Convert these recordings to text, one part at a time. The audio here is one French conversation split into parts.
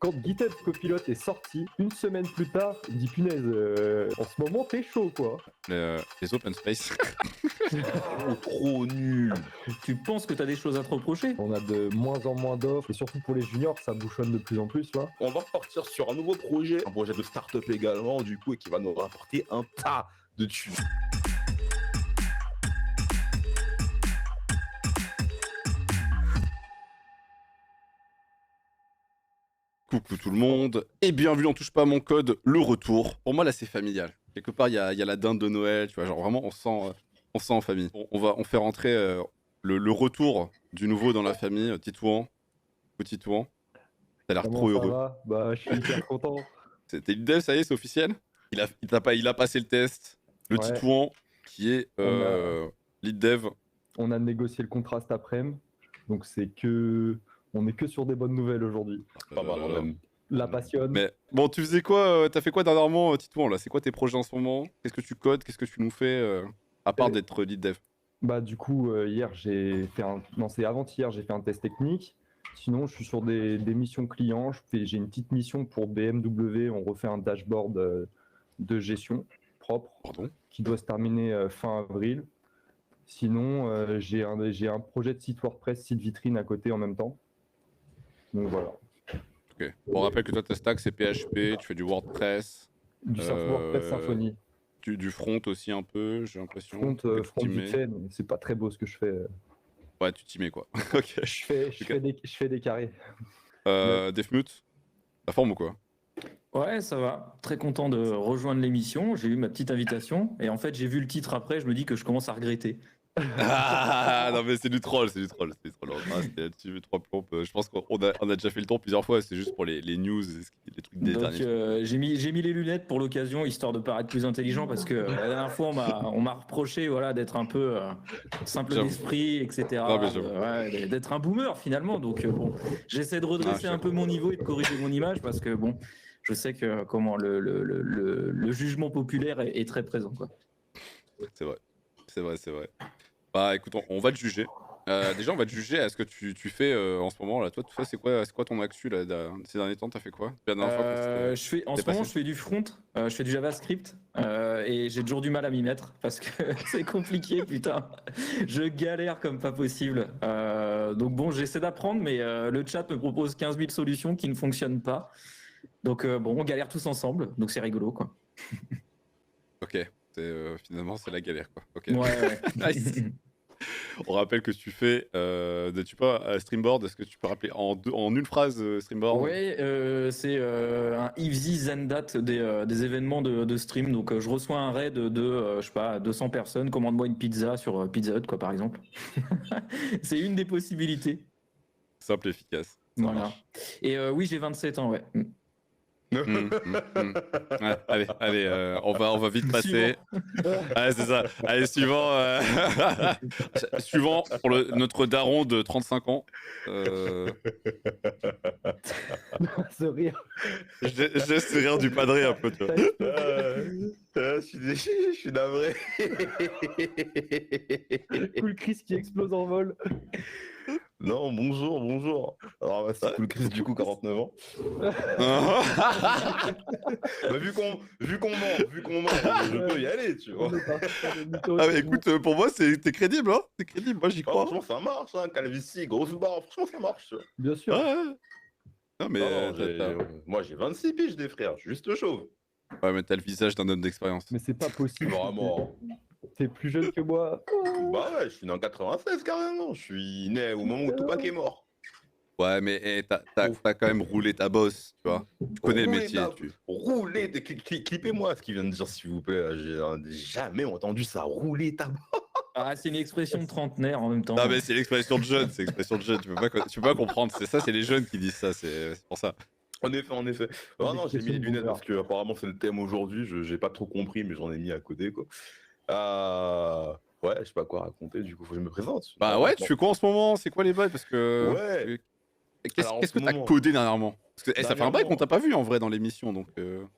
Quand GitHub Copilot est sorti, une semaine plus tard, il dit punaise, en ce moment t'es chaud quoi. Les open space. Trop nul. Tu penses que t'as des choses à te reprocher? On a de moins en moins d'offres et surtout pour les juniors, ça bouchonne de plus en plus là. On va repartir sur un nouveau projet, un projet de start-up également, du coup, et qui va nous rapporter un tas de thunes. Coucou tout le monde, et bienvenue on touche pas à mon code, le retour. Pour moi là c'est familial. Quelque part il y a la dinde de Noël, tu vois, genre vraiment on sent en famille. On fait rentrer le retour du nouveau dans la famille, Titouan. Petit Titouan. T'as l'air Comment trop ça heureux. va? Bah je suis hyper content. T'es lead dev, ça y est, c'est officiel. Il a passé le test. Le Ouais. Titouan qui est lead dev. On a négocié le contrat cet après-midi, donc on est que sur des bonnes nouvelles aujourd'hui. Pas mal, même. La passionne. Mais bon, tu faisais quoi t'as fait quoi dernièrement, Titouan là? C'est quoi tes projets en ce moment? Qu'est-ce que tu codes? Qu'est-ce que tu nous fais à part d'être lead dev? Bah du coup hier j'ai fait non c'est avant-hier j'ai fait un test technique. Sinon je suis sur des missions clients. J'ai une petite mission pour BMW. On refait un dashboard de gestion propre Pardon? qui doit se terminer fin avril. Sinon j'ai un projet de site WordPress, site vitrine à côté en même temps. Donc voilà. Ok. Bon, on rappelle que toi ta stack c'est PHP, tu fais du WordPress. Du WordPress Symfony. Du front aussi un peu, j'ai l'impression. Front que tu t'y vite mets. fait, mais c'est pas très beau ce que je fais. Ouais, tu t'y mets quoi. Ok. Je fais des carrés. Defmute, la forme ou quoi? Ouais, ça va. Très content de rejoindre l'émission. J'ai eu ma petite invitation et en fait, j'ai vu le titre après. Je me dis que je commence à regretter. Ah non mais c'est du troll. Ah, c'était là-dessus, 3 plombes. Je pense qu'on a déjà fait le tour plusieurs fois, c'est juste pour les news, les trucs des Donc, derniers. j'ai mis les lunettes pour l'occasion, histoire de paraître plus intelligent, parce que la dernière fois, on m'a reproché voilà, d'être un peu simple J'avoue. d'esprit, etc. Non, mais j'avoue. Ouais, d'être un boomer finalement. Donc, bon, j'essaie de redresser un peu mon niveau et de corriger mon image, parce que bon, je sais que le jugement populaire est très présent, quoi. C'est vrai. Bah écoute, on va te juger. Déjà, on va te juger à ce que tu fais en ce moment là. Toi, c'est quoi ton actu là, ces derniers temps? T'as fait quoi? La dernière fois En ce moment, je fais du front, je fais du JavaScript et j'ai toujours du mal à m'y mettre parce que c'est compliqué, putain. Je galère comme pas possible. Donc bon, j'essaie d'apprendre, mais le chat me propose 15 000 solutions qui ne fonctionnent pas. Donc bon, on galère tous ensemble, donc c'est rigolo, quoi. Ok, finalement c'est la galère quoi. Ok. Ouais. Nice. On rappelle que tu fais tu peux Streamboard, est-ce que tu peux rappeler en une phrase Streamboard? Ouais, c'est un if this then that des événements de stream. Donc je reçois un raid de je sais pas 200 personnes, commande-moi une pizza sur Pizza Hut, quoi, par exemple. C'est une des possibilités. Simple et efficace. Ça Voilà. marche. Et oui, j'ai 27 ans, ouais. Ouais, allez, on va vite passer. Ouais, c'est ça. Allez, suivant. Suivant pour notre daron de 35 ans. Ce rire. Je laisse rire du padré un peu, tu vois. Je suis navré. Cool Chris qui explose en vol. Non, bonjour. Alors, bah, c'est Cool Chris, du coup, 49 ans. Bah, vu qu'on ment, je peux y aller, tu vois. Ah, mais écoute, pour moi, t'es crédible, hein. T'es crédible, moi j'y crois. Franchement, ça marche, hein. Calvitie, grosse barre, franchement, ça marche, tu vois. Bien sûr. Ouais. Non, mais. Moi, j'ai 26 piges, des frères, je suis juste chauve. Ouais, mais t'as le visage d'un homme d'expérience. Mais c'est pas possible. Vraiment. T'es plus jeune que moi. Bah ouais, je suis né en 96 carrément. Je suis né au moment où Tupac est mort. Ouais, mais t'as quand même roulé ta bosse, tu vois. Tu connais le métier. Rouler, clippez-moi ce qu'il vient de dire, s'il vous plaît. J'ai jamais entendu ça, rouler ta bosse. Ah, c'est une expression de trentenaire en même temps. Non, mais c'est l'expression de jeune, Tu peux pas comprendre. C'est les jeunes qui disent ça, c'est pour ça. En effet. Oh non, j'ai mis les lunettes parce que apparemment c'est le thème aujourd'hui. J'ai pas trop compris, mais j'en ai mis à côté, quoi. Ouais, je sais pas quoi raconter, du coup, faut que je me présente. Bah ouais, tu fais quoi en ce moment? C'est quoi les bails? Parce que. Ouais. Qu'est-ce que t'as codé dernièrement? Parce que ça fait un bail qu'on t'a pas vu en vrai dans l'émission, donc.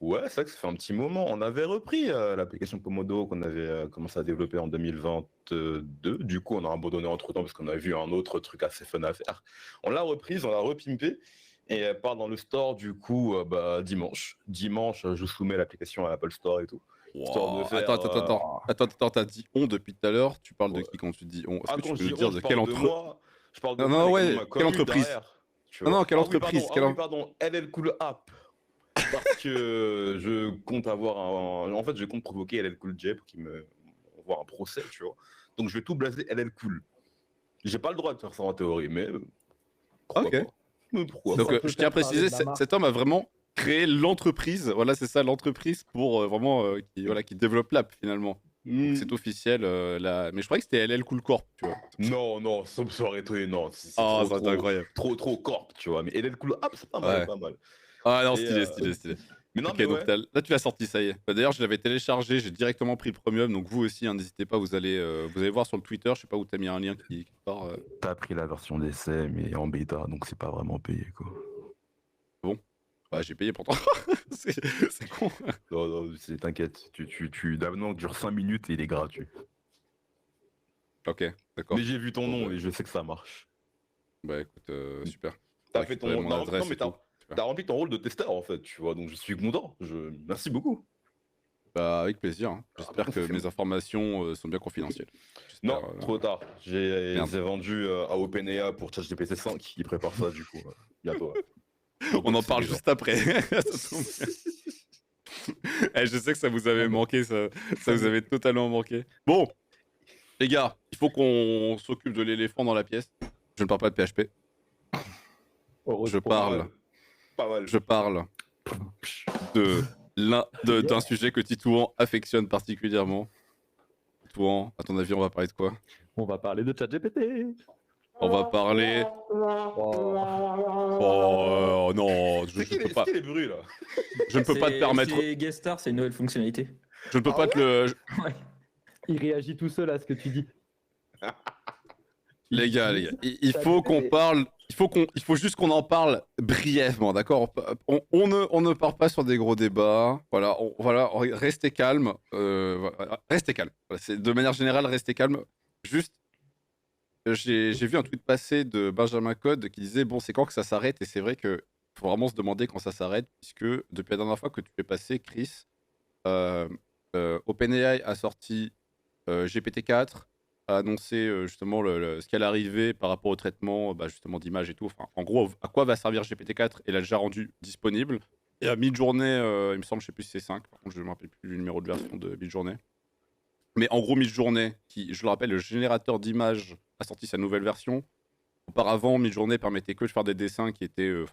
Ouais, c'est vrai que ça fait un petit moment. On avait repris l'application Pomodoro qu'on avait commencé à développer en 2022. Du coup, on a abandonné entre-temps parce qu'on a vu un autre truc assez fun à faire. On l'a reprise, on l'a repimpé. Et elle part dans le store, du coup, dimanche. Dimanche, je soumets l'application à l'Apple Store et tout. Histoire de faire, Attends, t'as dit on depuis tout à l'heure. Tu parles de ouais. qui quand tu dis on? Est-ce que tu Quand peux je nous dis dire on, de je quelle parle de entreprise? moi. Je parle de Non, moi non, avec ouais, ma quelle commune entreprise? derrière, tu Non, vois. non, quelle Ah oui, entreprise? pardon, ah oui, pardon, LL Cool App. Parce que je compte avoir En fait, je compte provoquer LL Cool J pour qu'il me envoie un procès, tu vois. Donc, je vais tout blaser LL Cool. J'ai pas le droit de faire ça en théorie, mais pourquoi Ok. pas. Mais pourquoi Donc, pas. peut je tiens à faire parler préciser, de la marque. cet homme a vraiment créé l'entreprise. Voilà, c'est ça, l'entreprise pour vraiment qui développe l'app finalement. Donc, c'est officiel. Mais je croyais que c'était LL Cool Corp, tu vois. Non, ça aurait été, non, c'est Ah, ça va être incroyable. trop corp, tu vois. Mais LL Cool App, c'est pas mal, Ouais. pas mal. Ah non, Et, stylé. Mais non, Ok, mais donc ouais. là tu l'as sorti, ça y est. D'ailleurs, je l'avais téléchargé, j'ai directement pris le premium, donc vous aussi, hein, n'hésitez pas, vous allez voir sur le Twitter, je sais pas où t'as mis un lien qui part. T'as pris la version d'essai, mais en bêta, donc c'est pas vraiment payé, quoi. Bon, bah j'ai payé pourtant. c'est con. Non, t'inquiète. L'abonnement dure 5 minutes et il est gratuit. Ok, d'accord. Mais j'ai vu ton Bon, nom bah, et je sais que ça marche. bah écoute, super. T'as T'as fait récupéré ton. mon Non, adresse mais et tout. Super. t'as rempli ton rôle de testeur, en fait, tu vois. Donc je suis content. Merci beaucoup. Bah avec plaisir, hein. J'espère que mes informations sont bien confidentielles. Non, J'espère, trop tard. J'ai Merde. vendu à OpenAI pour ChatGPT 5 qui prépare ça, du coup. Bientôt. Donc, On en c'est parle déjà. juste après. Ça tombe bien. Eh, je sais que ça vous avait manqué, ça vous avait totalement manqué. Bon, les gars, il faut qu'on s'occupe de l'éléphant dans la pièce. Je ne parle pas de PHP. Je parle, Pas mal. je parle d'un sujet que Titouan affectionne particulièrement. Titouan, à ton avis, on va parler de quoi? On va parler de ChatGPT. On va parler. Oh. Oh non, je C'est peux qui pas. les bruits, là? Je ne peux pas te permettre. C'est Guest Star, c'est une nouvelle fonctionnalité. Je ne peux Ah pas te le. Ouais. Il réagit tout seul à ce que tu dis. Les gars, il faut qu'on parle. Il faut juste qu'on en parle brièvement, d'accord? On ne part pas sur des gros débats. Voilà, restez calme. Restez calme. Voilà, de manière générale, restez calme. Juste, j'ai vu un tweet passer de Benjamin Code qui disait bon, c'est quand que ça s'arrête? Et c'est vrai que faut vraiment se demander quand ça s'arrête, puisque depuis la dernière fois que tu fais passer, Chris, OpenAI a sorti GPT-4, a annoncé justement ce qui allait arriver par rapport au traitement justement d'images et tout. Enfin, en gros, à quoi va servir GPT-4 et l'a déjà rendu disponible. Et à Midjourney, il me semble, je sais plus si c'est 5, par contre je ne me rappelle plus du numéro de version de Midjourney. Mais en gros, Midjourney, qui, je le rappelle, le générateur d'images, a sorti sa nouvelle version. Auparavant, Midjourney permettait que de faire des dessins qui étaient... de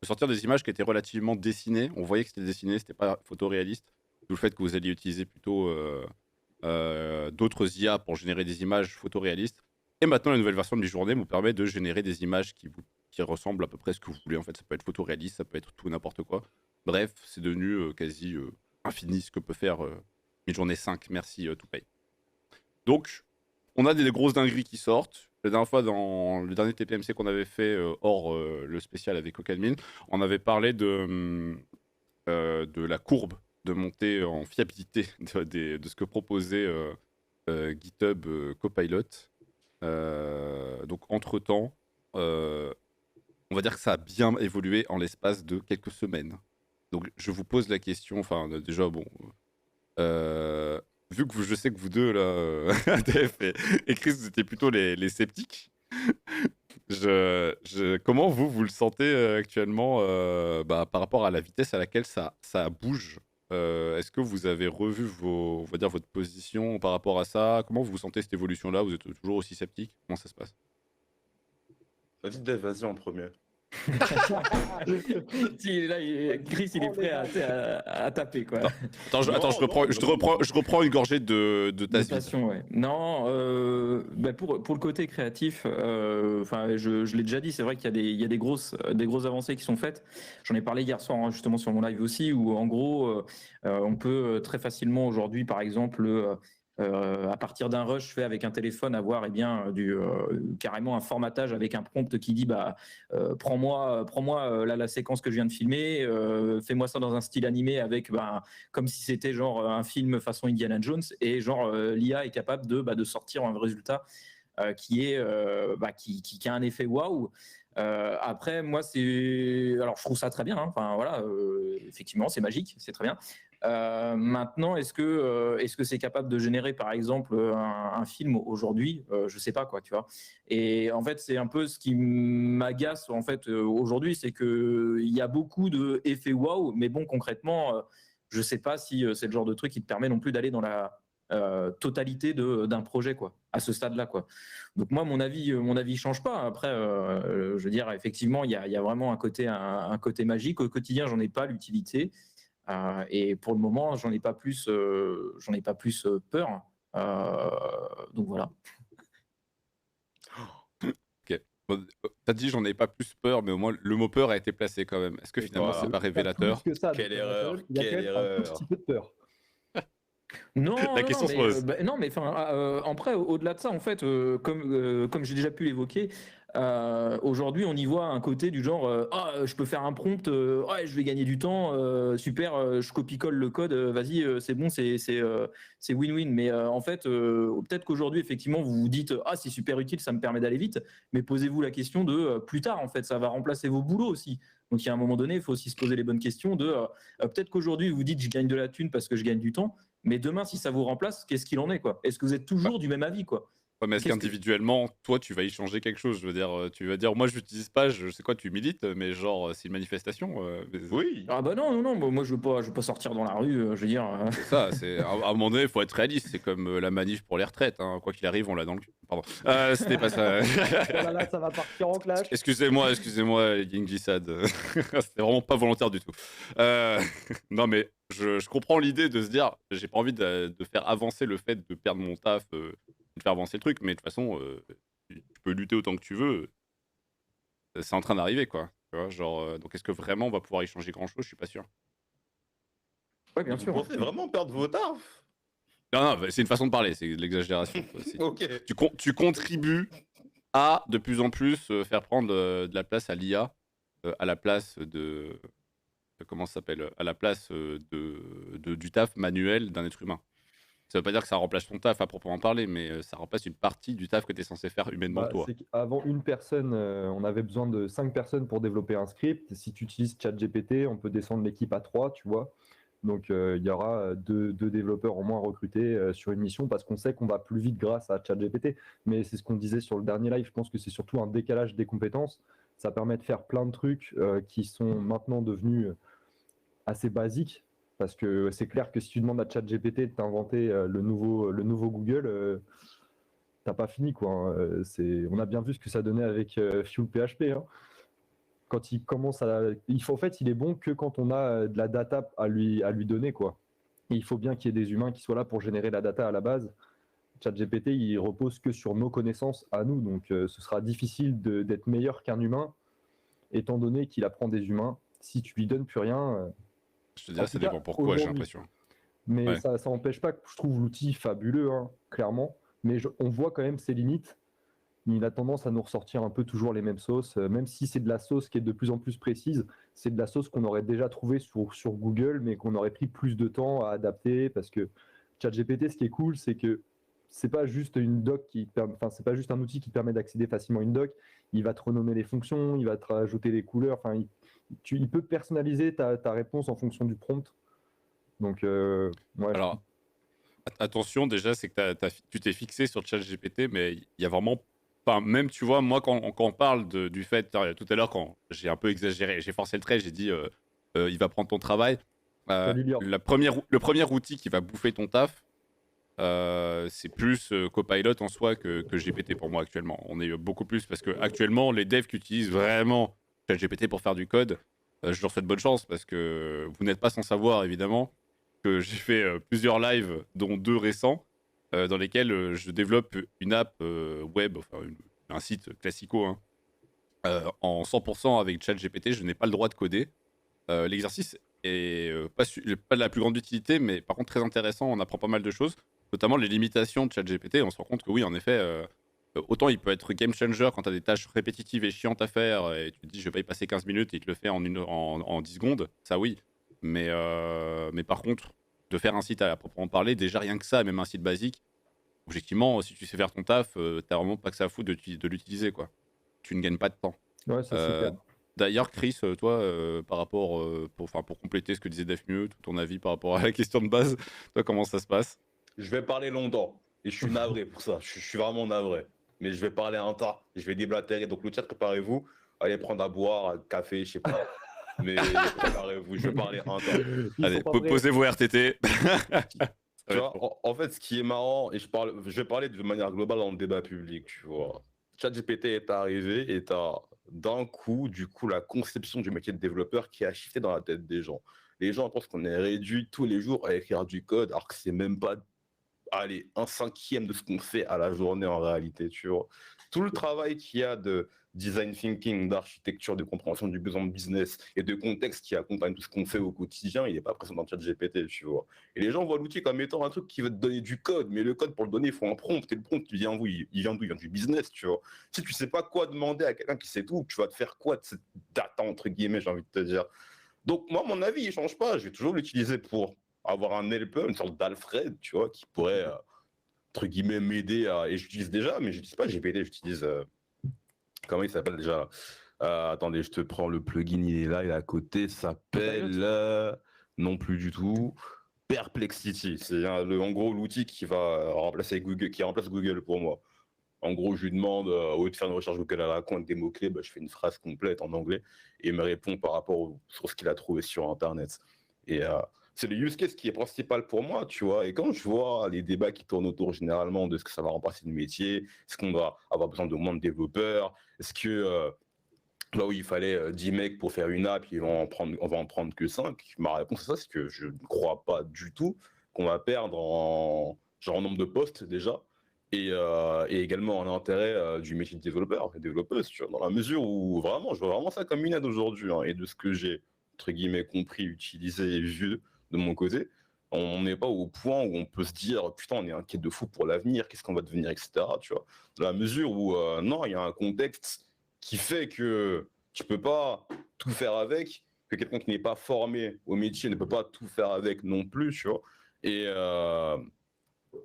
sortir des images qui étaient relativement dessinées. On voyait que c'était dessiné, c'était pas photoréaliste. D'où le fait que vous alliez utiliser plutôt d'autres IA pour générer des images photoréalistes. Et maintenant, la nouvelle version de Midjourney vous permet de générer des images qui ressemblent à peu près à ce que vous voulez. En fait, ça peut être photoréaliste, ça peut être tout n'importe quoi. Bref, c'est devenu quasi infini ce que peut faire Midjourney 5. Merci, tout paye. Donc, on a des grosses dingueries qui sortent. La dernière fois, dans le dernier TPMC qu'on avait fait, hors le spécial avec Ocadmin, on avait parlé de la courbe de montée en fiabilité de ce que proposait GitHub Copilot. Donc, entre-temps, on va dire que ça a bien évolué en l'espace de quelques semaines. Donc, je vous pose la question, enfin, déjà, bon... vu que je sais que vous deux, là, ADF et Chris, vous étiez plutôt les sceptiques, comment vous le sentez actuellement par rapport à la vitesse à laquelle ça bouge? Est-ce que vous avez revu on va dire, votre position par rapport à ça? Comment vous sentez cette évolution-là? Vous êtes toujours aussi sceptique? Comment ça se passe? Vas-y, Dave, vas-y en premier. Chris, il est prêt à taper, quoi. Attends, je reprends une gorgée de ta passion, ouais. Non, pour le côté créatif, je l'ai déjà dit, c'est vrai qu'il y a des grosses avancées qui sont faites. J'en ai parlé hier soir, hein, justement sur mon live aussi, où en gros, on peut très facilement aujourd'hui, par exemple, à partir d'un rush fait avec un téléphone, avoir carrément un formatage avec un prompt qui dit prends-moi la séquence que je viens de filmer, fais-moi ça dans un style animé avec comme si c'était genre un film façon Indiana Jones, et genre l'IA est capable de sortir un résultat qui a un effet waouh. Après, moi, alors je trouve ça très bien. Hein. Enfin voilà, effectivement, c'est magique, c'est très bien. Maintenant, est-ce que c'est capable de générer, par exemple, un film aujourd'hui? Je sais pas quoi, tu vois. Et en fait, c'est un peu ce qui m'agace en fait aujourd'hui, c'est que il y a beaucoup de effets waouh, mais bon, concrètement, je sais pas si c'est le genre de truc qui te permet non plus d'aller dans la totalité d'un projet, quoi, à ce stade-là, quoi. Donc moi, mon avis change pas. Après, je veux dire, effectivement, il y a vraiment un côté magique. Au quotidien, j'en ai pas l'utilité. Et pour le moment, j'en ai pas plus peur. Donc voilà. Ok. Bon, t'as dit j'en ai pas plus peur, mais au moins le mot peur a été placé quand même. Est-ce que Et finalement voilà. c'est pas Pas plus révélateur? que ça. Quelle donc, erreur, il y a quand quelle même un tout erreur. petit peu de peur. Non, La non, question non, se mais, pose. non, mais enfin, après, au-delà de ça, en fait, comme j'ai déjà pu l'évoquer, aujourd'hui, on y voit un côté du genre, je peux faire un prompt, ouais, je vais gagner du temps, super, je copie-colle le code, vas-y, c'est bon, c'est win-win. Mais en fait, peut-être qu'aujourd'hui, effectivement, vous vous dites, c'est super utile, ça me permet d'aller vite, mais posez-vous la question de plus tard, en fait, ça va remplacer vos boulots aussi. Donc, il y a un moment donné, il faut aussi se poser les bonnes questions de, peut-être qu'aujourd'hui, vous dites, je gagne de la thune parce que je gagne du temps. Mais demain, si ça vous remplace, qu'est-ce qu'il en est, quoi? Est-ce que vous êtes Ouais. toujours du même avis, quoi? Ouais, mais est-ce Qu'est-ce que qu'individuellement, toi, tu vas y changer quelque chose? Je veux dire, tu vas dire, moi, je l'utilise pas, je sais quoi, tu milites, mais genre, c'est une manifestation. Oui. Ah bah non, non, non, moi je veux pas sortir dans la rue, je veux dire. C'est ça, à un moment donné, il faut être réaliste. C'est comme la manif pour les retraites, hein. Quoi qu'il arrive, on l'a dans le cul. Pardon. C'était pas ça. Oh là là, ça va partir en clash. Excusez-moi, Genghis Sad. C'était vraiment pas volontaire du tout. Euh, Non, mais je comprends l'idée de se dire, j'ai pas envie de faire avancer le fait de perdre mon taf, de faire avancer le truc, mais de toute façon, tu peux lutter autant que tu veux. C'est en train d'arriver, quoi. Tu vois, genre, donc est-ce que vraiment on va pouvoir y changer grand-chose? Je suis pas sûr. Ouais, bien Vous sûr. pensez vraiment perdre vos taf? Non, non, bah, c'est une façon de parler, c'est de l'exagération, quoi. Ok. Tu contribues à de plus en plus faire prendre de la place à l'IA, à la place comment ça s'appelle? À la place du taf manuel d'un être humain. Ça veut pas dire que ça remplace ton taf à proprement parler, mais ça remplace une partie du taf que tu es censé faire humainement Bah, toi. c'est qu'avant une personne, on avait besoin de 5 personnes pour développer un script. Si tu utilises ChatGPT, on peut descendre l'équipe à 3, tu vois. Donc il y aura deux développeurs au moins recrutés sur une mission parce qu'on sait qu'on va plus vite grâce à ChatGPT. Mais c'est ce qu'on disait sur le dernier live, je pense que c'est surtout un décalage des compétences. Ça permet de faire plein de trucs qui sont maintenant devenus assez basiques. Parce que c'est clair que si tu demandes à ChatGPT de t'inventer le nouveau Google, t'as pas fini, quoi. Hein. On a bien vu ce que ça donnait avec Fuel PHP. Hein. Quand il commence en fait, il est bon que quand on a de la data à lui donner, quoi. Et il faut bien qu'il y ait des humains qui soient là pour générer la data à la base. ChatGPT, il repose que sur nos connaissances à nous, donc ce sera difficile d'être meilleur qu'un humain, étant donné qu'il apprend des humains. Si tu lui donnes plus rien, Je te en dirais, tout ça cas, dépend pourquoi, j'ai aujourd'hui. l'impression. Mais Ouais. ça n'empêche pas que je trouve l'outil fabuleux, hein, clairement. Mais on voit quand même ses limites. Il a tendance à nous ressortir un peu toujours les mêmes sauces, même si c'est de la sauce qui est de plus en plus précise. C'est de la sauce qu'on aurait déjà trouvée sur Google, mais qu'on aurait pris plus de temps à adapter parce que ChatGPT, ce qui est cool, c'est que c'est pas juste une doc enfin c'est pas juste un outil qui te permet d'accéder facilement à une doc. Il va te renommer les fonctions, il va te rajouter les couleurs. Enfin, il peut personnaliser ta réponse en fonction du prompt. Donc, ouais, Alors, attention, déjà, c'est que tu t'es fixé sur ChatGPT, mais il y a vraiment. Enfin, même, tu vois, moi, quand on parle du fait, tout à l'heure, quand j'ai un peu exagéré, j'ai forcé le trait, j'ai dit, il va prendre ton travail. salut Lior. Le premier outil qui va bouffer ton taf, c'est plus Copilot en soi que GPT pour moi actuellement. On est beaucoup plus parce que actuellement, les devs qui utilisent vraiment ChatGPT pour faire du code, je leur souhaite bonne chance parce que vous n'êtes pas sans savoir, évidemment, que j'ai fait plusieurs lives, dont 2 récents, dans lesquels je développe une app web, enfin un site classico, hein, en 100% avec ChatGPT. Je n'ai pas le droit de coder. L'exercice est pas de la plus grande utilité, mais par contre très intéressant. On apprend pas mal de choses, notamment les limitations de ChatGPT. On se rend compte que oui, en effet, autant il peut être game changer quand tu as des tâches répétitives et chiantes à faire et tu te dis je vais pas y passer 15 minutes et il te le fait en 10 secondes, ça oui. Mais par contre, de faire un site à proprement parler, déjà rien que ça, même un site basique, objectivement, si tu sais faire ton taf, t'as vraiment pas que ça à foutre de l'utiliser, quoi. Tu ne gagnes pas de temps. Ouais, ça c'est Euh, clair. D'ailleurs, Chris, toi, par rapport, pour compléter ce que disait Defmieux, tout ton avis par rapport à la question de base, toi, comment ça se passe? Je vais parler longtemps. Et je suis navré pour ça. Je suis vraiment navré. Mais je vais parler un tas. Je vais déblatérer. Donc, le chat, préparez-vous. Allez prendre à boire, un café, je sais pas. Mais préparez-vous. Je vais parler un tas. Ils Allez, sont pas prêts. posez vos RTT. Tu vois, en fait, ce qui est marrant, et je vais parler de manière globale dans le débat public, tu vois. ChatGPT est arrivé et t'as d'un coup, du coup, la conception du métier de développeur qui a shifté dans la tête des gens. Les gens pensent qu'on est réduit tous les jours à écrire du code, alors que c'est même pas, allez, un cinquième de ce qu'on fait à la journée en réalité, tu vois. Tout le travail qu'il y a de design thinking, d'architecture, de compréhension du besoin de business et de contexte qui accompagne tout ce qu'on fait au quotidien, il n'est pas présent dans ChatGPT, tu vois. Et les gens voient l'outil comme étant un truc qui va te donner du code, mais le code pour le donner, il faut un prompt. Et le prompt, il vient d'où? Il vient d'où? Il vient du business, tu vois. Si tu sais pas quoi demander à quelqu'un qui sait tout, tu vas te faire quoi de cette data, entre guillemets, j'ai envie de te dire. Donc, moi, mon avis, il change pas. Je vais toujours l'utiliser pour avoir un helper, une sorte d'Alfred, tu vois, qui pourrait, entre guillemets, m'aider à. Et j'utilise déjà, mais je n'utilise pas GPT, j'utilise. Comment il s'appelle déjà? Attendez, je te prends le plugin, il est là, il est à côté, s'appelle. Non plus du tout. Perplexity. C'est en gros l'outil qui va remplacer Google, qui remplace Google pour moi. En gros, je lui demande, au lieu de faire une recherche Google à la con avec des mots-clés, bah, je fais une phrase complète en anglais et il me répond par rapport sur ce qu'il a trouvé sur Internet. Et c'est le use case qui est principal pour moi, tu vois. Et quand je vois les débats qui tournent autour généralement de ce que ça va remplacer le métier, est-ce qu'on va avoir besoin de moins de développeurs, est-ce que là où il fallait 10 mecs pour faire une app, on va en prendre que 5, ma réponse à ça, c'est que je ne crois pas du tout qu'on va perdre en nombre de postes déjà et également en intérêt du métier de développeur et développeuse, tu vois, dans la mesure où vraiment, je vois vraiment ça comme une aide aujourd'hui, hein, et de ce que j'ai, entre guillemets, compris, utilisé et vu de mon côté, on n'est pas au point où on peut se dire, putain, on est inquiet de fou pour l'avenir, qu'est-ce qu'on va devenir, etc., tu vois, dans la mesure où, non, il y a un contexte qui fait que tu peux pas tout faire avec, que quelqu'un qui n'est pas formé au métier ne peut pas tout faire avec non plus, tu vois, et, euh,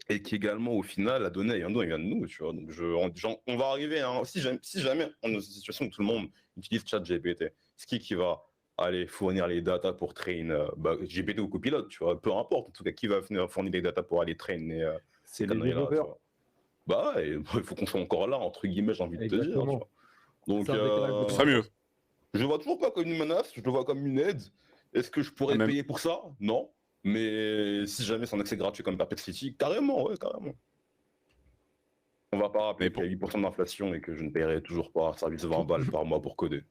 et qui également au final a donné, il vient de nous, tu vois. Donc on va arriver, hein, si jamais on est dans une situation où tout le monde utilise ChatGPT, c'est qui va aller fournir les datas pour train GPT ou copilote, tu vois, peu importe, en tout cas, qui va fournir les datas pour aller trainer C'est ces les conneries-là, tu développeurs. vois. Bah ouais, il faut qu'on soit encore là, entre guillemets, j'ai envie de te dire, tu vois. Exactement. Donc, C'est un décalage de Ce serait mieux. je le vois toujours pas comme une menace, je le vois comme une aide. Est-ce que je pourrais Même. payer pour ça? Non. Mais si jamais c'est un accès gratuit comme Perplexity, carrément, ouais, carrément. On va pas rappeler Mais qu'il y a 8% d'inflation et que je ne paierai toujours pas un service de 20 balles par mois pour coder.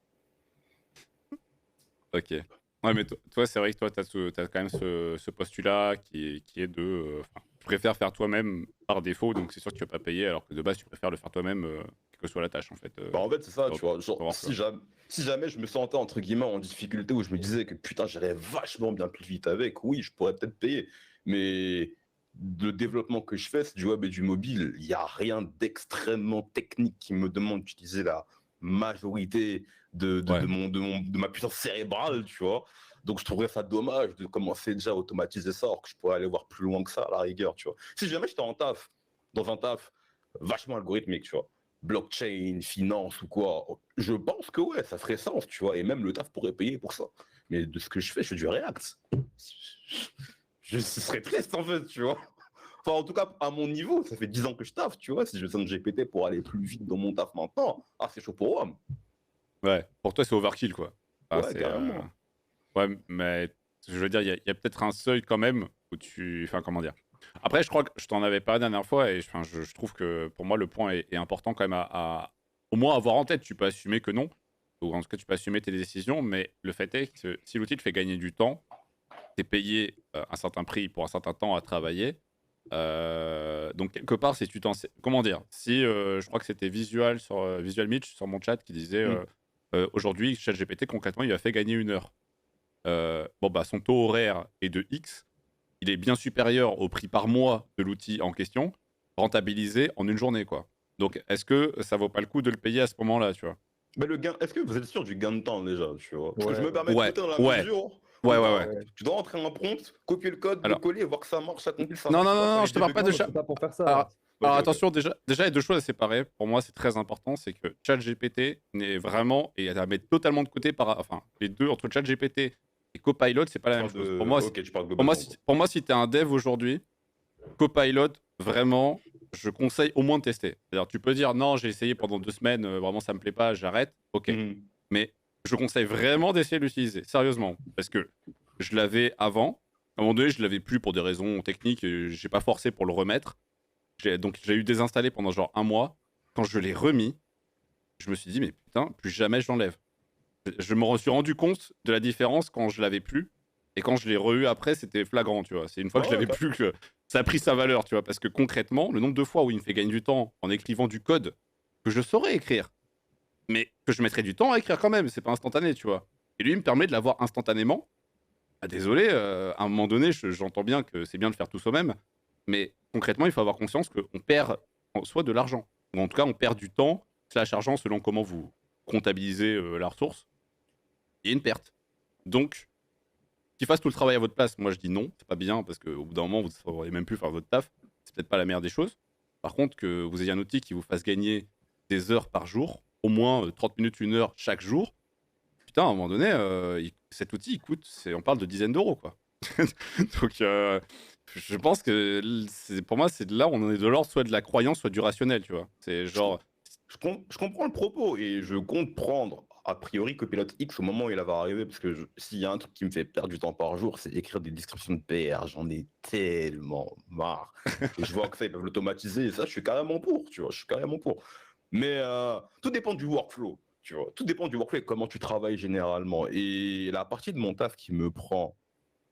Ok. Ouais, mais toi, c'est vrai que toi, t'as quand même ce postulat qui est de. Tu préfères faire toi-même par défaut, donc c'est sûr que tu vas pas payer, alors que de base, tu préfères le faire toi-même, quelle que soit la tâche, en fait. Bah en fait, c'est ça, Pour- tu vois. Genre, pour avoir ça. si jamais je me sentais entre guillemets en difficulté où je me disais que putain, j'irais vachement bien plus vite avec, oui, je pourrais peut-être payer. Mais le développement que je fais, c'est du web et du mobile. Il n'y a rien d'extrêmement technique qui me demande d'utiliser la majorité Ouais. de ma puissance cérébrale, tu vois. Donc je trouverais ça dommage de commencer déjà à automatiser ça, alors que je pourrais aller voir plus loin que ça à la rigueur, tu vois. Si jamais j'étais dans un taf vachement algorithmique, tu vois, blockchain, finance ou quoi, je pense que ouais, ça ferait sens, tu vois, et même le taf pourrait payer pour ça. Mais de ce que je fais du React. Ce serait triste en fait, tu vois. Enfin, en tout cas, à mon niveau, ça fait 10 ans que je taffe, tu vois. Si je besoin de GPT pour aller plus vite dans mon taf maintenant, ah, c'est chaud pour moi. Ouais. Pour toi, c'est overkill, quoi. Ah, Ouais, carrément. Ouais, mais je veux dire, il y a peut-être un seuil quand même où tu. Enfin, comment dire. Après, je crois que je t'en avais parlé la dernière fois et enfin, je trouve que pour moi, le point est important quand même au moins avoir en tête. Tu peux assumer que non, ou en tout cas, tu peux assumer tes décisions, mais le fait est que si l'outil te fait gagner du temps, t'es payé un certain prix pour un certain temps à travailler. Donc, quelque part, si tu t'en. Comment dire? Si je crois que c'était Visual Mitch sur mon chat qui disait aujourd'hui, ChatGPT, concrètement, il a fait gagner 1 heure. Bon, bah, son taux horaire est de X. Il est bien supérieur au prix par mois de l'outil en question, rentabilisé en une journée, quoi. Donc, est-ce que ça vaut pas le coup de le payer à ce moment-là, tu vois? Mais le gain, est-ce que vous êtes sûr du gain de temps déjà, tu vois? Parce que je me permets de Ouais, douter dans la ouais, mesure où ouais, ouais, ouais. tu dois entrer un prompt, copier le code, le Alors, coller, voir que ça marche, ça compile, ça non, marche non, non, pas, non, faire je les te parle pas debugs. de Non, mais chat. c'est pas pour faire ça. Alors, Alors Ok. attention, déjà, il y a deux choses à séparer. Pour moi, c'est très important. C'est que ChatGPT n'est vraiment, et à mettre totalement de côté, enfin, les deux, entre ChatGPT et Copilot, c'est pas la Tu même parles chose. de... Pour moi, Ok, tu parles pour moi, globalement. Quoi. pour moi, si tu es un dev aujourd'hui, Copilot, vraiment, je conseille au moins de tester. C'est-à-dire, tu peux dire, non, j'ai essayé pendant 2 semaines, vraiment, ça me plaît pas, j'arrête. Ok. Mhm. Mais je conseille vraiment d'essayer de l'utiliser, sérieusement. Parce que je l'avais avant. À un moment donné, je l'avais plus pour des raisons techniques. Et j'ai pas forcé pour le remettre. Donc, j'ai eu désinstallé pendant genre 1 mois. Quand je l'ai remis, je me suis dit, mais putain, plus jamais je l'enlève. Je me suis rendu compte de la différence quand je l'avais plus. Et quand je l'ai re-eu après, c'était flagrant, tu vois. C'est une fois que je Ouais, l'avais plus que ça a pris sa valeur, tu vois. Parce que concrètement, le nombre de fois où il me fait gagner du temps en écrivant du code que je saurais écrire, mais que je mettrais du temps à écrire quand même, c'est pas instantané, tu vois. Et lui, il me permet de l'avoir instantanément. Ah, désolé, à un moment donné, j'entends bien que c'est bien de faire tout soi-même, mais concrètement, il faut avoir conscience qu'on perd soit de l'argent, ou en tout cas, on perd du temps, slash argent, selon comment vous comptabilisez la ressource. Il y a une perte. Donc, qu'il fasse tout le travail à votre place, moi je dis non, c'est pas bien, parce qu'au bout d'un moment, vous ne saurez même plus faire votre taf. C'est peut-être pas la meilleure des choses. Par contre, que vous ayez un outil qui vous fasse gagner des heures par jour, au moins 30 minutes, 1 heure chaque jour, putain, à un moment donné, cet outil, il coûte, on parle de dizaines d'euros, quoi. Donc, je pense que pour moi, c'est de là où on en est de l'ordre, soit de la croyance, soit du rationnel, tu vois. C'est genre, Je comprends le propos et je compte prendre a priori Copilot X au moment où il va arriver parce que s'il y a un truc qui me fait perdre du temps par jour, c'est écrire des descriptions de PR. J'en ai tellement marre. Et je vois que ça, ils peuvent l'automatiser et ça, je suis carrément pour, tu vois, je suis carrément pour. Mais tout dépend du workflow, tu vois. Tout dépend du workflow et comment tu travailles généralement. Et la partie de mon taf qui me prend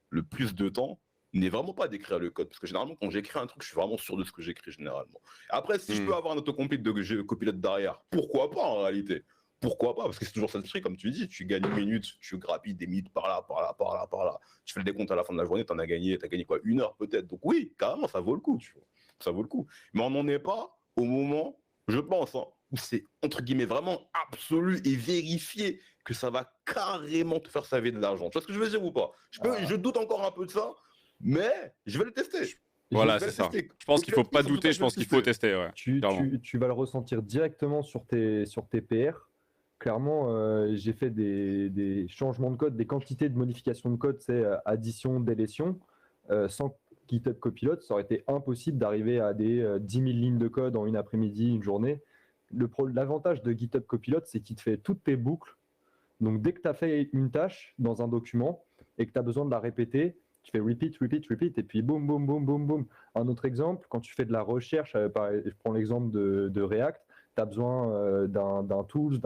le plus de temps n'est vraiment pas d'écrire le code. Parce que généralement, quand j'écris un truc, je suis vraiment sûr de ce que j'écris généralement. Après, si je peux avoir un autocomplete de copilote derrière, pourquoi pas en réalité? Pourquoi pas? Parce que c'est toujours ça le truc, comme tu dis, tu gagnes une minute, tu grappilles des minutes par là, par là, par là, par là. Tu fais le décompte à la fin de la journée, t'as gagné quoi? 1 heure peut-être. Donc oui, carrément, ça vaut le coup, tu vois. Ça vaut le coup. Mais on n'en est pas au moment, je pense, hein, où c'est entre guillemets vraiment absolu et vérifié que ça va carrément te faire sauver de l'argent. Tu vois ce que je veux dire ou pas? Je doute encore un peu de ça, mais je vais le tester. voilà, Je vais c'est le ça. tester. Je pense qu'il faut Copilot pas X, en tout cas, douter, je je vais le pense qu'il faut tester. tester, ouais. Clairement. Tu vas le ressentir directement sur tes PR. Clairement, j'ai fait des changements de code, des quantités de modifications de code, c'est addition, délétion. Sans GitHub Copilot, ça aurait été impossible d'arriver à des 10 000 lignes de code en une après-midi, une journée. L'avantage de GitHub Copilot, c'est qu'il te fait toutes tes boucles. Donc, dès que tu as fait une tâche dans un document et que tu as besoin de la répéter, tu fais repeat, repeat, repeat, et puis boum, boum, boum, boum, boum. Un autre exemple, quand tu fais de la recherche, je prends l'exemple de React, tu as besoin d'un tool,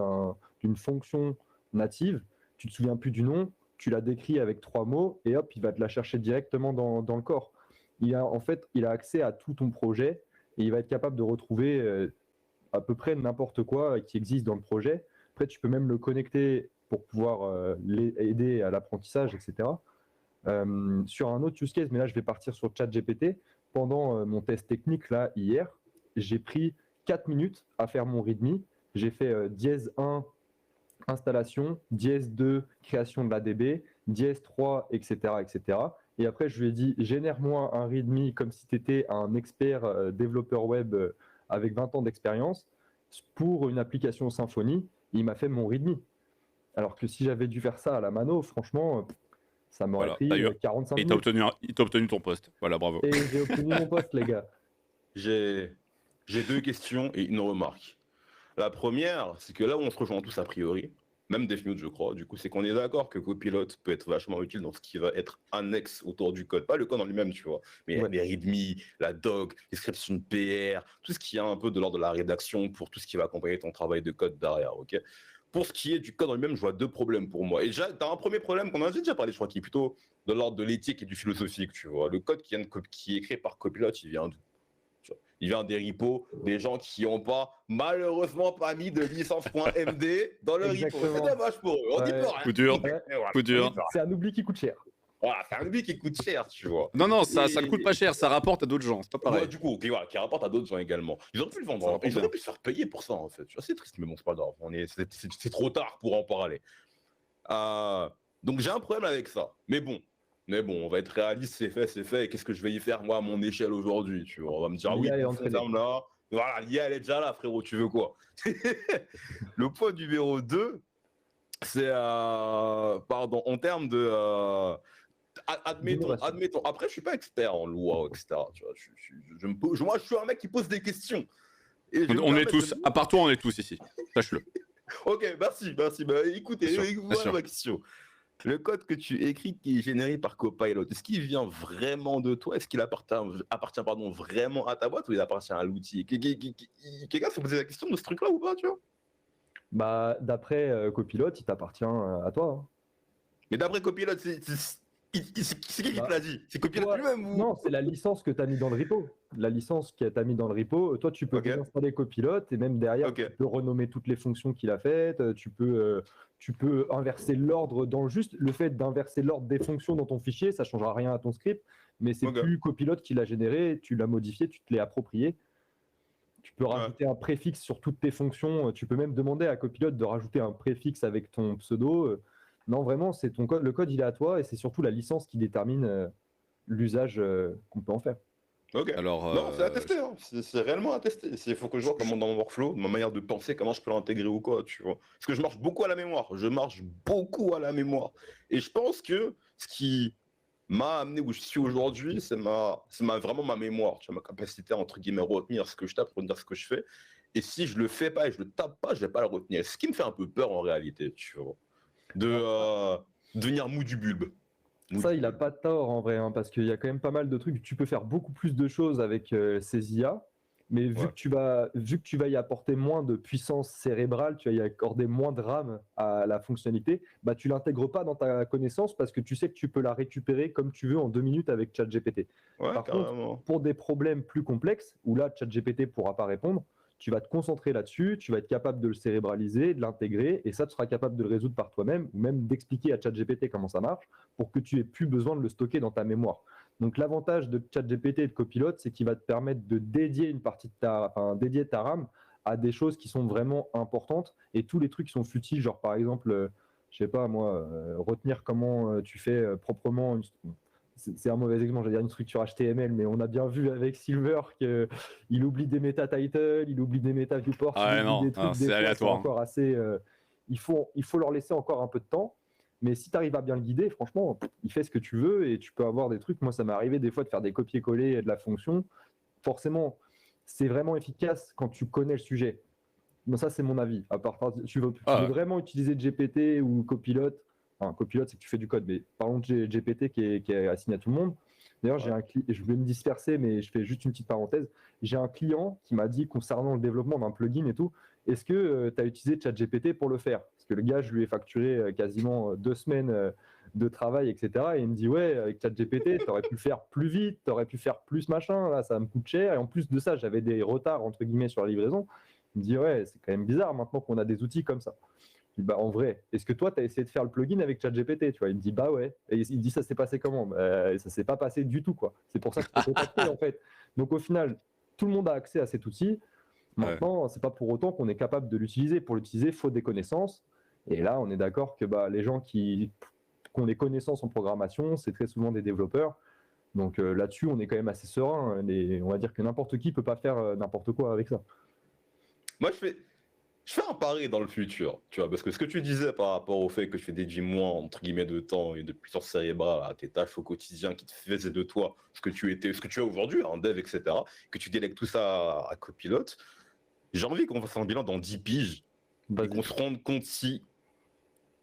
d'une fonction native, tu ne te souviens plus du nom, tu la décris avec 3 mots, et hop, il va te la chercher directement dans le corps. En fait, il a accès à tout ton projet, et il va être capable de retrouver à peu près n'importe quoi qui existe dans le projet. Après, tu peux même le connecter pour pouvoir aider à l'apprentissage, etc. Sur un autre use case, mais là, je vais partir sur ChatGPT. Pendant mon test technique, là, hier, j'ai pris 4 minutes à faire mon README. J'ai fait dièse 1, installation, dièse 2, création de l'ADB, dièse 3, etc., etc. Et après, je lui ai dit, génère-moi un README comme si tu étais un expert développeur web avec 20 ans d'expérience pour une application Symfony. Il m'a fait mon README. Alors que si j'avais dû faire ça à la mano, franchement, ça m'aurait Voilà. pris D'ailleurs, 45 et minutes. il t'a obtenu ton poste. Voilà, bravo. Et j'ai obtenu mon poste, les gars. J'ai 2 questions et une remarque. La première, c'est que là où on se rejoint tous a priori, même Defmute, je crois, du coup, c'est qu'on est d'accord que Copilot peut être vachement utile dans ce qui va être annexe autour du code. Pas le code en lui-même, tu vois, mais Ouais. les README, la doc, description de PR, tout ce qui est un peu de l'ordre de la rédaction pour tout ce qui va accompagner ton travail de code derrière, ok? Pour ce qui est du code en lui-même, je vois 2 problèmes pour moi. Et déjà, tu as un premier problème qu'on a déjà parlé, je crois, qui est plutôt de l'ordre de l'éthique et du philosophique, tu vois. Le code qui est écrit par Copilot, il vient d'où? Il vient des repos, des gens qui n'ont pas, malheureusement, pas mis de licence.md dans le repo. Exactement. C'est dommage pour eux. On dit Ouais. pas rien. Coup dur. Mais voilà, Coup dur. C'est un oubli qui coûte cher. Voilà, c'est un oubli qui coûte cher, tu vois. Non, non, ça Et- ne coûte pas cher, ça rapporte à d'autres gens, c'est pas pareil. Ouais, du coup, ok, voilà, qui rapporte à d'autres gens également. Ils auraient pu le vendre, Ça rapporte ils auraient bien. pu se faire payer pour ça, en fait. Tu vois, c'est triste, mais bon, c'est pas grave. C'est trop tard pour en parler. Donc j'ai un problème avec ça. Mais bon, Mais bon, on va être réaliste, c'est fait. Et qu'est-ce que je vais y faire, moi, à mon échelle aujourd'hui, tu vois? On va me dire, oui, L'IA est ton fond entraînée. d'arme là. Voilà, l'IA, elle est déjà là, frérot, tu veux quoi? Le point numéro 2, c'est, pardon, en termes de, D'innovation. admettons, après, je suis pas expert en loi, etc. Tu vois, moi, je suis un mec qui pose des questions. Et je vais me On est permettre tous, à part toi, on est tous ici. Sache-le. Ok, merci. Bah, écoutez, Bien sûr, bien voilà sûr. ma question. Le code que tu écris qui est généré par Copilot, est-ce qu'il vient vraiment de toi? Est-ce qu'il appartient pardon, vraiment à ta boîte ou il appartient à l'outil? Quelqu'un s'est posé la question de ce truc-là ou pas, tu vois? Bah, d'après Copilot, il t'appartient à toi, hein. Mais d'après Copilot, c'est qui te Bah, l'a dit? C'est Copilot toi, lui-même ou? non, c'est la licence que tu as mis dans le repo. La licence que tu as mis dans le repo, toi, tu peux Ok, désinstaller Copilot et même derrière, ok. tu peux renommer toutes les fonctions qu'il a faites. Tu peux inverser l'ordre dans juste le fait d'inverser l'ordre des fonctions dans ton fichier, ça ne changera rien à ton script, mais c'est Ok. plus Copilot qui l'a généré, tu l'as modifié, tu te l'es approprié. Tu peux Ouais. rajouter un préfixe sur toutes tes fonctions. Tu peux même demander à Copilot de rajouter un préfixe avec ton pseudo. Non, vraiment, c'est ton code. Le code, il est à toi et c'est surtout la licence qui détermine l'usage qu'on peut en faire. Ok. Alors, Non, c'est à tester, hein. C'est réellement à tester. Il faut que je vois comment dans mon workflow, ma manière de penser, comment je peux l'intégrer ou quoi, tu vois. Parce que je marche beaucoup à la mémoire. Je marche beaucoup à la mémoire. Et je pense que ce qui m'a amené où je suis aujourd'hui, vraiment ma mémoire, tu vois, ma capacité à, entre guillemets, retenir ce que je tape, retenir ce que je fais. Et si je le fais pas et je le tape pas, je vais pas le retenir. Ce qui me fait un peu peur en réalité, tu vois. De devenir mou du bulbe. Mou Ça, du il n'a bulbe. pas tort en vrai, hein, parce qu'il y a quand même pas mal de trucs. Tu peux faire beaucoup plus de choses avec ces IA, mais Ouais. vu que tu vas y apporter moins de puissance cérébrale, tu vas y accorder moins de RAM à la fonctionnalité, bah, tu l'intègres pas dans ta connaissance parce que tu sais que tu peux la récupérer comme tu veux en 2 minutes avec ChatGPT. Ouais, Par contre, carrément. pour des problèmes plus complexes, où là, ChatGPT ne pourra pas répondre, tu vas te concentrer là-dessus, tu vas être capable de le cérébraliser, de l'intégrer, et ça, tu seras capable de le résoudre par toi-même, ou même d'expliquer à ChatGPT comment ça marche, pour que tu aies plus besoin de le stocker dans ta mémoire. Donc l'avantage de ChatGPT et de Copilot, c'est qu'il va te permettre de dédier une partie de dédier ta RAM à des choses qui sont vraiment importantes, et tous les trucs qui sont futiles, genre par exemple, je sais pas moi, retenir comment tu fais proprement c'est un mauvais exemple, j'allais dire une structure HTML, mais on a bien vu avec Silver qu'il oublie des méta titles, il oublie des méta viewports, ah il ouais, oublie non, des trucs, c'est des fois, c'est aléatoire. encore assez. Il faut leur laisser encore un peu de temps, mais si tu arrives à bien le guider, franchement, il fait ce que tu veux et tu peux avoir des trucs. Moi, ça m'est arrivé des fois de faire des copier-coller de la fonction. Forcément, c'est vraiment efficace quand tu connais le sujet. Bon, ça, c'est mon avis. À part, tu veux Ah, vraiment utiliser GPT ou Copilot. Enfin, Copilot, c'est que tu fais du code, mais parlons de GPT qui est assigné à tout le monde. D'ailleurs, je vais me disperser, mais je fais juste une petite parenthèse. J'ai un client qui m'a dit concernant le développement d'un plugin et tout, est-ce que tu as utilisé ChatGPT pour le faire? Parce que le gars, je lui ai facturé quasiment 2 semaines de travail, etc. Et il me dit, ouais, avec ChatGPT, tu aurais pu le faire plus vite, tu aurais pu faire plus machin, là, ça me coûte cher. Et en plus de ça, j'avais des retards, entre guillemets, sur la livraison. Il me dit, ouais, c'est quand même bizarre maintenant qu'on a des outils comme ça. Je dis, bah, en vrai, est-ce que toi, tu as essayé de faire le plugin avec ChatGPT, tu vois? Il me dit, bah ouais. Et il dit, ça s'est passé comment? Bah, ça s'est pas passé du tout, quoi. C'est pour ça que je t'ai contacté, en fait. Donc, au final, tout le monde a accès à cet outil. Maintenant, c'est pas pour autant qu'on est capable de l'utiliser. Pour l'utiliser, il faut des connaissances. Et là, on est d'accord que bah, les gens qui ont des connaissances en programmation, c'est très souvent des développeurs. Donc là-dessus, on est quand même assez serein. On va dire que n'importe qui peut pas faire n'importe quoi avec ça. Moi, je fais un pari dans le futur, tu vois, parce que ce que tu disais par rapport au fait que tu fais dédier moins, entre guillemets, de temps et de puissance cérébrale à tes tâches au quotidien qui te faisaient de toi ce que tu étais, ce que tu es aujourd'hui, un dev, etc., que tu délègues tout ça à Copilot, j'ai envie qu'on fasse un bilan dans 10 piges et qu'on se rende compte si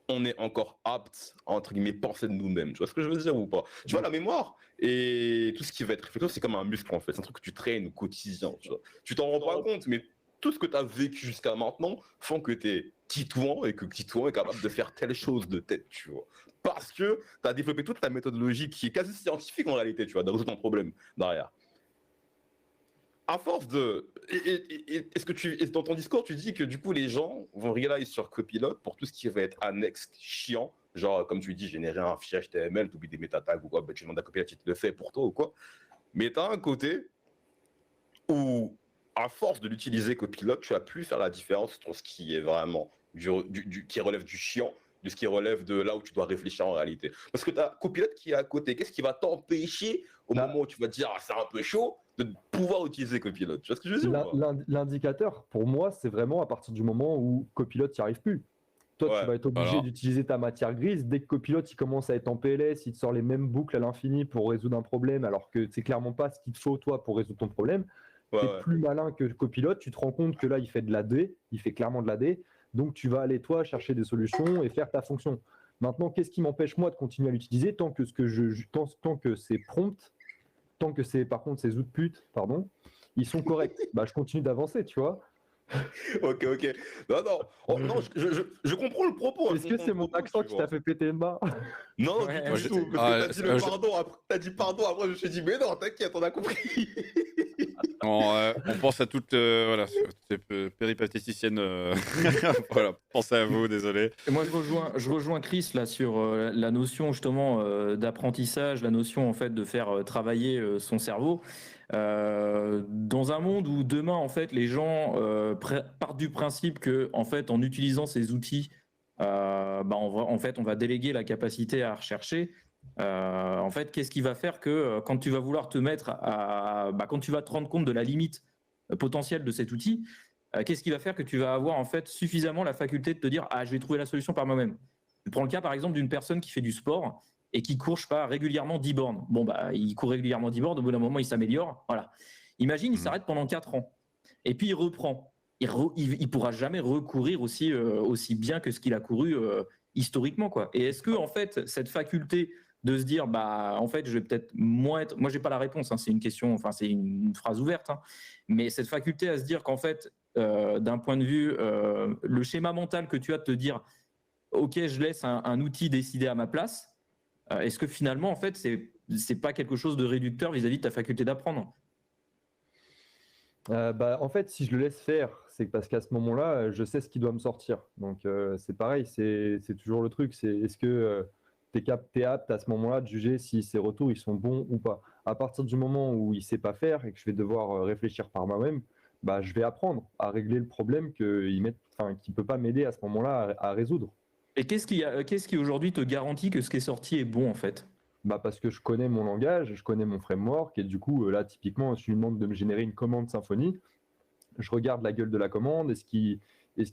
on est encore apte à, entre guillemets, penser de nous-mêmes. Tu vois ce que je veux dire ou pas? Tu vois, la mémoire et tout ce qui va être réflexion, c'est comme un muscle, en fait. C'est un truc que tu traînes au quotidien, tu vois. Tu t'en rends pas compte, mais tout ce que tu as vécu jusqu'à maintenant font que tu es titouan et que titouan est capable de faire telle chose de tête, tu vois. Parce que tu as développé toute ta méthodologie qui est quasi scientifique en réalité, tu vois, de résoudre un problème derrière. À force de. Est-ce que dans ton discours, tu dis que du coup, les gens vont rely sur Copilot pour tout ce qui va être annexe, chiant, genre, comme tu dis, générer un fichier HTML, t'oublies des métatags ou quoi, ben, tu demandes à Copilot, il te le fait pour toi ou quoi. Mais tu as un côté où, à force de l'utiliser Copilot, tu as pu faire la différence entre ce qui est vraiment qui relève du chiant de ce qui relève de là où tu dois réfléchir en réalité. Parce que tu as copilote qui est à côté. Qu'est-ce qui va t'empêcher au moment où tu vas te dire, ah, c'est un peu chaud, de pouvoir utiliser copilote? Tu vois ce que je veux dire? L'indicateur, pour moi, c'est vraiment à partir du moment où copilote n'y arrive plus. Toi, tu vas être obligé d'utiliser ta matière grise. Dès que copilote il commence à être en PLS, il te sort les mêmes boucles à l'infini pour résoudre un problème, alors que c'est clairement pas ce qu'il te faut, toi, pour résoudre ton problème. Tu es plus malin que copilote. Tu te rends compte que là, il fait de l'AD, il fait clairement de l'AD. Donc, tu vas aller, toi, chercher des solutions et faire ta fonction. Maintenant, qu'est-ce qui m'empêche, moi, de continuer à l'utiliser tant que c'est prompt, tant que c'est, par contre, ces outputs, pardon, ils sont corrects. Je continue d'avancer, tu vois. Ok. Non, je comprends le propos. Est-ce que c'est mon accent qui t'a fait péter une barre? Non, du tout. Parce que t'as dit pardon, après je me suis dit, mais non, t'inquiète, on a compris. On pense à toutes ces péripatéticiennes. Voilà, pensez à vous, désolé. Et moi, je rejoins Chris là sur la notion justement d'apprentissage, la notion en fait de faire travailler son cerveau. Dans un monde où demain en fait les gens partent du principe que en fait en utilisant ces outils, on va déléguer la capacité à rechercher. En fait, qu'est-ce qui va faire que quand tu vas vouloir te mettre quand tu vas te rendre compte de la limite potentielle de cet outil, qu'est-ce qui va faire que tu vas avoir en fait suffisamment la faculté de te dire je vais trouver la solution par moi-même. Je prends le cas par exemple d'une personne qui fait du sport et qui court, je sais pas, régulièrement 10 bornes. Il court régulièrement 10 bornes, au bout d'un moment il s'améliore. Voilà. Imagine, il s'arrête pendant 4 ans et puis il reprend. Il pourra jamais recourir aussi bien que ce qu'il a couru historiquement, quoi. Et est-ce que en fait cette faculté de se dire en fait je vais peut-être moins être, moi j'ai pas la réponse, c'est une question, c'est une phrase ouverte, mais cette faculté à se dire qu'en fait d'un point de vue le schéma mental que tu as de te dire ok, je laisse un outil décider à ma place, est-ce que finalement en fait c'est pas quelque chose de réducteur vis-à-vis de ta faculté d'apprendre? En fait, si je le laisse faire, c'est parce qu'à ce moment-là, je sais ce qui doit me sortir. Donc, c'est pareil, c'est toujours le truc. Est-ce que tu es apte à ce moment-là de juger si ces retours ils sont bons ou pas? À partir du moment où il ne sait pas faire et que je vais devoir réfléchir par moi-même, je vais apprendre à régler le problème qu'il ne peut pas m'aider à ce moment-là à résoudre. Et qu'est-ce qui aujourd'hui te garantit que ce qui est sorti est bon en fait? Parce que je connais mon langage, je connais mon framework, et du coup, là, typiquement, si je lui demande de me générer une commande Symfony, je regarde la gueule de la commande, est-ce qu'il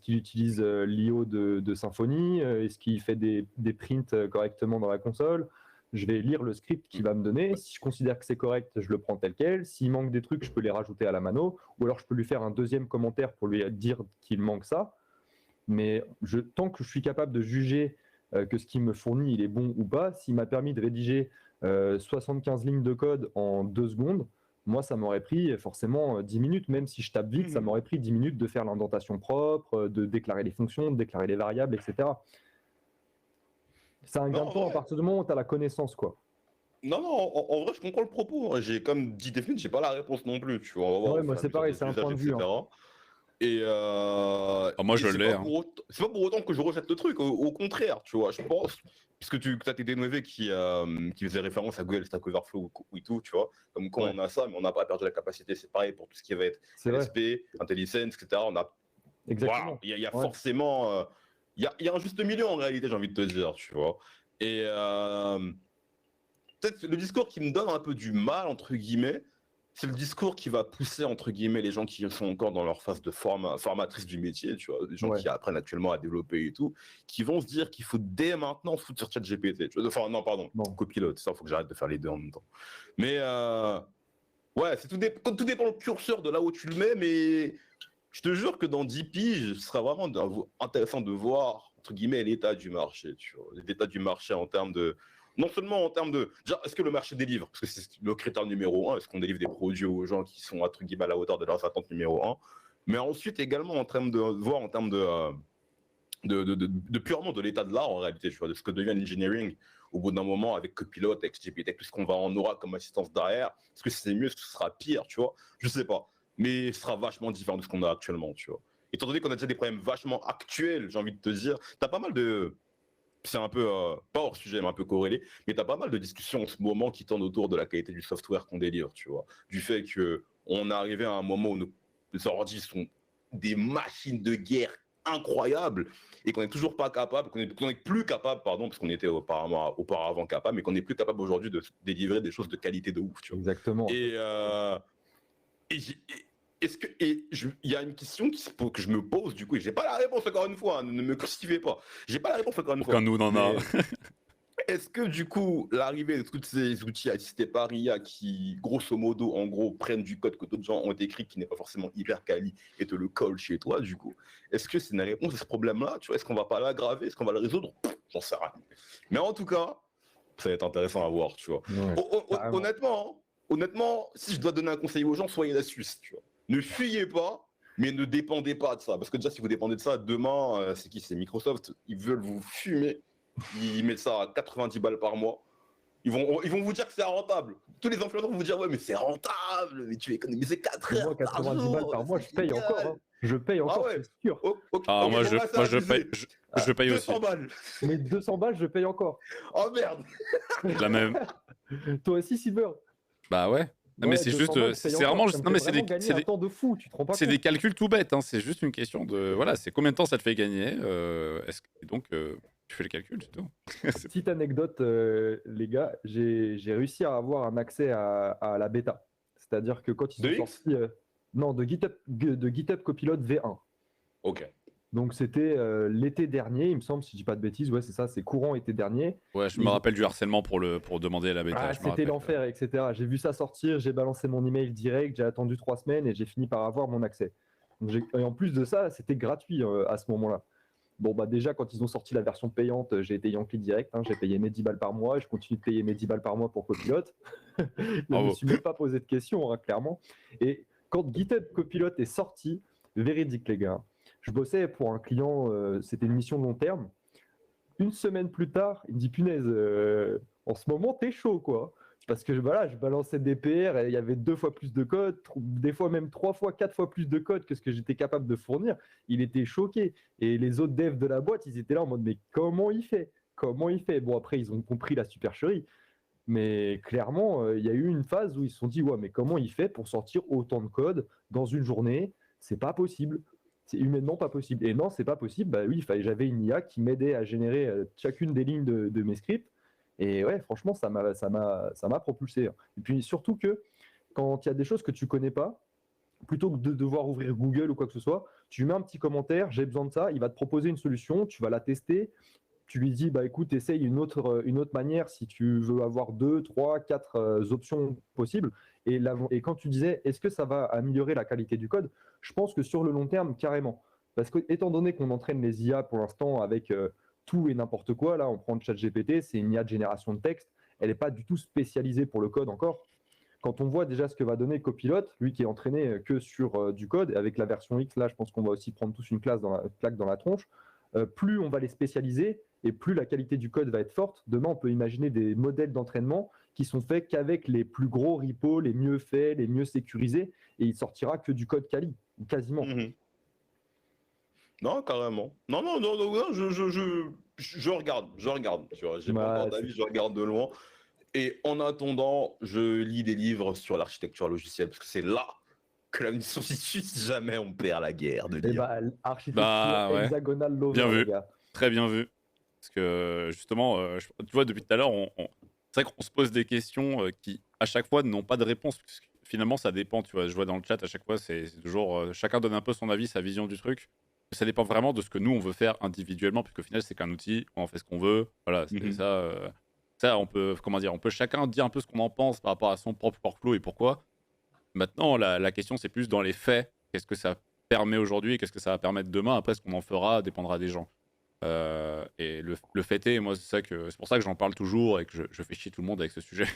utilise l'IO de Symfony, est-ce qu'il fait des prints correctement dans la console? Je vais lire le script qu'il va me donner, si je considère que c'est correct, je le prends tel quel, s'il manque des trucs, je peux les rajouter à la mano, ou alors je peux lui faire un deuxième commentaire pour lui dire qu'il manque ça, mais tant que je suis capable de juger que ce qu'il me fournit, il est bon ou pas. S'il m'a permis de rédiger 75 lignes de code en 2 secondes, moi, ça m'aurait pris forcément 10 minutes. Même si je tape vite, ça m'aurait pris 10 minutes de faire l'indentation propre, de déclarer les fonctions, de déclarer les variables, etc. C'est un gain de temps à partir du moment où tu as la connaissance, quoi. Non, en vrai, je comprends le propos. J'ai comme dit défini, j'ai pas la réponse non plus. Tu vois, ouais, moi, c'est pareil, c'est un point de vue. Et moi je l'ai. C'est pas pour autant que je rejette le truc, au contraire, tu vois, je pense, puisque tu as tes DNV qui faisait référence à Google Stack Overflow et tout, tu vois, comme quand on a ça, mais on n'a pas perdu la capacité, c'est pareil pour tout ce qui va être LSP, IntelliSense, etc. On a... Exactement. Il y a forcément... Il y a un juste milieu en réalité, j'ai envie de te dire, tu vois. Et peut-être le discours qui me donne un peu du mal, entre guillemets, c'est le discours qui va pousser, entre guillemets, les gens qui sont encore dans leur phase de formatrice du métier, tu vois, des gens qui apprennent actuellement à développer et tout, qui vont se dire qu'il faut dès maintenant se foutre sur ChatGPT. Enfin, non, pardon, copilote, ça, il faut que j'arrête de faire les deux en même temps. Mais, ouais, tout dépend le curseur de là où tu le mets, mais je te jure que dans 10 piges, ce sera vraiment intéressant de voir, entre guillemets, l'état du marché, tu vois, l'état du marché en termes de... Non seulement en termes de... Est-ce que le marché délivre? Parce que c'est le critère numéro 1. Est-ce qu'on délivre des produits aux gens qui sont, entre guillemets, à la hauteur de leurs attentes numéro 1? Mais ensuite, également, en termes de voir, en termes de purement de l'état de l'art, en réalité, tu vois, de ce que devient l'engineering au bout d'un moment avec Copilot, avec GPT, avec tout ce qu'on va en aura comme assistance derrière. Est-ce que c'est mieux? Est-ce que ce sera pire? Tu vois, je sais pas. Mais ce sera vachement différent de ce qu'on a actuellement, tu vois. Étant donné qu'on a déjà des problèmes vachement actuels, j'ai envie de te dire, t'as pas mal de... C'est un peu, pas hors sujet, mais un peu corrélé, mais tu as pas mal de discussions en ce moment qui tournent autour de la qualité du software qu'on délivre, tu vois. Du fait qu'on est arrivé à un moment où nos ordi sont des machines de guerre incroyable et qu'on n'est toujours pas capable, qu'on est plus capable, pardon, parce qu'on était auparavant capable, mais qu'on n'est plus capable aujourd'hui de délivrer des choses de qualité de ouf, tu vois. Exactement. Il y a une question que je me pose du coup, et j'ai pas la réponse encore une fois, hein, ne me crucifiez pas. J'ai pas la réponse encore une fois. Aucun nous n'en a. Est-ce que du coup, l'arrivée de tous ces outils assistés par IA qui, grosso modo, en gros, prennent du code que d'autres gens ont écrit qui n'est pas forcément hyper quali et te le collent chez toi, du coup, est-ce que c'est une réponse à ce problème-là? Tu vois, est-ce qu'on va pas l'aggraver? Est-ce qu'on va le résoudre? J'en sais rien. Mais en tout cas, ça va être intéressant à voir, tu vois. Ouais, Honnêtement, si je dois donner un conseil aux gens, soyez la Suisse, tu vois. Ne fuyez pas, mais ne dépendez pas de ça. Parce que déjà, si vous dépendez de ça, demain, c'est qui? C'est Microsoft. Ils veulent vous fumer. Ils mettent ça à 90 balles par mois. Ils vont vous dire que c'est rentable. Tous les influenceurs vont vous dire, ouais, mais c'est rentable. Mais tu économises 4 heures moi, par 90 jour. balles par mois, je paye encore. Hein. Je paye encore, ouais. c'est sûr. Ah, moi, je paye, je paye 200 aussi. balles. Mais 200 balles, je paye encore. Oh merde. La même. Toi aussi, Silver. Bah ouais. Non, mais c'est 200 juste, balles, je c'est paye vraiment, encore. Ça me non mais fait vraiment gagner un temps de fou, tu te rends pas c'est compte. des calculs tout bêtes. Hein. C'est juste une question de, voilà, c'est combien de temps ça te fait gagner. Et donc, tu fais le calcul, c'est tout. Petite anecdote, les gars, j'ai réussi à avoir un accès à la bêta. C'est-à-dire que quand ils De sont X sortis, non, de GitHub Copilot V1. Ok. Donc c'était l'été dernier, il me semble, si je dis pas de bêtises, ouais, c'est ça, c'est courant été dernier. Ouais, je me rappelle du harcèlement pour demander la bêta. Ah, je me c'était rappelle. l'enfer, etc. J'ai vu ça sortir, j'ai balancé mon email direct, j'ai attendu 3 semaines et j'ai fini par avoir mon accès. Donc, et en plus de ça, c'était gratuit à ce moment-là. Bon, bah déjà, quand ils ont sorti la version payante, j'ai été Yankee direct. Hein, j'ai payé mes 10 balles par mois. Je continue de payer mes 10 balles par mois pour Copilot. Je ne me suis même pas posé de questions, hein, clairement. Et quand GitHub Copilot est sorti, véridique, les gars, je bossais pour un client, c'était une mission de long terme. Une semaine plus tard, il me dit, punaise, en ce moment, t'es chaud, quoi. Parce que voilà, je balançais des PR et il y avait 2 fois plus de code, des fois même 3 fois, 4 fois plus de code que ce que j'étais capable de fournir. Il était choqué. Et les autres devs de la boîte, ils étaient là en mode, mais comment il fait? Comment il fait? Bon, après, ils ont compris la supercherie. Mais clairement, il y a eu une phase où ils se sont dit, ouais, mais comment il fait pour sortir autant de code dans une journée? C'est pas possible. C'est humainement pas possible. Et non, c'est pas possible. Bah oui, j'avais une IA qui m'aidait à générer chacune des lignes de mes scripts. Et ouais, franchement, ça m'a propulsé. Et puis surtout que quand il y a des choses que tu connais pas, plutôt que de devoir ouvrir Google ou quoi que ce soit, tu mets un petit commentaire, j'ai besoin de ça, il va te proposer une solution, tu vas la tester, tu lui dis, bah écoute, essaye une autre manière si tu veux avoir 2, 3, 4 options possibles. Et quand tu disais, est-ce que ça va améliorer la qualité du code? Je pense que sur le long terme, carrément. Parce que étant donné qu'on entraîne les IA pour l'instant avec tout et n'importe quoi, là, on prend le ChatGPT, c'est une IA de génération de texte, elle n'est pas du tout spécialisée pour le code encore. Quand on voit déjà ce que va donner Copilot, lui qui est entraîné que sur du code, et avec la version X, là, je pense qu'on va aussi prendre tous une claque dans la tronche, plus on va les spécialiser et plus la qualité du code va être forte. Demain, on peut imaginer des modèles d'entraînement qui sont faits qu'avec les plus gros repos, les mieux faits, les mieux sécurisés, et il sortira que du code quali, quasiment. Non, carrément. Non, je regarde, tu vois. J'ai pas encore d'avis, je regarde de loin. Et en attendant, je lis des livres sur l'architecture logicielle, parce que c'est là que la mission se situe si jamais on perd la guerre de l'IA. Architecture hexagonale lover, bien vu. les gars. Très bien vu. Parce que justement, tu vois, depuis tout à l'heure, c'est vrai qu'on se pose des questions qui, à chaque fois, n'ont pas de réponse. Parce que finalement, ça dépend. Tu vois, je vois dans le chat, à chaque fois, c'est toujours... chacun donne un peu son avis, sa vision du truc. Ça dépend vraiment de ce que nous, on veut faire individuellement, puisqu'au final, c'est qu'un outil, on en fait ce qu'on veut. Voilà, c'est ça. Ça, on peut, comment dire, on peut chacun dire un peu ce qu'on en pense par rapport à son propre workflow et pourquoi. Maintenant, la question, c'est plus dans les faits. Qu'est-ce que ça permet aujourd'hui et qu'est-ce que ça va permettre demain? Après, ce qu'on en fera dépendra des gens. Et le fait est, moi, c'est pour ça que j'en parle toujours et que je fais chier tout le monde avec ce sujet.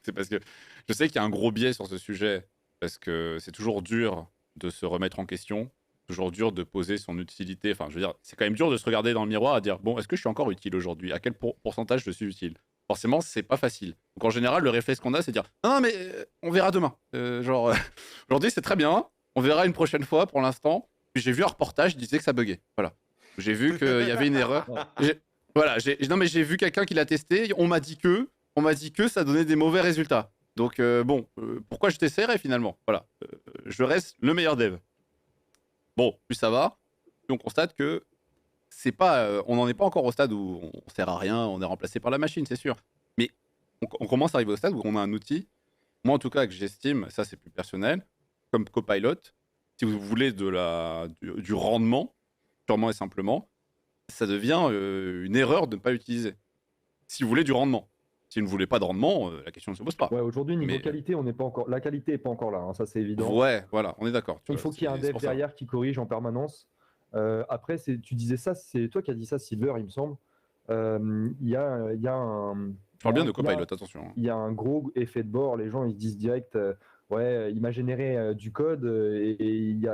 C'est parce que je sais qu'il y a un gros biais sur ce sujet, parce que c'est toujours dur de se remettre en question, toujours dur de poser son utilité. Enfin, je veux dire, c'est quand même dur de se regarder dans le miroir et dire, bon, est-ce que je suis encore utile aujourd'hui? À quel pourcentage je suis utile? Forcément, c'est pas facile. Donc en général, le réflexe qu'on a, c'est de dire, non, mais on verra demain. Aujourd'hui, c'est très bien, on verra une prochaine fois pour l'instant. Puis j'ai vu un reportage, il disait que ça buguait. Voilà. J'ai vu qu'il y avait une erreur. Non, mais j'ai vu quelqu'un qui l'a testé. On m'a dit que ça donnait des mauvais résultats. Donc pourquoi je t'essaierais finalement? Voilà. Je reste le meilleur dev. Bon, plus ça va, plus on constate que c'est pas, on n'en est pas encore au stade où on sert à rien, on est remplacé par la machine, c'est sûr. Mais on commence à arriver au stade où on a un outil, moi en tout cas que j'estime, ça c'est plus personnel, comme Copilot, si vous voulez du rendement, purement et simplement, ça devient une erreur de ne pas l'utiliser. Si vous voulez du rendement. Si vous ne voulez pas de rendement, la question ne se pose pas. Ouais, aujourd'hui, niveau Mais- qualité, on n'est pas encore. La qualité n'est pas encore là, hein, ça c'est évident. Ouais, voilà, on est d'accord. tu Il vois, faut qu'il y ait un c'est dev pour ça. derrière qui corrige en permanence. Après, tu disais ça, c'est toi qui as dit ça, Silver, il me semble. Il y a un. Je parle bien de il y a- Copilot, attention. Il y a un gros effet de bord. Les gens, ils se disent direct, ouais, il m'a généré du code et il y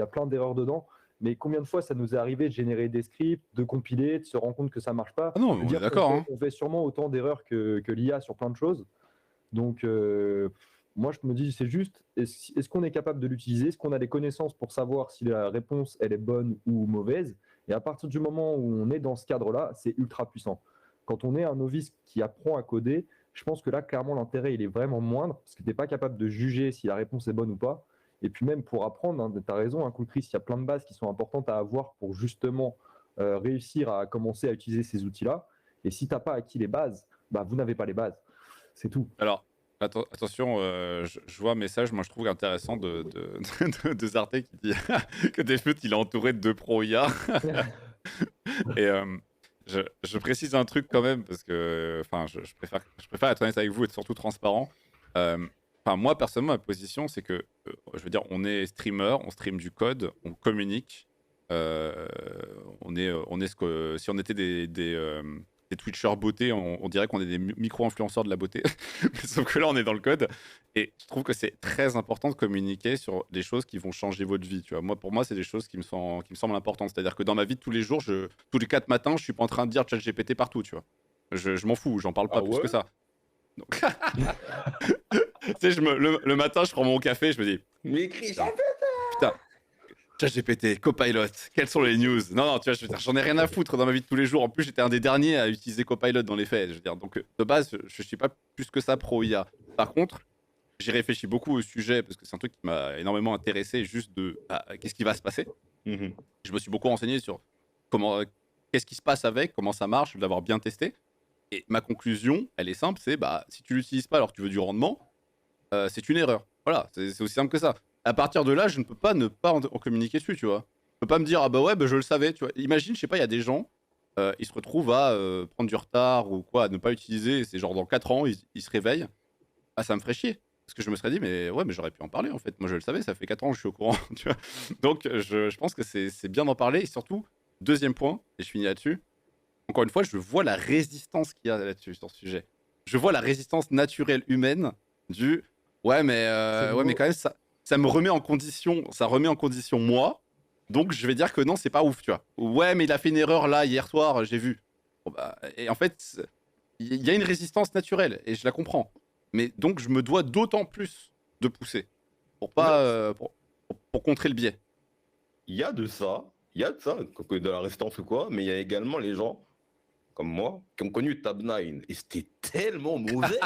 a plein d'erreurs dedans. Mais combien de fois ça nous est arrivé de générer des scripts, de compiler, de se rendre compte que ça marche pas? Ah non, Je veux on dire est d'accord. on fait sûrement autant d'erreurs que l'IA sur plein de choses. Donc, moi, je me dis, c'est juste, est-ce qu'on est capable de l'utiliser? Est-ce qu'on a les connaissances pour savoir si la réponse, elle est bonne ou mauvaise? Et à partir du moment où on est dans ce cadre-là, c'est ultra puissant. Quand on est un novice qui apprend à coder, je pense que là, clairement, l'intérêt, il est vraiment moindre parce que tu n'es pas capable de juger si la réponse est bonne ou pas. Et puis même pour apprendre, hein, tu as raison, hein, Chris, il y a plein de bases qui sont importantes à avoir pour justement réussir à commencer à utiliser ces outils-là. Et si tu n'as pas acquis les bases, bah, vous n'avez pas les bases. C'est tout. Alors, attention, je vois un message, moi je trouve intéressant de Zarte qui dit que Defut il est entouré de 2 pros IA. Et je précise un truc quand même, parce que je préfère être honnête avec vous et être surtout transparent. Moi, personnellement, ma position, c'est que, je veux dire, on est streamer, on stream du code, on communique. On est si on était des Twitchers beauté, on dirait qu'on est des micro-influenceurs de la beauté. Sauf que là, on est dans le code. Et je trouve que c'est très important de communiquer sur des choses qui vont changer votre vie. Tu vois. Pour moi, c'est des choses qui me semblent importantes. C'est-à-dire que dans ma vie de tous les jours, tous les 4 matins, je suis pas en train de dire ChatGPT partout. Tu vois. Je m'en fous, j'en parle pas plus que ça. Donc... tu sais, le matin, je prends mon café, je me dis... Mais Chris, putain, ChatGPT, Copilot, quelles sont les news? Non, tu vois, j'en ai rien à foutre dans ma vie de tous les jours. En plus, j'étais un des derniers à utiliser Copilot dans les faits. Je veux dire, donc de base, je suis pas plus que ça pro IA. Par contre, j'ai réfléchi beaucoup au sujet parce que c'est un truc qui m'a énormément intéressé, juste de qu'est-ce qui va se passer. Je me suis beaucoup renseigné sur qu'est-ce qui se passe avec, comment ça marche, de l'avoir bien testé. Et ma conclusion, elle est simple, c'est si tu l'utilises pas alors que tu veux du rendement, c'est une erreur. Voilà, c'est aussi simple que ça. À partir de là, je ne peux pas ne pas en communiquer dessus, tu vois. Je peux pas me dire, je le savais, tu vois. Imagine, je sais pas, il y a des gens, ils se retrouvent à prendre du retard ou quoi, à ne pas utiliser, et c'est genre dans 4 ans, ils se réveillent. Ah, ça me ferait chier. Parce que je me serais dit, mais j'aurais pu en parler en fait. Moi, je le savais, ça fait 4 ans que je suis au courant, tu vois. Donc, je pense que c'est bien d'en parler. Et surtout, deuxième point, et je finis là-dessus, encore une fois, je vois la résistance qu'il y a là-dessus, sur ce sujet. Je vois la résistance naturelle humaine du mais quand même, ça me remet en condition, ça remet en condition moi. Donc, je vais dire que non, c'est pas ouf, tu vois. Ouais, mais il a fait une erreur là, hier soir, j'ai vu. Et en fait, il y a une résistance naturelle et je la comprends. Mais donc, je me dois d'autant plus de pousser pour pas pour contrer le biais. il y a de ça, de la résistance ou quoi, mais il y a également les gens comme moi qui ont connu Tab9 et c'était tellement mauvais.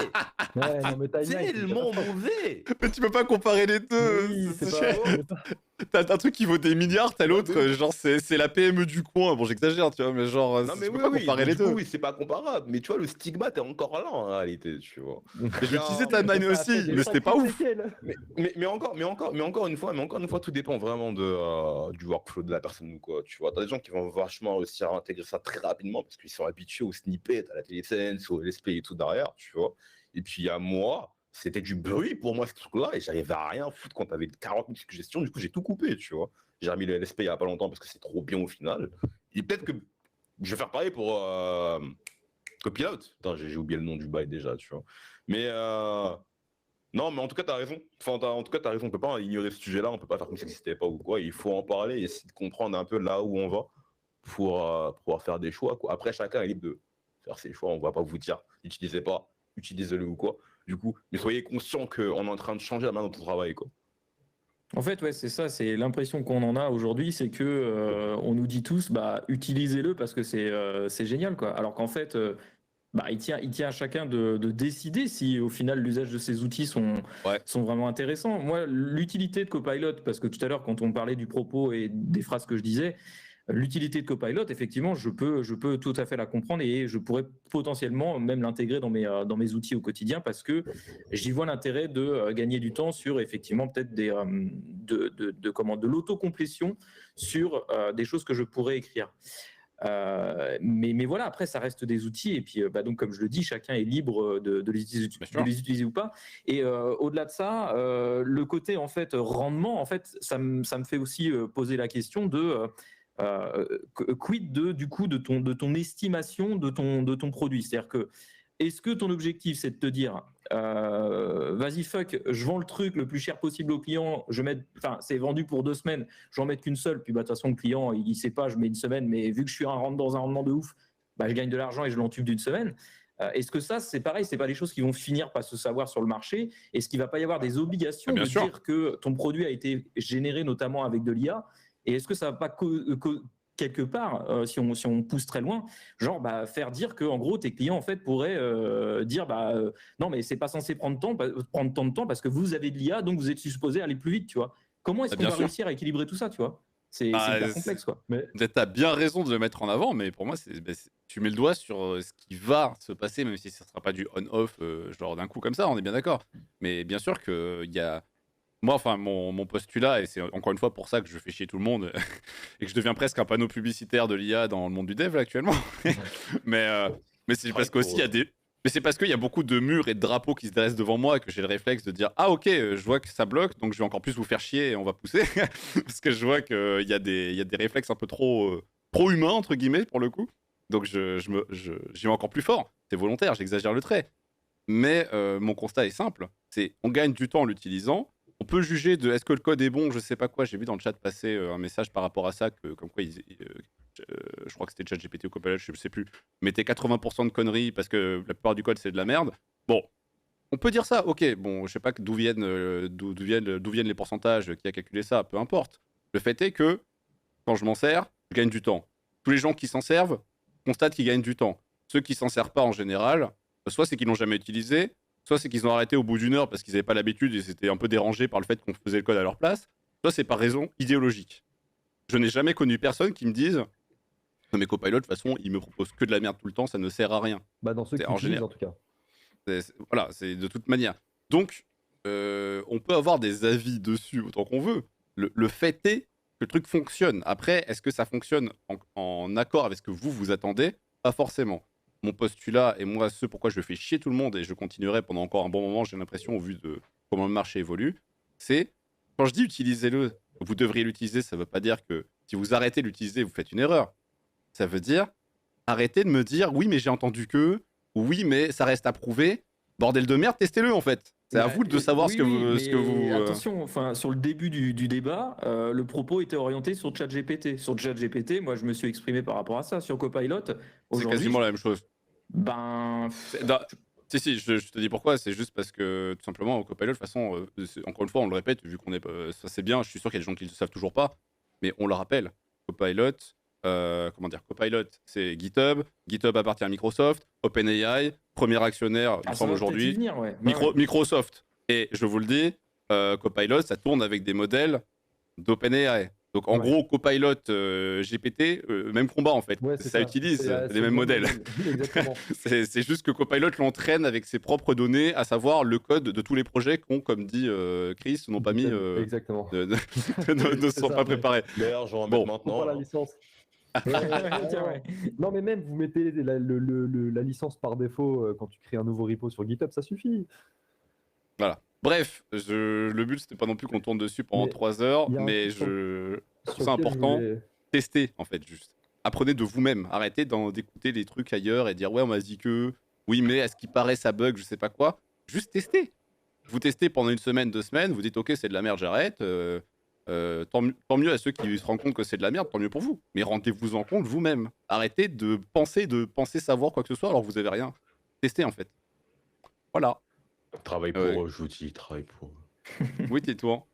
Ouais, non, mais Timeline, c'est Tellement catastrophe. mauvais. Mais tu peux pas comparer les deux. Oui, c'est pas. T'as un truc qui vaut des milliards, t'as l'autre, genre c'est la PME du coin. Bon, j'exagère, tu vois, mais genre, Non mais tu peux oui, pas oui, comparer donc, les du coup, deux. oui, c'est pas comparable, mais tu vois, le stigmate est encore là en réalité, tu vois. Mais je vais utiliser Non, Timeline mais ça a fait aussi, des mais c'était pas sacrées ouf. séquelles. Mais encore une fois, tout dépend vraiment du workflow de la personne ou quoi, tu vois. T'as des gens qui vont vachement réussir à intégrer ça très rapidement parce qu'ils sont habitués au snippet, à la télésense, au LSP et tout derrière, tu vois. Et puis il y a moi, c'était du bruit pour moi ce truc-là et j'arrivais à rien foutre quand t'avais 40 000 suggestions, du coup j'ai tout coupé, tu vois. J'ai remis le LSP il y a pas longtemps parce que c'est trop bien au final. Et peut-être que je vais faire pareil pour Copilot. Putain, j'ai oublié le nom du bail déjà, tu vois. Mais non, mais en tout cas, t'as raison. En tout cas, t'as raison. On peut pas ignorer ce sujet-là. On peut pas faire comme si ça n'existait pas ou quoi. Il faut en parler et essayer de comprendre un peu là où on va pour pouvoir faire des choix, quoi. Après, chacun est libre de faire ses choix. On va pas vous dire, utilisez pas, utilisez-le ou quoi. Du coup, mais soyez conscients qu'on est en train de changer la manière dont on travaille, quoi. En fait, ouais, c'est ça, c'est l'impression qu'on en a aujourd'hui, c'est que on nous dit tous, utilisez-le parce que c'est génial, quoi. Alors qu'en fait, il tient à chacun de décider si au final l'usage de ces outils sont vraiment intéressants. Moi, l'utilité de Copilot, parce que tout à l'heure quand on parlait du propos et des phrases que je disais, l'utilité de Copilot, effectivement, je peux tout à fait la comprendre et je pourrais potentiellement même l'intégrer dans mes outils au quotidien parce que j'y vois l'intérêt de gagner du temps sur effectivement peut-être de l'autocomplétion sur des choses que je pourrais écrire. Mais voilà, après, ça reste des outils. Et puis, donc, comme je le dis, chacun est libre de les utiliser ou pas. Et au-delà de ça, le côté en fait rendement, en fait, ça me fait aussi poser la question de quid du coup de ton estimation de ton produit. C'est-à-dire que est-ce que ton objectif c'est de te dire vas-y fuck, je vends le truc le plus cher possible au client, c'est vendu pour 2 semaines, je vais en mettre qu'une seule, puis de toute façon le client il sait pas, je mets une semaine, mais vu que je suis dans un rendement de ouf, je gagne de l'argent et je l'entube d'une semaine. Est-ce que ça c'est pareil, c'est pas des choses qui vont finir par se savoir sur le marché? Est-ce qu'il va pas y avoir des obligations de dire que ton produit a été généré notamment avec de l'IA? Et est-ce que ça va pas quelque part, si on pousse très loin, faire dire que en gros tes clients en fait pourraient dire non mais c'est pas censé prendre tant de temps parce que vous avez de l'IA donc vous êtes supposé aller plus vite, tu vois. Comment est-ce qu'on va réussir à équilibrer tout ça, tu vois? C'est hyper complexe quoi. Mais t'as bien raison de le mettre en avant, mais pour moi tu mets le doigt sur ce qui va se passer, même si ça sera pas du on-off genre d'un coup comme ça, on est bien d'accord. Mais bien sûr qu'il y a moi, enfin, mon postulat, et c'est encore une fois pour ça que je fais chier tout le monde et que je deviens presque un panneau publicitaire de l'IA dans le monde du dev là, actuellement. mais c'est parce qu'aussi mais c'est parce qu'il y a beaucoup de murs et de drapeaux qui se dressent devant moi que j'ai le réflexe de dire ah ok, je vois que ça bloque, donc je vais encore plus vous faire chier et on va pousser parce que je vois qu'il y a des réflexes un peu trop humains entre guillemets pour le coup. Donc j'y vais encore plus fort. C'est volontaire, j'exagère le trait. Mais mon constat est simple, c'est on gagne du temps en l'utilisant. On peut juger de est-ce que le code est bon, je sais pas quoi. J'ai vu dans le chat passer un message par rapport à ça, comme quoi je crois que c'était ChatGPT ou Copilot, je sais plus, mettait 80% de conneries parce que la plupart du code c'est de la merde. Bon, on peut dire ça, ok, bon, je sais pas d'où viennent les pourcentages, qui a calculé ça, peu importe. Le fait est que quand je m'en sers, je gagne du temps. Tous les gens qui s'en servent constatent qu'ils gagnent du temps. Ceux qui s'en servent pas en général, soit c'est qu'ils l'ont jamais utilisé, soit c'est qu'ils ont arrêté au bout d'une heure parce qu'ils n'avaient pas l'habitude et c'était un peu dérangés par le fait qu'on faisait le code à leur place, soit c'est par raison idéologique. Je n'ai jamais connu personne qui me dise non mais Copilot, de toute façon, il me propose que de la merde tout le temps, ça ne sert à rien. Dans ceux qui utilisent en tout cas. Voilà, c'est de toute manière. Donc, on peut avoir des avis dessus autant qu'on veut. Le fait est que le truc fonctionne. Après, est-ce que ça fonctionne en accord avec ce que vous attendez? Pas forcément. Mon postulat, et moi, ce pourquoi je fais chier tout le monde, et je continuerai pendant encore un bon moment, j'ai l'impression, au vu de comment le marché évolue, c'est, quand je dis utilisez-le, vous devriez l'utiliser, ça ne veut pas dire que si vous arrêtez de l'utiliser, vous faites une erreur. Ça veut dire, arrêtez de me dire, oui, mais j'ai entendu que, oui, mais ça reste à prouver. Bordel de merde, testez-le, en fait. C'est à vous de savoir ce que vous... Attention, enfin, sur le début du débat, le propos était orienté sur ChatGPT. Sur ChatGPT, moi, je me suis exprimé par rapport à ça. Sur Copilot, c'est quasiment la même chose. Si, je te dis pourquoi. C'est juste parce que, tout simplement, au Copilot, de toute façon, encore une fois, on le répète, vu qu'on est... ça, c'est bien, je suis sûr qu'il y a des gens qui ne le savent toujours pas, mais on le rappelle. Copilot, Copilot, c'est GitHub. GitHub appartient à Microsoft. OpenAI, premier actionnaire, il me semble aujourd'hui, Microsoft. Et je vous le dis, Copilot, ça tourne avec des modèles d'OpenAI. Donc en gros, Copilot, GPT, même combat en fait. Ça utilise les mêmes modèles. C'est juste que Copilot l'entraîne avec ses propres données, à savoir le code de tous les projets qui ont, comme dit Chris, n'ont pas mis... Exactement. ne sont pas préparés. D'ailleurs, je vais en mettre maintenant. La licence. Non mais même vous mettez la licence par défaut quand tu crées un nouveau repo sur GitHub, ça suffit. Voilà. Bref, le but c'était pas non plus qu'on tourne dessus pendant 3 heures, mais je trouve ça important. Testez en fait juste. Apprenez de vous-même. Arrêtez d'écouter les trucs ailleurs et dire ouais on m'a dit que oui mais à ce qui paraît ça bug, je sais pas quoi. Juste testez. Vous testez pendant 1 semaine, 2 semaines, vous dites ok c'est de la merde, j'arrête. Tant mieux à ceux qui se rendent compte que c'est de la merde, tant mieux pour vous. Mais rendez-vous en compte vous-même. Arrêtez de penser savoir quoi que ce soit alors que vous avez rien. Testez en fait. Voilà. Travaille pour j'outil, travaille pour. Oui, tais-toi.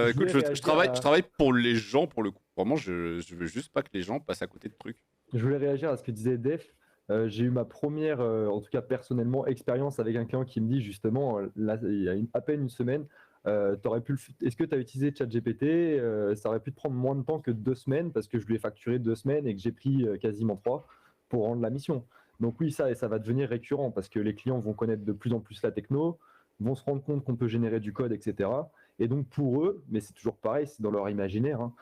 Écoute, je travaille pour les gens pour le coup. Vraiment, je veux juste pas que les gens passent à côté de trucs. Je voulais réagir à ce que disait Def. J'ai eu ma première, en tout cas personnellement, expérience avec un client qui me dit justement, là, il y a à peine une semaine, est-ce que tu as utilisé ChatGPT? Ça aurait pu te prendre moins de temps que 2 semaines parce que je lui ai facturé 2 semaines et que j'ai pris quasiment 3 pour rendre la mission. Donc oui, ça va devenir récurrent parce que les clients vont connaître de plus en plus la techno, vont se rendre compte qu'on peut générer du code, etc. Et donc pour eux, mais c'est toujours pareil, c'est dans leur imaginaire, hein,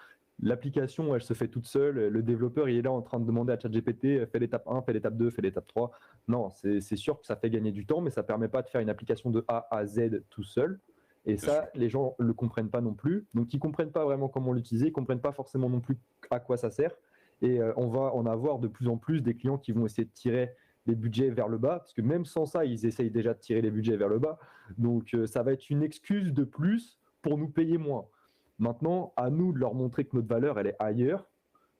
l'application, elle se fait toute seule. Le développeur, il est là en train de demander à ChatGPT, fais l'étape 1, fais l'étape 2, fais l'étape 3. Non, c'est sûr que ça fait gagner du temps, mais ça ne permet pas de faire une application de A à Z tout seul. Et ça, les gens ne le comprennent pas non plus. Donc, ils ne comprennent pas vraiment comment l'utiliser, ils ne comprennent pas forcément non plus à quoi ça sert. Et on va en avoir de plus en plus des clients qui vont essayer de tirer les budgets vers le bas, parce que même sans ça, ils essayent déjà de tirer les budgets vers le bas. Donc, ça va être une excuse de plus pour nous payer moins. Maintenant, à nous de leur montrer que notre valeur, elle est ailleurs.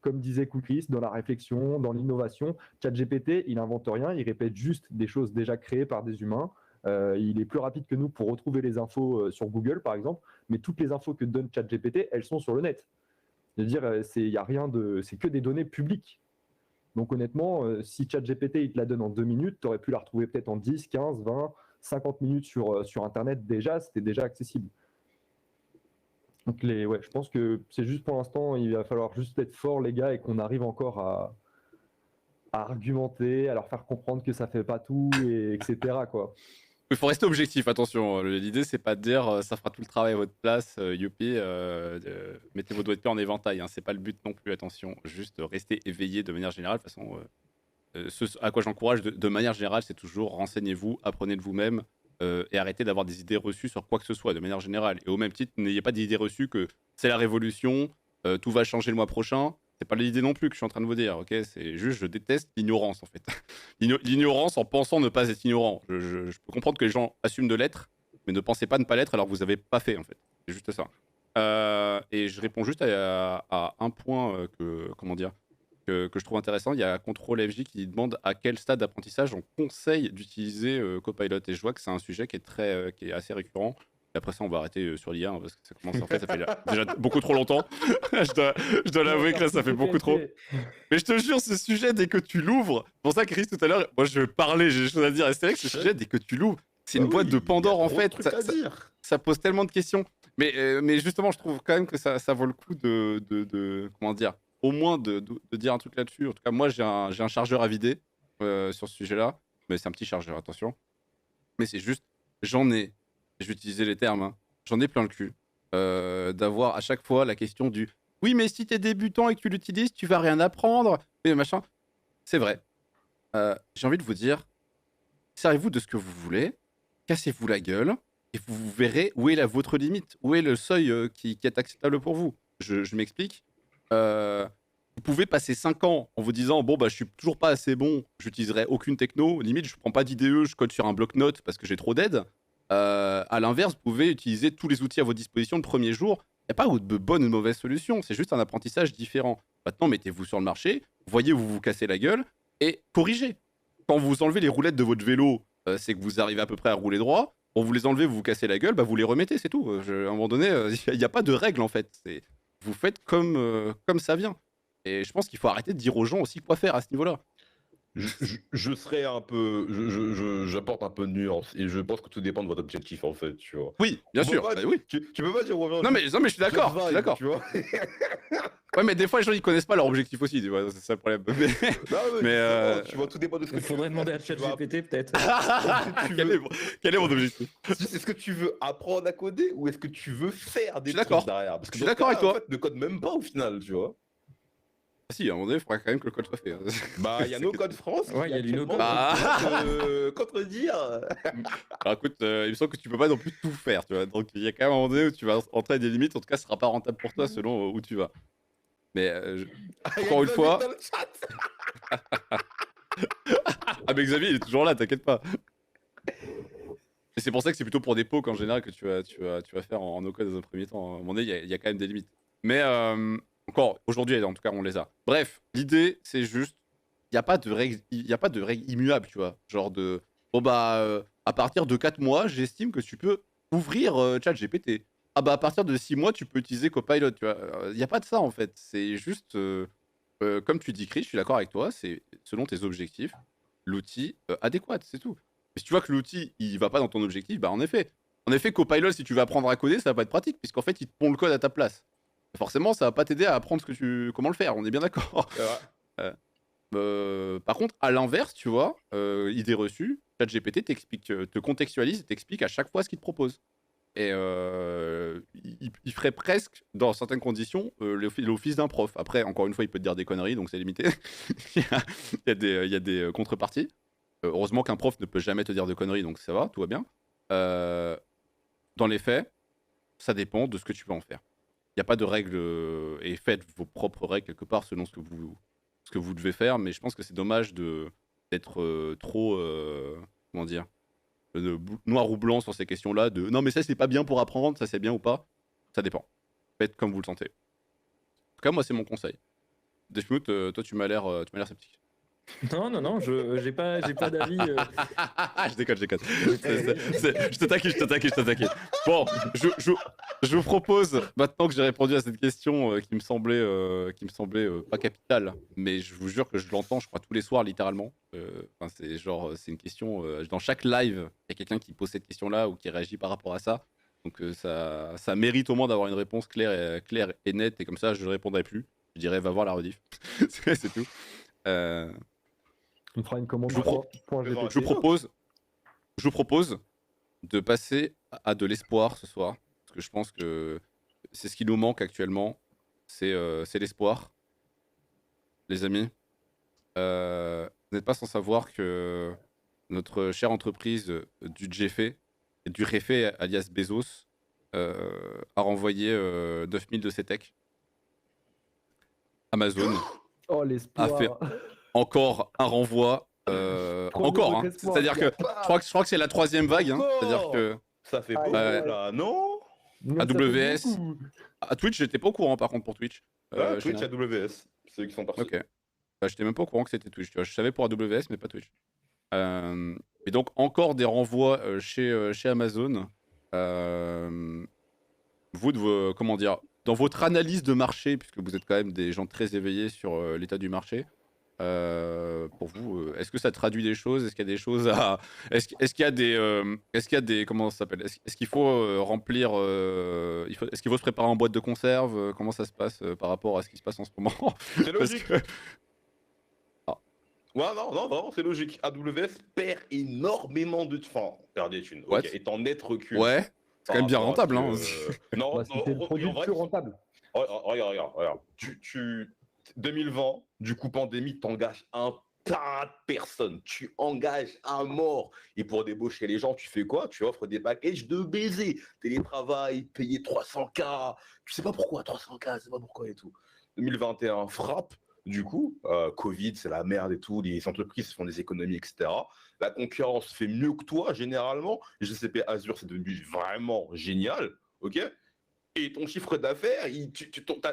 Comme disait Koukris, dans la réflexion, dans l'innovation. ChatGPT, il n'invente rien, il répète juste des choses déjà créées par des humains. Il est plus rapide que nous pour retrouver les infos sur Google, par exemple. Mais toutes les infos que donne ChatGPT, elles sont sur le net. C'est-à-dire, y a rien de, c'est que des données publiques. Donc honnêtement, si ChatGPT, il te la donne en 2 minutes, tu aurais pu la retrouver peut-être en 10, 15, 20, 50 minutes sur Internet déjà, c'était déjà accessible. Donc ouais, je pense que c'est juste pour l'instant, il va falloir juste être fort, les gars, et qu'on arrive encore à argumenter, à leur faire comprendre que ça fait pas tout, etc. quoi. Il faut rester objectif, attention. L'idée, c'est pas de dire ça fera tout le travail à votre place, youpi, mettez vos doigts de pied en éventail. Hein, c'est pas le but non plus, attention. Juste rester éveillé de manière générale. De toute façon, ce à quoi j'encourage de manière générale, c'est toujours renseignez-vous, apprenez de vous-même et arrêtez d'avoir des idées reçues sur quoi que ce soit de manière générale. Et au même titre, n'ayez pas d'idées reçues que c'est la révolution, tout va changer le mois prochain. C'est pas l'idée non plus que je suis en train de vous dire, ok? C'est juste, je déteste l'ignorance en fait. L'ignorance en pensant ne pas être ignorant. Je peux comprendre que les gens assument de l'être, mais ne pensez pas ne pas l'être alors que vous avez pas fait en fait. C'est juste ça. Et je réponds juste à un point comment dire, que je trouve intéressant. Il y a Control FJ qui demande à quel stade d'apprentissage on conseille d'utiliser Copilot. Et je vois que c'est un sujet qui est assez récurrent. Et après ça, on va arrêter sur l'IA parce que ça commence en fait, ça fait déjà beaucoup trop longtemps. je dois l'avouer que là, ça fait beaucoup trop. Mais je te jure, ce sujet, dès que tu l'ouvres, c'est pour ça, Chris, tout à l'heure, moi je vais parler, j'ai des choses à dire. Et c'est vrai que ce sujet, dès que tu l'ouvres, c'est une boîte de Pandore en fait. Ça pose tellement de questions. Mais justement, je trouve quand même que ça vaut le coup comment dire, au moins de dire un truc là-dessus. En tout cas, moi, j'ai un chargeur à vider sur ce sujet-là. Mais c'est un petit chargeur, attention. Mais c'est juste, je vais utiliser les termes, hein, j'en ai plein le cul d'avoir à chaque fois la question du oui, mais si t'es débutant et que tu l'utilises, tu vas rien apprendre. Et machin. C'est vrai. J'ai envie de vous dire, servez-vous de ce que vous voulez, cassez-vous la gueule, et vous verrez où est votre limite, où est le seuil qui est acceptable pour vous. Je m'explique. Vous pouvez passer 5 ans en vous disant bon bah je suis toujours pas assez bon, j'utiliserai aucune techno, limite je prends pas d'IDE, je code sur un bloc-notes parce que j'ai trop d'aide. À l'inverse, vous pouvez utiliser tous les outils à votre disposition le premier jour. Il n'y a pas de bonne ou de mauvaise solution, c'est juste un apprentissage différent. Maintenant, mettez-vous sur le marché, voyez où vous vous cassez la gueule et corrigez. Quand vous enlevez les roulettes de votre vélo, c'est que vous arrivez à peu près à rouler droit. Quand vous les enlevez, vous vous cassez la gueule, bah vous les remettez, c'est tout. À un moment donné, il n'y a pas de règle en fait. Vous faites comme ça vient. Et je pense qu'il faut arrêter de dire aux gens aussi quoi faire à ce niveau-là. Je serais un peu, j'apporte un peu de nuance et je pense que tout dépend de votre objectif en fait, tu vois. Oui, bien sûr. Pas, oui. Tu peux pas dire non mais je suis d'accord. Je suis d'accord. Tu vois. Ouais, mais des fois les gens ils connaissent pas leur objectif aussi, tu vois, c'est ça le problème. Tu vois, tout dépend de ce que Il faudrait demander à ChatGPT peut-être. Quel est mon objectif? Est-ce que tu veux apprendre à coder ou est-ce que tu veux faire des trucs derrière? Parce que je suis d'accord avec toi. En fait, ne code même pas au final, tu vois. Si, à un moment donné, il faudra quand même que le code soit fait. Bah, il y a No Code France. Ouais, il y a du No Code. Contredire. Alors écoute, il me semble que tu peux pas non plus tout faire, tu vois. Donc il y a quand même un moment donné où tu vas entrer à des limites. En tout cas, ce sera pas rentable pour toi selon où tu vas. Mais encore une fois. Ah, mais Xavier, il est toujours là, t'inquiète pas. Et c'est pour ça que c'est plutôt pour des pocs en général que tu vas faire en no code dans un premier temps. À un moment donné, il y a quand même des limites. Mais encore, aujourd'hui, en tout cas, on les a. Bref, l'idée, c'est juste, il n'y a pas de règle immuable, tu vois. Genre de, bon bah, à partir de 4 mois, j'estime que tu peux ouvrir ChatGPT. Ah bah, à partir de 6 mois, tu peux utiliser Copilot, tu vois. Il n'y a pas de ça, en fait. C'est juste, comme tu dis, Chris, je suis d'accord avec toi, c'est selon tes objectifs. l'outil adéquat, c'est tout. Et si tu vois que l'outil, il va pas dans ton objectif, bah en effet, Copilot, si tu vas apprendre à coder, ça va pas être pratique, puisqu'en fait, il te pond le code à ta place. Forcément, ça va pas t'aider à apprendre comment le faire, on est bien d'accord. Par contre, à l'inverse, tu vois, idée reçue, ChatGPT te contextualise et t'explique à chaque fois ce qu'il te propose. Et il ferait presque, dans certaines conditions, l'office d'un prof. Après, encore une fois, il peut te dire des conneries, donc c'est limité. il y a des contreparties. Heureusement qu'un prof ne peut jamais te dire de conneries, donc ça va, tout va bien. Dans les faits, ça dépend de ce que tu veux en faire. Il n'y a pas de règles, et faites vos propres règles quelque part selon ce que vous devez faire, mais je pense que c'est dommage d'être trop, comment dire, noir ou blanc sur ces questions-là, de non mais ça c'est pas bien pour apprendre, ça c'est bien ou pas, ça dépend. Faites comme vous le sentez. En tout cas, moi c'est mon conseil. Defmoot, toi tu m'as l'air sceptique. Non, j'ai pas d'avis. Je déconne. Je te taquine. Bon, je vous propose, maintenant que j'ai répondu à cette question qui me semblait pas capitale, mais je vous jure que je l'entends, je crois, tous les soirs, littéralement. C'est une question, dans chaque live, il y a quelqu'un qui pose cette question-là ou qui réagit par rapport à ça. Donc ça mérite au moins d'avoir une réponse claire et nette, et comme ça, je ne répondrai plus. Je dirais, va voir la rediff. C'est tout. On fera une commande Je vous propose de passer à de l'espoir ce soir, parce que je pense que c'est ce qui nous manque actuellement, c'est l'espoir. Les amis, vous n'êtes pas sans savoir que notre chère entreprise du Jeffé, du Réfé alias Bezos, a renvoyé 9000 de ses techs. Amazon a fait encore un renvoi. Encore, hein. C'est-à-dire que je crois que c'est la 3e vague. Hein. C'est-à-dire que ça fait beaucoup là, non? AWS. À Twitch, j'étais pas au courant par contre pour Twitch. Twitch, AWS, ceux qui sont partis. Ok. J'étais même pas au courant que c'était Twitch. Tu vois. Je savais pour AWS, mais pas Twitch. Et donc encore des renvois chez Amazon. Vous, comment dire, dans votre analyse de marché, puisque vous êtes quand même des gens très éveillés sur l'état du marché. Pour vous, est-ce que ça traduit des choses? Est-ce qu'il y a des choses à... Est-ce qu'il y a des... Comment ça s'appelle? Est-ce qu'il faut remplir... Est-ce qu'il faut se préparer en boîte de conserve? Comment ça se passe par rapport à ce qui se passe en ce moment? C'est logique. Ouais, non, vraiment, c'est logique. AWS perd énormément de... Enfin, perd des thunes. Ok, est en net recul. Ouais, c'est quand même bien rentable. Hein. Non, c'est le produit le plus rentable. Regarde. 2020, du coup, pandémie, t'engages un tas de personnes. Tu engages un mort. Et pour débaucher les gens, tu fais quoi? Tu offres des packages de baisers. Télétravail, payer 300K. Tu sais pas pourquoi 300K, c'est pas pourquoi et tout. 2021 frappe. Du coup, Covid, c'est la merde et tout. Les entreprises font des économies, etc. La concurrence fait mieux que toi, généralement. GCP Azure, c'est devenu vraiment génial. OK? Et ton chiffre d'affaires,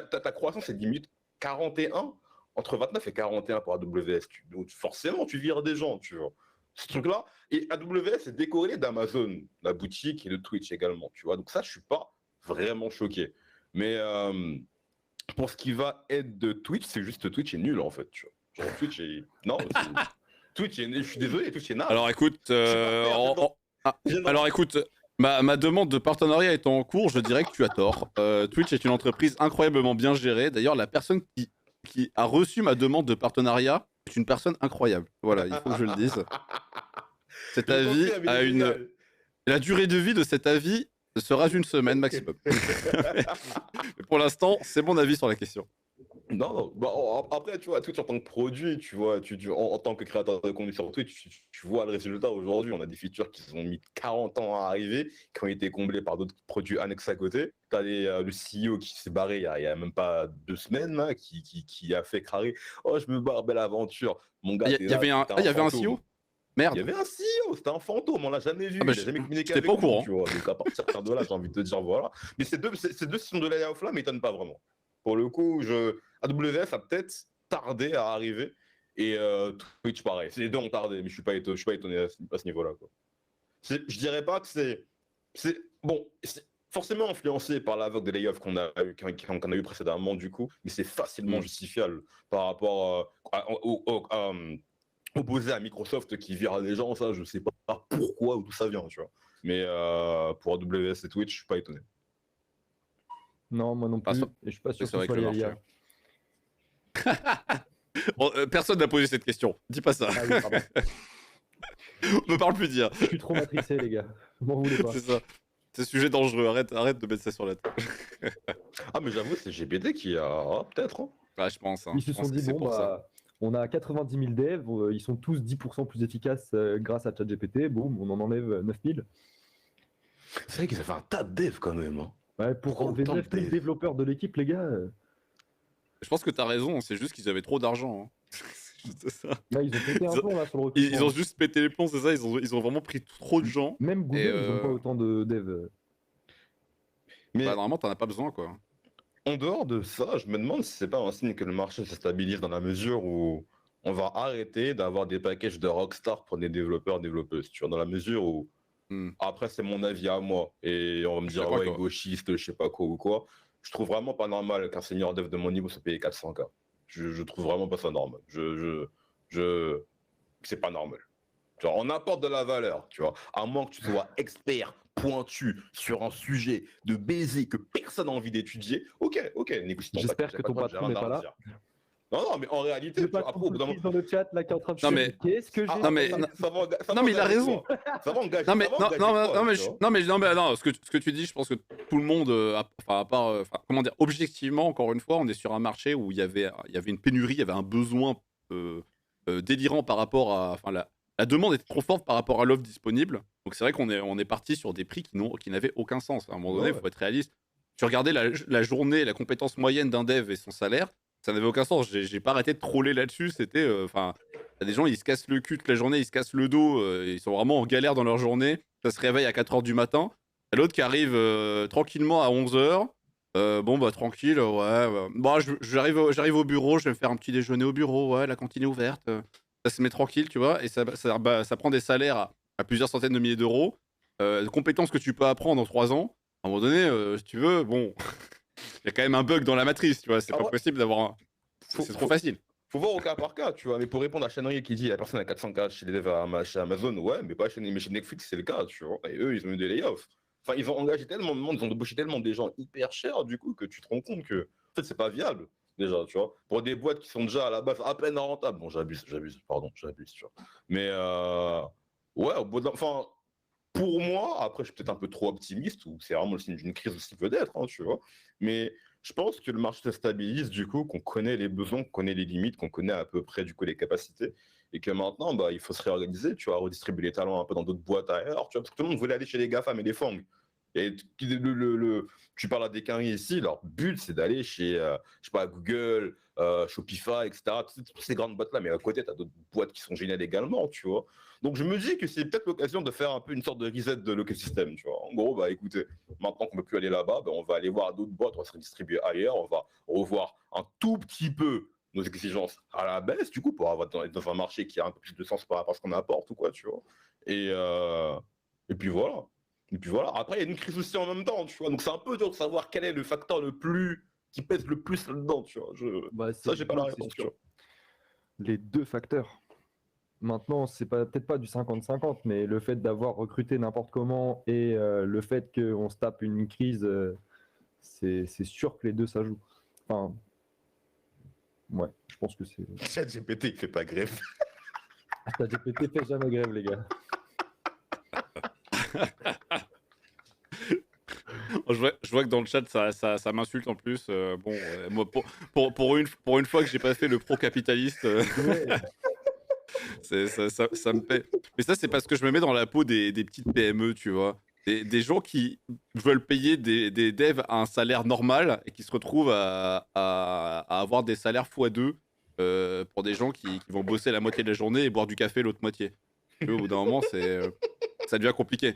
ta croissance est diminue 41, entre 29 et 41 pour AWS. Donc forcément, tu vires des gens, tu vois. Ce truc-là. Et AWS est décorrélé d'Amazon, la boutique, et de Twitch également, tu vois. Donc ça, je suis pas vraiment choqué. Mais pour ce qui va être de Twitch, c'est juste Twitch est nul, en fait, tu vois. Genre, Twitch est... Non, Twitch est... Je suis désolé, Twitch est naze. Alors écoute, ma demande de partenariat étant en cours, je dirais que tu as tort. Twitch est une entreprise incroyablement bien gérée. D'ailleurs, la personne qui a reçu ma demande de partenariat est une personne incroyable. Voilà, il faut que je le dise. Cet avis a une... La durée de vie de cet avis sera d'une semaine maximum. Mais pour l'instant, c'est mon avis sur la question. Non. Bah, après, tu vois, Twitch en tant que produit, tu vois, en tant que créateur de contenu sur Twitch, tu vois le résultat aujourd'hui. On a des features qui ont mis 40 ans à arriver, qui ont été comblés par d'autres produits annexes à côté. Tu as le CEO qui s'est barré il y a même pas 2 semaines, là, qui a fait crarer. Oh, je me barre, belle aventure. Mon gars, il y avait un CEO? Merde. Il y avait un CEO, c'était un fantôme, on l'a jamais vu. Il n'a jamais communiqué avec pas au courant. Tu vois. Donc à partir de là, j'ai envie de te dire voilà. Mais ces deux sessions de layoff là m'étonnent pas vraiment. Pour le coup, AWS a peut-être tardé à arriver et Twitch pareil. Les deux ont tardé, mais je suis pas étonné à ce niveau-là. Quoi. Je dirais pas que c'est bon. C'est forcément influencé par la vague de layoff qu'on a eu précédemment du coup, mais c'est facilement justifiable par rapport opposé à Microsoft qui vire les gens, ça, je sais pas pourquoi ou d'où ça vient, tu vois. Mais pour AWS et Twitch, je suis pas étonné. Non, moi non Ah, plus. ça- Et je suis pas sûr c'est que ce vrai soit que le lié à marché. l'IA. Personne n'a posé cette question. Dis pas ça. Ah oui, pardon. On me parle plus dire. Je suis trop matrixé, les gars. M'en voulez pas. C'est ça. C'est sujet dangereux. Arrête de mettre ça sur la table. Ah, mais j'avoue, c'est GPT qui a. Ah, peut-être. Hein. Ouais, je pense. Ils se Je pense sont que dit, c'est bon, pour ça. bah, on a 90 000 devs, ils sont tous 10% plus efficaces grâce à ChatGPT. Boum, on en enlève 9 000. C'est vrai qu'ils avaient un tas de devs quand même. Hein. Ouais, pour Trop enlever autant de 9 000 devs. développeurs de l'équipe, les gars, Je pense que t'as raison. C'est juste qu'ils avaient trop d'argent. Hein. C'est ça. là, ils ont pété un Ils ont- plomb là, sur le Ils recrutement. ont juste pété les plombs, c'est ça. Ils ont vraiment pris trop de gens. Même Google, Et, ils n'ont pas autant de devs. Mais Bah, normalement, t'en as pas besoin, quoi. en dehors de ça, je me demande si c'est pas un signe que le marché se stabilise dans la mesure où on va arrêter d'avoir des packages de Rockstar pour des développeurs, développeuses. Tu vois, dans la mesure où, Hmm. après, c'est mon avis à moi, et on va me Je suis dire, d'accord ouais, avec toi. gauchiste, je sais pas quoi ou quoi. Je trouve vraiment pas normal qu'un senior dev de mon niveau se paye 400K. Je trouve vraiment pas ça normal. C'est pas normal. Tu vois, on apporte de la valeur, tu vois. À moins que tu sois expert, pointu sur un sujet de baiser que personne n'a envie d'étudier. Ok, négocie ton J'espère package, que y a pas ton de problème, j'ai patron rien n'est à pas là. redire. Non, mais en réalité, Le tu vois, patron après, au bout d'un moment. dans le chat là qui est en train de Non, mais- faire. Qu'est-ce que j'ai Non, mais- fait ça va ça non, va mais il a engager raison. quoi Ça va engager Non mais ça va non, engager non, quoi, non, mais tu vois non mais non, ce que tu dis, je pense que tout le monde, enfin à part, comment dire, objectivement, encore une fois, on est sur un marché où il y avait une pénurie, il y avait un besoin délirant par rapport à, enfin la demande était trop forte par rapport à l'offre disponible. Donc c'est vrai qu'on est parti sur des prix qui n'avaient aucun sens. À un moment donné, il Ouais. faut être réaliste. Tu regardais la journée, la compétence moyenne d'un dev et son salaire, ça n'avait aucun sens. J'ai pas arrêté de troller là-dessus. C'était, enfin, t'as des gens, ils se cassent le cul toute la journée, ils se cassent le dos, ils sont vraiment en galère dans leur journée. Ça se réveille à 4 h du matin. T'as l'autre qui arrive tranquillement à 11 h. Bon, bah, tranquille, ouais. Bon, j'arrive au bureau, je vais me faire un petit déjeuner au bureau, ouais, la cantine est ouverte. Ça se met tranquille, tu vois, et ça prend des salaires à plusieurs centaines de milliers d'euros. De compétences que tu peux apprendre en 3 ans. À un moment donné, si tu veux, bon, il y a quand même un bug dans la matrice, tu vois, c'est Ah pas ouais. possible d'avoir un. Faut- C'est trop faut- facile. Faut voir au cas par cas, tu vois. Mais pour répondre à Chenry qui dit la personne a 400K chez les devs chez Amazon, ouais, mais pas chez, mais chez Netflix, c'est le cas, tu vois. Et eux, ils ont eu des layoffs. Enfin, ils ont engagé tellement de monde, ils ont embauché tellement des gens hyper chers, du coup, que tu te rends compte que, en fait, c'est pas viable, déjà, tu vois. Pour des boîtes qui sont déjà à la base à peine rentables. Bon, j'abuse, tu vois. Mais, ouais, enfin, pour moi, après, je suis peut-être un peu trop optimiste, ou c'est vraiment le signe d'une crise aussi, peut-être, hein, tu vois. Mais je pense que le marché se stabilise, du coup, qu'on connaît les besoins, qu'on connaît les limites, qu'on connaît à peu près, du coup, les capacités. Et que maintenant, bah, il faut se réorganiser, tu vois, redistribuer les talents un peu dans d'autres boîtes ailleurs, tu vois, parce que tout le monde voulait aller chez les GAFAM et les FANG. Et tu parles à des quinries ici, leur but, c'est d'aller chez, je sais pas, Google, Shopify, etc. Toutes ces grandes boîtes-là, mais à côté, tu as d'autres boîtes qui sont géniales également, tu vois. Donc je me dis que c'est peut-être l'occasion de faire un peu une sorte de reset de l'écosystème, tu vois. En gros, bah écoutez, maintenant qu'on ne peut plus aller là-bas, bah, on va aller voir d'autres boîtes, on va se redistribuer ailleurs, on va revoir un tout petit peu nos exigences à la baisse, du coup, pour avoir dans un marché qui a un peu plus de sens par rapport à ce qu'on apporte ou quoi, tu vois. Et puis voilà. Et puis voilà. Après, il y a une crise aussi en même temps, tu vois. Donc c'est un peu dur de savoir quel est le facteur le plus qui pèse le plus là-dedans, tu vois. Bah, Ça, j'ai pas la c'est réponse, tu sûr. vois. Les deux facteurs. Maintenant, c'est peut-être pas du 50-50, mais le fait d'avoir recruté n'importe comment et le fait qu'on se tape une crise, c'est sûr que les deux ça joue. Enfin, ouais, je pense que c'est. ChatGPT, il fait pas grève. ChatGPT fait jamais grève, les gars. Je vois que dans le chat, ça m'insulte en plus. Bon, moi, pour une fois que j'ai pas fait le pro-capitaliste, Ouais. ça me paie. Mais ça, c'est parce que je me mets dans la peau des petites PME, tu vois. Des gens qui veulent payer des devs à un salaire normal et qui se retrouvent à avoir des salaires x2 pour des gens qui vont bosser la moitié de la journée et boire du café l'autre moitié. Tu vois, au bout d'un moment, ça devient compliqué.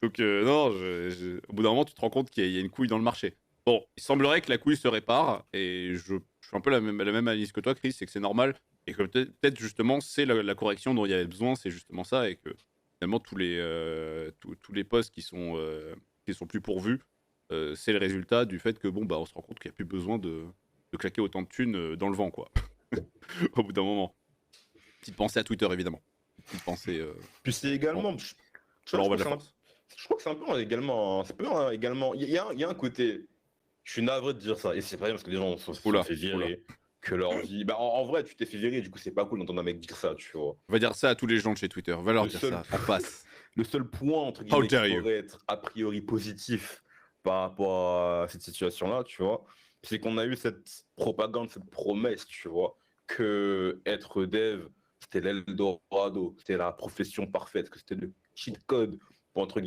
Donc, non, au bout d'un moment, tu te rends compte qu'il y a une couille dans le marché. Bon, il semblerait que la couille se répare, et je suis un peu la même analyse que toi, Chris, c'est que c'est normal, et que peut-être justement, c'est la correction dont il y avait besoin, c'est justement ça, et que finalement, tous les postes qui sont plus pourvus, c'est le résultat du fait que, bon, bah, on se rend compte qu'il n'y a plus besoin de claquer autant de thunes dans le vent, quoi. Au bout d'un moment. Petite pensée à Twitter, évidemment. Petite pensée. Puis c'est également. Je leur envoie de la force. Je crois que c'est un peu également. C'est un peu également. Il y a un côté. Je suis navré de dire ça. Et c'est pas bien parce que les gens se sont fait virer. Que leur vie. Bah, en vrai, tu t'es fait virer. Du coup, c'est pas cool d'entendre un mec dire ça, tu vois. On va dire ça à tous les gens de chez Twitter. Va leur dire ça. En face. Le seul point, entre guillemets, qui pourrait être a priori positif par rapport à cette situation-là, tu vois, c'est qu'on a eu cette propagande, cette promesse, tu vois, que être dev, c'était l'Eldorado, c'était la profession parfaite, que c'était le cheat code pour entre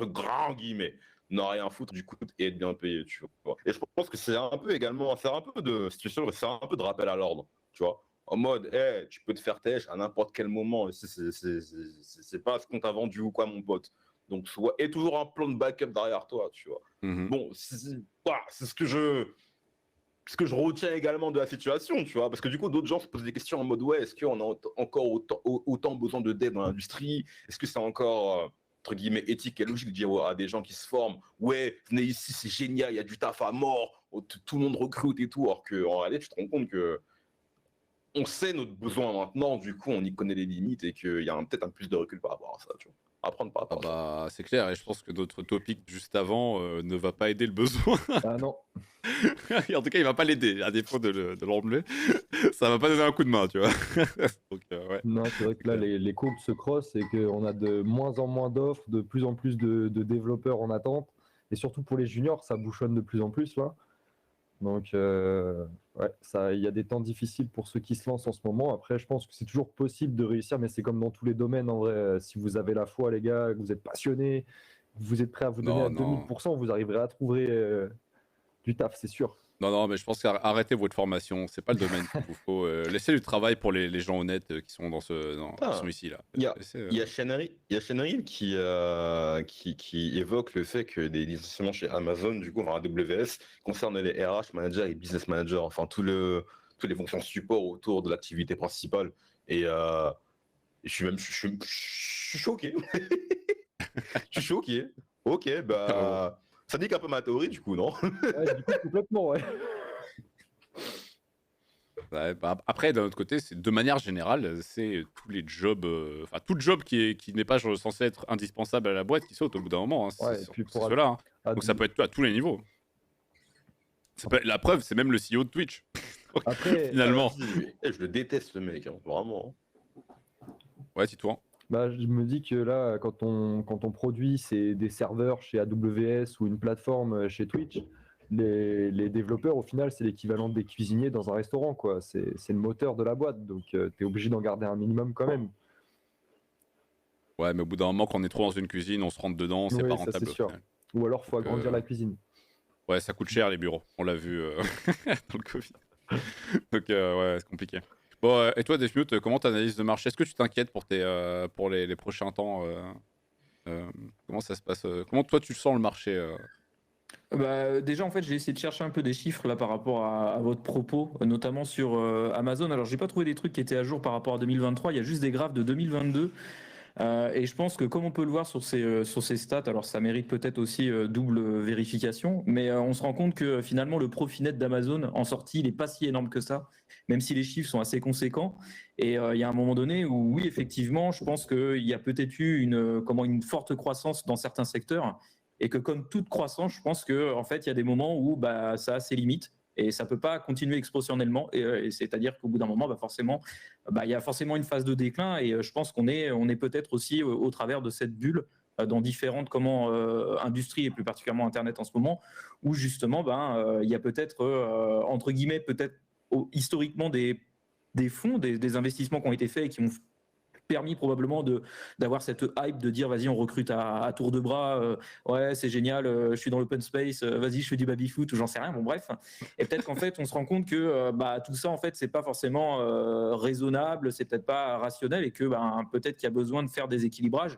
grands guillemets, ne rien foutre du coup et être bien payé, tu vois. Et je pense que c'est un peu également, c'est un peu de situation, c'est un peu de rappel à l'ordre, tu vois. En mode, hey, tu peux te faire têche à n'importe quel moment, c'est pas ce qu'on t'a vendu ou quoi, mon pote. Donc, et toujours un plan de backup derrière toi, tu vois. Bon, c'est ce que je retiens également de la situation, tu vois, parce que du coup, d'autres gens se posent des questions en mode, ouais, est-ce qu'on a encore autant besoin de dev dans l'industrie? Est-ce que c'est encore, entre guillemets, éthique et logique de dire à des gens qui se forment, ouais, venez ici, c'est génial, il y a du taf à mort, tout le monde recrute et tout, alors qu'en réalité, tu te rends compte que on sait notre besoin maintenant, du coup, on y connaît les limites et qu'il y a peut-être un plus de recul par rapport à ça, tu vois. Apprendre par rapport à ça. C'est clair, et je pense que notre topic juste avant ne va pas aider le besoin. Ah non. En tout cas, il va pas l'aider, à défaut de l'enlever. Ça va pas donner un coup de main, tu vois. Donc, ouais. Non, c'est vrai que là, les courbes se crossent et qu'on a de moins en moins d'offres, de plus en plus de développeurs en attente. Et surtout pour les juniors, ça bouchonne de plus en plus là. Donc, ouais, il y a des temps difficiles pour ceux qui se lancent en ce moment. Après, je pense que c'est toujours possible de réussir, mais c'est comme dans tous les domaines en vrai. Si vous avez la foi, les gars, que vous êtes passionnés, vous êtes prêts à vous donner à 2000%, vous arriverez à trouver du taf, c'est sûr. Non, mais je pense qu'arrêtez votre formation, c'est pas le domaine qu'il vous faut. Laissez du travail pour les gens honnêtes qui sont qui sont ici là. Il y a Shenry qui évoque le fait que des licenciements chez Amazon, du coup, enfin AWS, concernent les RH managers et business managers, enfin toutes les fonctions support autour de l'activité principale. Et je suis choqué. Je suis choqué. Ok, bah. Ça dit qu'un peu ma théorie, du coup, non? Ouais, du coup, complètement, ouais. Ouais, bah, après, d'un autre côté, c'est de manière générale, c'est tous les jobs, enfin tout job qui n'est pas censé être indispensable à la boîte qui saute au bout d'un moment. Hein, Ouais, et puis pour cela. Hein. Donc ça peut être à tous les niveaux. La preuve, c'est même le CEO de Twitch. Après, finalement. Je le déteste, ce mec, hein, vraiment. Ouais, dis-toi. Bah, je me dis que là, quand on produit des serveurs chez AWS ou une plateforme chez Twitch, les développeurs, au final, c'est l'équivalent des cuisiniers dans un restaurant, quoi. C'est le moteur de la boîte, donc tu es obligé d'en garder un minimum quand même. Ouais, mais au bout d'un moment, quand on est trop dans une cuisine, on se rentre dedans, c'est pas rentable. Ça, c'est sûr. Ou alors, il faut agrandir la cuisine. Ouais, ça coûte cher les bureaux, on l'a vu dans le Covid. Donc, ouais, c'est compliqué. Bon, et toi, Defmute, comment t'analyses le marché? Est-ce que tu t'inquiètes pour les prochains temps comment ça se passe Comment toi, tu sens le marché Bah, déjà, en fait, j'ai essayé de chercher un peu des chiffres là par rapport à votre propos, notamment sur Amazon. Alors, j'ai pas trouvé des trucs qui étaient à jour par rapport à 2023. Il y a juste des graphes de 2022. Et je pense que comme on peut le voir sur ces stats, alors ça mérite peut-être aussi double vérification, mais on se rend compte que finalement le profit net d'Amazon en sortie, il n'est pas si énorme que ça, même si les chiffres sont assez conséquents. Et il y a un moment donné où oui, effectivement, je pense qu'il y a peut-être eu une forte croissance dans certains secteurs, et que comme toute croissance, je pense qu'en fait, il y a des moments où ça a ses limites. Et ça ne peut pas continuer exponentiellement. Et c'est-à-dire qu'au bout d'un moment, forcément, il y a forcément une phase de déclin. Et je pense qu'on est peut-être aussi au travers de cette bulle dans différentes industries, et plus particulièrement Internet en ce moment, où justement, il y a peut-être, entre guillemets, historiquement des fonds, des investissements qui ont été faits et qui ont permis probablement d'avoir cette hype de dire vas-y on recrute à tour de bras, ouais c'est génial, je suis dans l'open space, vas-y je fais du baby-foot ou j'en sais rien, bon bref. Et peut-être qu'en fait on se rend compte que tout ça en fait c'est pas forcément raisonnable, c'est peut-être pas rationnel et que peut-être qu'il y a besoin de faire des équilibrages.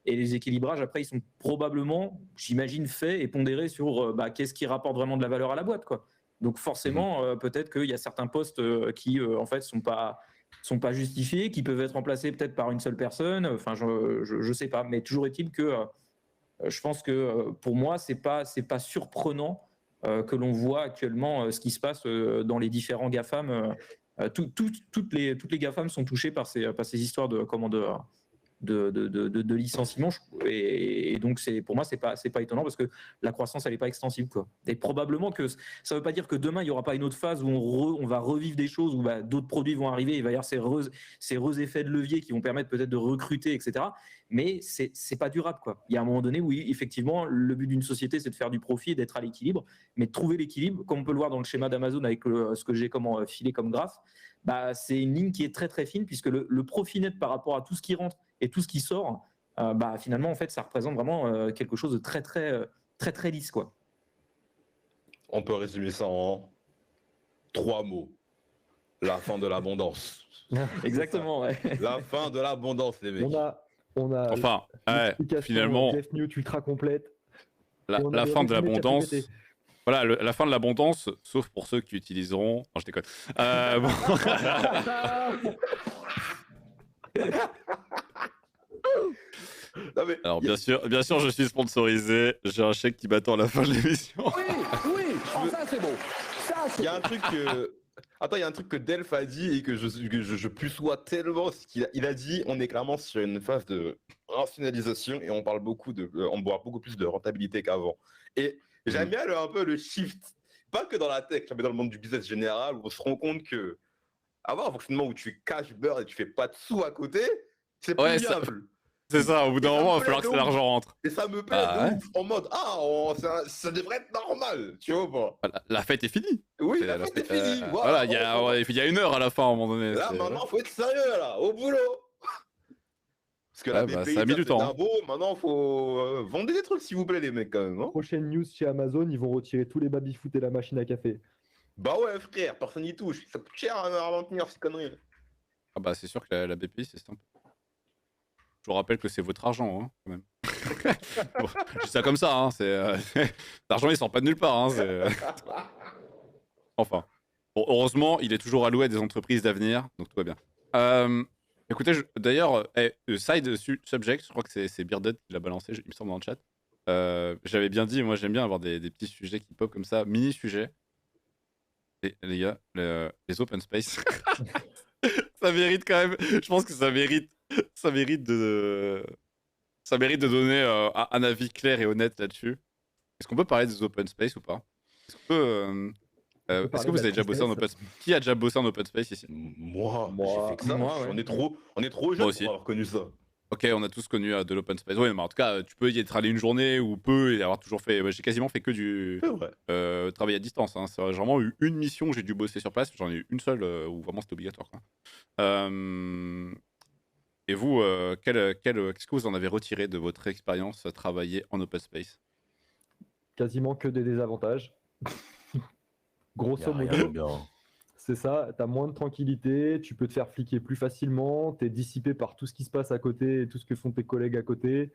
Et les équilibrages après ils sont probablement, j'imagine, faits et pondérés sur qu'est-ce qui rapporte vraiment de la valeur à la boîte, quoi. Donc forcément peut-être qu'il y a certains postes qui en fait sont pas justifiés, qui peuvent être remplacés peut-être par une seule personne. Enfin, je sais pas, mais toujours est-il que je pense que pour moi, c'est pas surprenant que l'on voit actuellement ce qui se passe dans les différents GAFAM. Toutes les GAFAM sont touchées par ces histoires de licenciement, et donc pour moi c'est pas étonnant parce que la croissance elle est pas extensible, quoi. Et probablement que ça veut pas dire que demain il y aura pas une autre phase où on va revivre des choses, où d'autres produits vont arriver, il va y avoir ces heureux effets de levier qui vont permettre peut-être de recruter, etc. Mais c'est pas durable, quoi. Il y a un moment donné où effectivement le but d'une société c'est de faire du profit et d'être à l'équilibre, mais de trouver l'équilibre, comme on peut le voir dans le schéma d'Amazon avec ce que j'ai filé comme graphe, c'est une ligne qui est très très fine, puisque le profit net par rapport à tout ce qui rentre et tout ce qui sort, finalement, en fait, ça représente vraiment quelque chose de très, très, très, très lisse, quoi. On peut résumer ça en 3 mots. La fin de l'abondance. Exactement, ouais. La fin de l'abondance, les mecs. On a Enfin, ouais, finalement, Death Note ultra complète. la fin de l'abondance. ChatGPT. Voilà, la fin de l'abondance, sauf pour ceux qui utiliseront. Non, je déconne. Non, mais Alors, bien sûr, je suis sponsorisé. J'ai un chèque qui m'attend à la fin de l'émission. Oui, oh, ça c'est beau. Ça il c'est y a un truc que. Attends, il y a un truc que Delph a dit et que je puçois tellement. C'est qu'il a dit on est clairement sur une phase de rationalisation et on parle on voit beaucoup plus de rentabilité qu'avant. Et j'aime bien un peu le shift, pas que dans la tech, mais dans le monde du business général, où on se rend compte que avoir un fonctionnement où tu cash burn et tu fais pas de sous à côté, c'est plus viable. C'est ça, au bout d'un moment, il va falloir que l'argent rentre. Et ça me plaît de ouf, en mode ça devrait être normal, tu vois pas. La fête est finie. Oui, la fête est finie. Voilà, il y a 1 heure à la fin à un moment donné. Là, maintenant, faut être sérieux, là, au boulot. Parce que la BPI, ça a mis du temps. Maintenant, faut vendre des trucs, s'il vous plaît, les mecs, quand même. Hein. Prochaine news chez Amazon, ils vont retirer tous les baby-foot et la machine à café. Bah ouais, frère, personne n'y touche. Ça coûte cher à maintenir ces conneries. Ah bah, c'est sûr que la BPI, c'est simple. Je vous rappelle que c'est votre argent, hein, quand même. Bon, je dis ça comme ça, hein, l'argent, il sort pas de nulle part. Hein, enfin. Bon, heureusement, il est toujours alloué à des entreprises d'avenir, donc tout va bien. Écoutez, d'ailleurs, side subject, je crois que c'est Bearded qui l'a balancé, il me semble, dans le chat. J'avais bien dit, moi j'aime bien avoir des petits sujets qui pop comme ça, mini-sujets. Et les gars, les open space, ça mérite quand même, je pense que ça mérite de donner un avis clair et honnête là-dessus. Est-ce qu'on peut parler des open space ou pas? Est-ce que vous avez déjà bossé en open space? Qui a déjà bossé en open space ici? Moi, j'ai fait que ça. Moi, ouais. On est trop jeunes pour avoir connu ça. Ok, on a tous connu de l'open space. Oui, mais en tout cas, tu peux y être allé une journée ou peu et avoir toujours fait. J'ai quasiment fait que du travail à distance. Hein. C'est vraiment eu une mission où j'ai dû bosser sur place. J'en ai eu une seule où vraiment c'était obligatoire. Quoi. Et vous, qu'est-ce que vous en avez retiré de votre expérience à travailler en open space? Quasiment que des désavantages. Grosso modo, c'est ça, tu as moins de tranquillité, tu peux te faire fliquer plus facilement, tu es dissipé par tout ce qui se passe à côté et tout ce que font tes collègues à côté.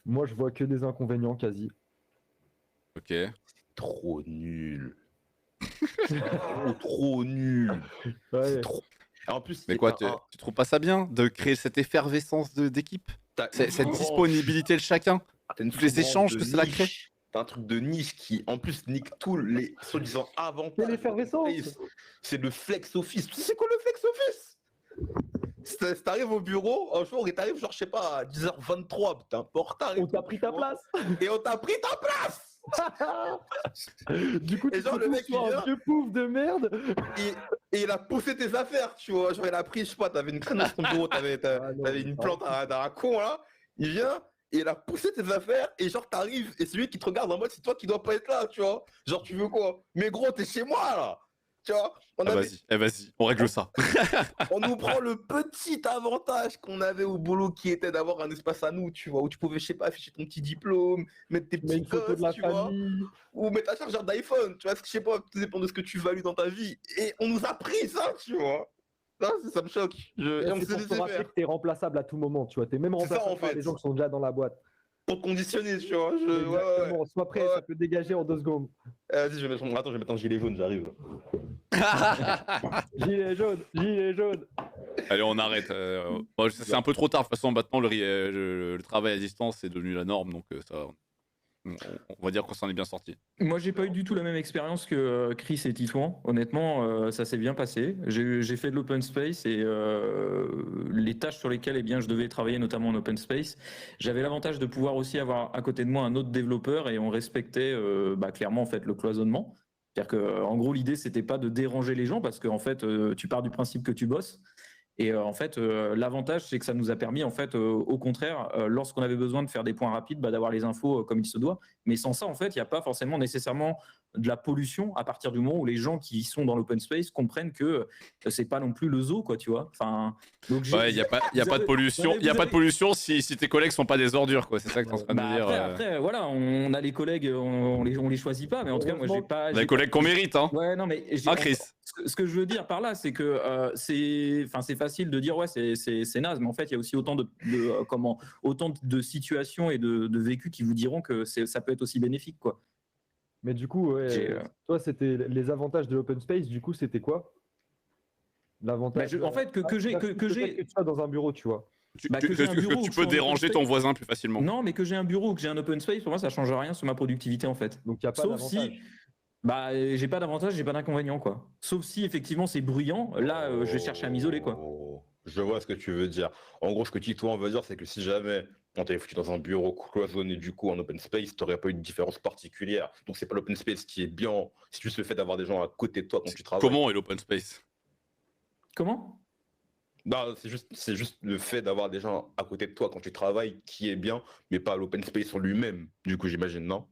Moi, je vois que des inconvénients quasi. Ok. C'est trop nul. trop nul. Ouais. C'est trop... En plus, mais quoi, tu trouves pas ça bien de créer cette effervescence d'équipe, cette disponibilité de chacun, tous les échanges que cela crée? T'as un truc de niche qui, en plus, nique tous les soi-disant avantages. C'est l'effervescence. C'est le flex office. Tu sais quoi le flex office? T'arrives au bureau un jour et t'arrives genre je sais pas à 10h23, t'es un peu en retard. On t'a pris ta place. Et on t'a pris ta place. Du coup, et genre le mec il un vieux pouf de merde. Et il a poussé tes affaires, tu vois. Genre il a pris, je sais pas, t'avais une traîne dans ton bureau, t'avais une plante à un con là. Il vient. Et il a poussé tes affaires et genre t'arrives et c'est lui qui te regarde en mode c'est toi qui dois pas être là, tu vois. Genre tu veux quoi? Mais gros t'es chez moi là. Tu vois, vas-y, on règle ça. On nous prend le petit avantage qu'on avait au boulot qui était d'avoir un espace à nous, tu vois, où tu pouvais, je sais pas, afficher ton petit diplôme, mettre tes petits photos de la famille, ou mettre un chargeur d'iPhone, tu vois, je sais pas, tout dépend de ce que tu values dans ta vie. Et on nous a pris ça, tu vois. Ça me choque. Et on se rappeler que t'es remplaçable à tout moment, tu vois. T'es même remplaçable par les gens qui sont déjà dans la boîte. Pour conditionner, tu vois. Exactement. Sois prêt, ça peut dégager en 2 secondes. Vas-y, je vais mettre un gilet jaune, j'arrive. Gilet jaune. Allez, on arrête. C'est un peu trop tard. De toute façon, maintenant, le travail à distance est devenu la norme, donc ça. on va dire qu'on s'en est bien sorti. Moi, j'ai pas eu du tout la même expérience que Chris et Titouan. Honnêtement, ça s'est bien passé. J'ai fait de l'open space et les tâches sur lesquelles je devais travailler, notamment en open space, j'avais l'avantage de pouvoir aussi avoir à côté de moi un autre développeur et on respectait clairement en fait le cloisonnement. C'est-à-dire que en gros, l'idée c'était pas de déranger les gens parce que en fait, tu pars du principe que tu bosses. Et en fait, l'avantage, c'est que ça nous a permis, en fait, au contraire, lorsqu'on avait besoin de faire des points rapides, d'avoir les infos comme il se doit. Mais sans ça, en fait, il n'y a pas forcément nécessairement de la pollution à partir du moment où les gens qui sont dans l'open space comprennent que c'est pas non plus le zoo, quoi, tu vois. Enfin, donc Ouais, il y a pas de pollution. Il y a pas de pollution si tes collègues sont pas des ordures, quoi. C'est ça que tu es en train de dire. Après, voilà, on a les collègues, on les choisit pas, mais en tout cas, moi, j'ai pas. Les collègues qu'on mérite, hein. Ouais, non, mais Chris. Ce que je veux dire par là, c'est que c'est facile de dire ouais, c'est naze, mais en fait, il y a aussi autant de situations et de vécus qui vous diront que ça peut être aussi bénéfique, quoi. Mais du coup, toi, c'était les avantages de l'open space. Du coup, c'était quoi l'avantage? En fait, que j'ai que tu sois dans un bureau, tu vois. Que tu peux déranger ton voisin plus facilement. Non, mais que j'ai un bureau ou que j'ai un open space, pour moi, ça change rien sur ma productivité, en fait. Donc, il n'y a pas d'avantage. J'ai pas d'avantage, j'ai pas d'inconvénient, quoi. Sauf si effectivement c'est bruyant, là je vais chercher à m'isoler, quoi. Je vois ce que tu veux dire. En gros, ce que Titouan veut dire, c'est que si jamais on t'avait foutu dans un bureau cloisonné du coup en open space, t'aurais pas eu de différence particulière. Donc c'est pas l'open space qui est bien, c'est juste le fait d'avoir des gens à côté de toi quand tu travailles. Comment est l'open space? Comment? Non, c'est juste le fait d'avoir des gens à côté de toi quand tu travailles qui est bien, mais pas l'open space en lui-même, du coup j'imagine, non?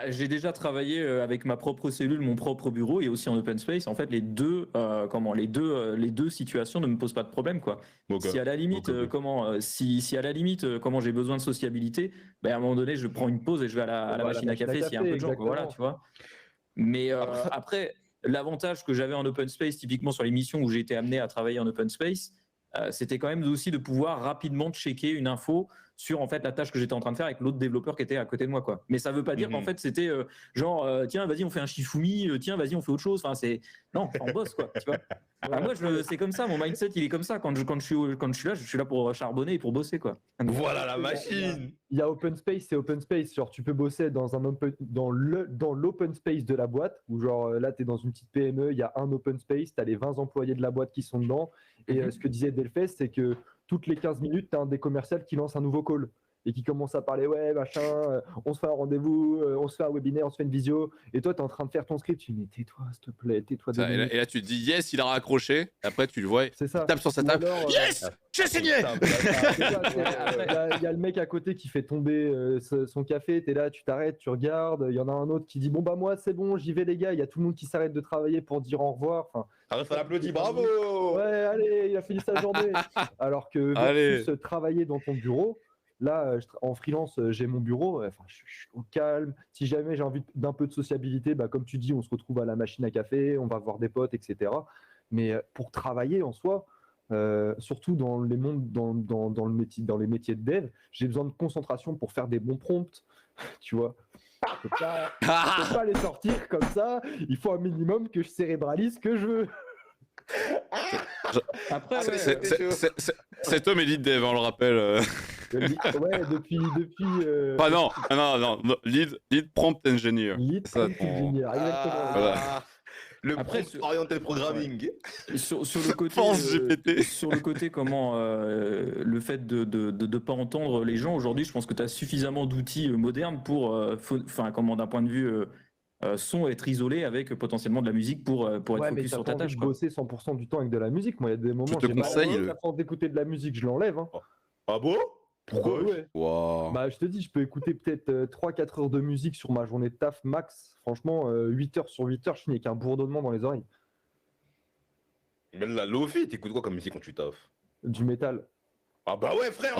J'ai déjà travaillé avec ma propre cellule, mon propre bureau et aussi en open space. En fait, les deux situations ne me posent pas de problème, quoi. Okay. Si à la limite, comment j'ai besoin de sociabilité, à un moment donné, je prends une pause et je vais à la machine à café s'il y a un peu de gens, quoi, voilà, tu vois. Mais après, l'avantage que j'avais en open space, typiquement sur les missions où j'ai été amené à travailler en open space, c'était quand même aussi de pouvoir rapidement checker une info sur en fait la tâche que j'étais en train de faire avec l'autre développeur qui était à côté de moi, quoi. Mais ça veut pas dire qu'en fait c'était tiens vas-y on fait un Shifumi, tiens vas-y on fait autre chose. Enfin c'est non on bosse, quoi, tu vois. Moi c'est comme ça, mon mindset il est comme ça quand je suis là pour charbonner et pour bosser, quoi. Voilà la machine. Il y a open space, c'est open space. Genre tu peux bosser dans l'open space de la boîte où genre là tu es dans une petite PME, il y a un open space, tu as les 20 employés de la boîte qui sont dedans et ce que disait Delphès, c'est que toutes les 15 minutes, tu as un des commerciaux qui lance un nouveau call et qui commence à parler, ouais, machin, on se fait un rendez-vous, on se fait un webinaire, on se fait une visio. Et toi, tu es en train de faire ton script. Tu dis, mais tais-toi, s'il te plaît, tais-toi. Et là, tu te dis, yes, il a raccroché. Après, tu le vois, c'est ça. Il tape sur sa table. Alors, yes, j'ai signé. Il y a le mec à côté qui fait tomber son café. Tu es là, tu t'arrêtes, tu regardes. Il y en a un autre qui dit, bon, bah, moi, c'est bon, j'y vais, les gars. Il y a tout le monde qui s'arrête de travailler pour dire au revoir. Enfin, ça applaudit, bravo. Ouais, allez, il a fini sa journée. Alors que versus travailler dans ton bureau, là, en freelance, j'ai mon bureau. Enfin, je suis au calme. Si jamais j'ai envie d'un peu de sociabilité, comme tu dis, on se retrouve à la machine à café, on va voir des potes, etc. Mais pour travailler en soi, surtout dans les mondes, dans les métiers de dev, j'ai besoin de concentration pour faire des bons prompts, tu vois. Je peux pas les sortir comme ça. Il faut un minimum que je cérébralise ce que je veux. Après, cet homme est lead dev, on le rappelle. Ouais, depuis. Non, lead prompt engineer. Lead prompt engineer, exactement. Voilà. Le orienté programming. Sur le côté, sur le côté comment le fait de ne pas entendre les gens aujourd'hui, je pense que tu as suffisamment d'outils modernes pour, d'un point de vue son, être isolé avec potentiellement de la musique pour être focus sur ta tâche. Je bosser 100% du temps avec de la musique. Moi, il y a des moments où j'ai mal à force d'écouter de la musique, je l'enlève. Hein. Ah bon? Pourquoi? Ouais. Wow. Je te dis, je peux écouter peut-être 3-4 heures de musique sur ma journée de taf max. Franchement, 8 heures sur 8 heures, je finis avec un bourdonnement dans les oreilles. Mais la Lofi, t'écoutes quoi comme musique quand tu taffes? Du métal. Ah bah ouais, frère.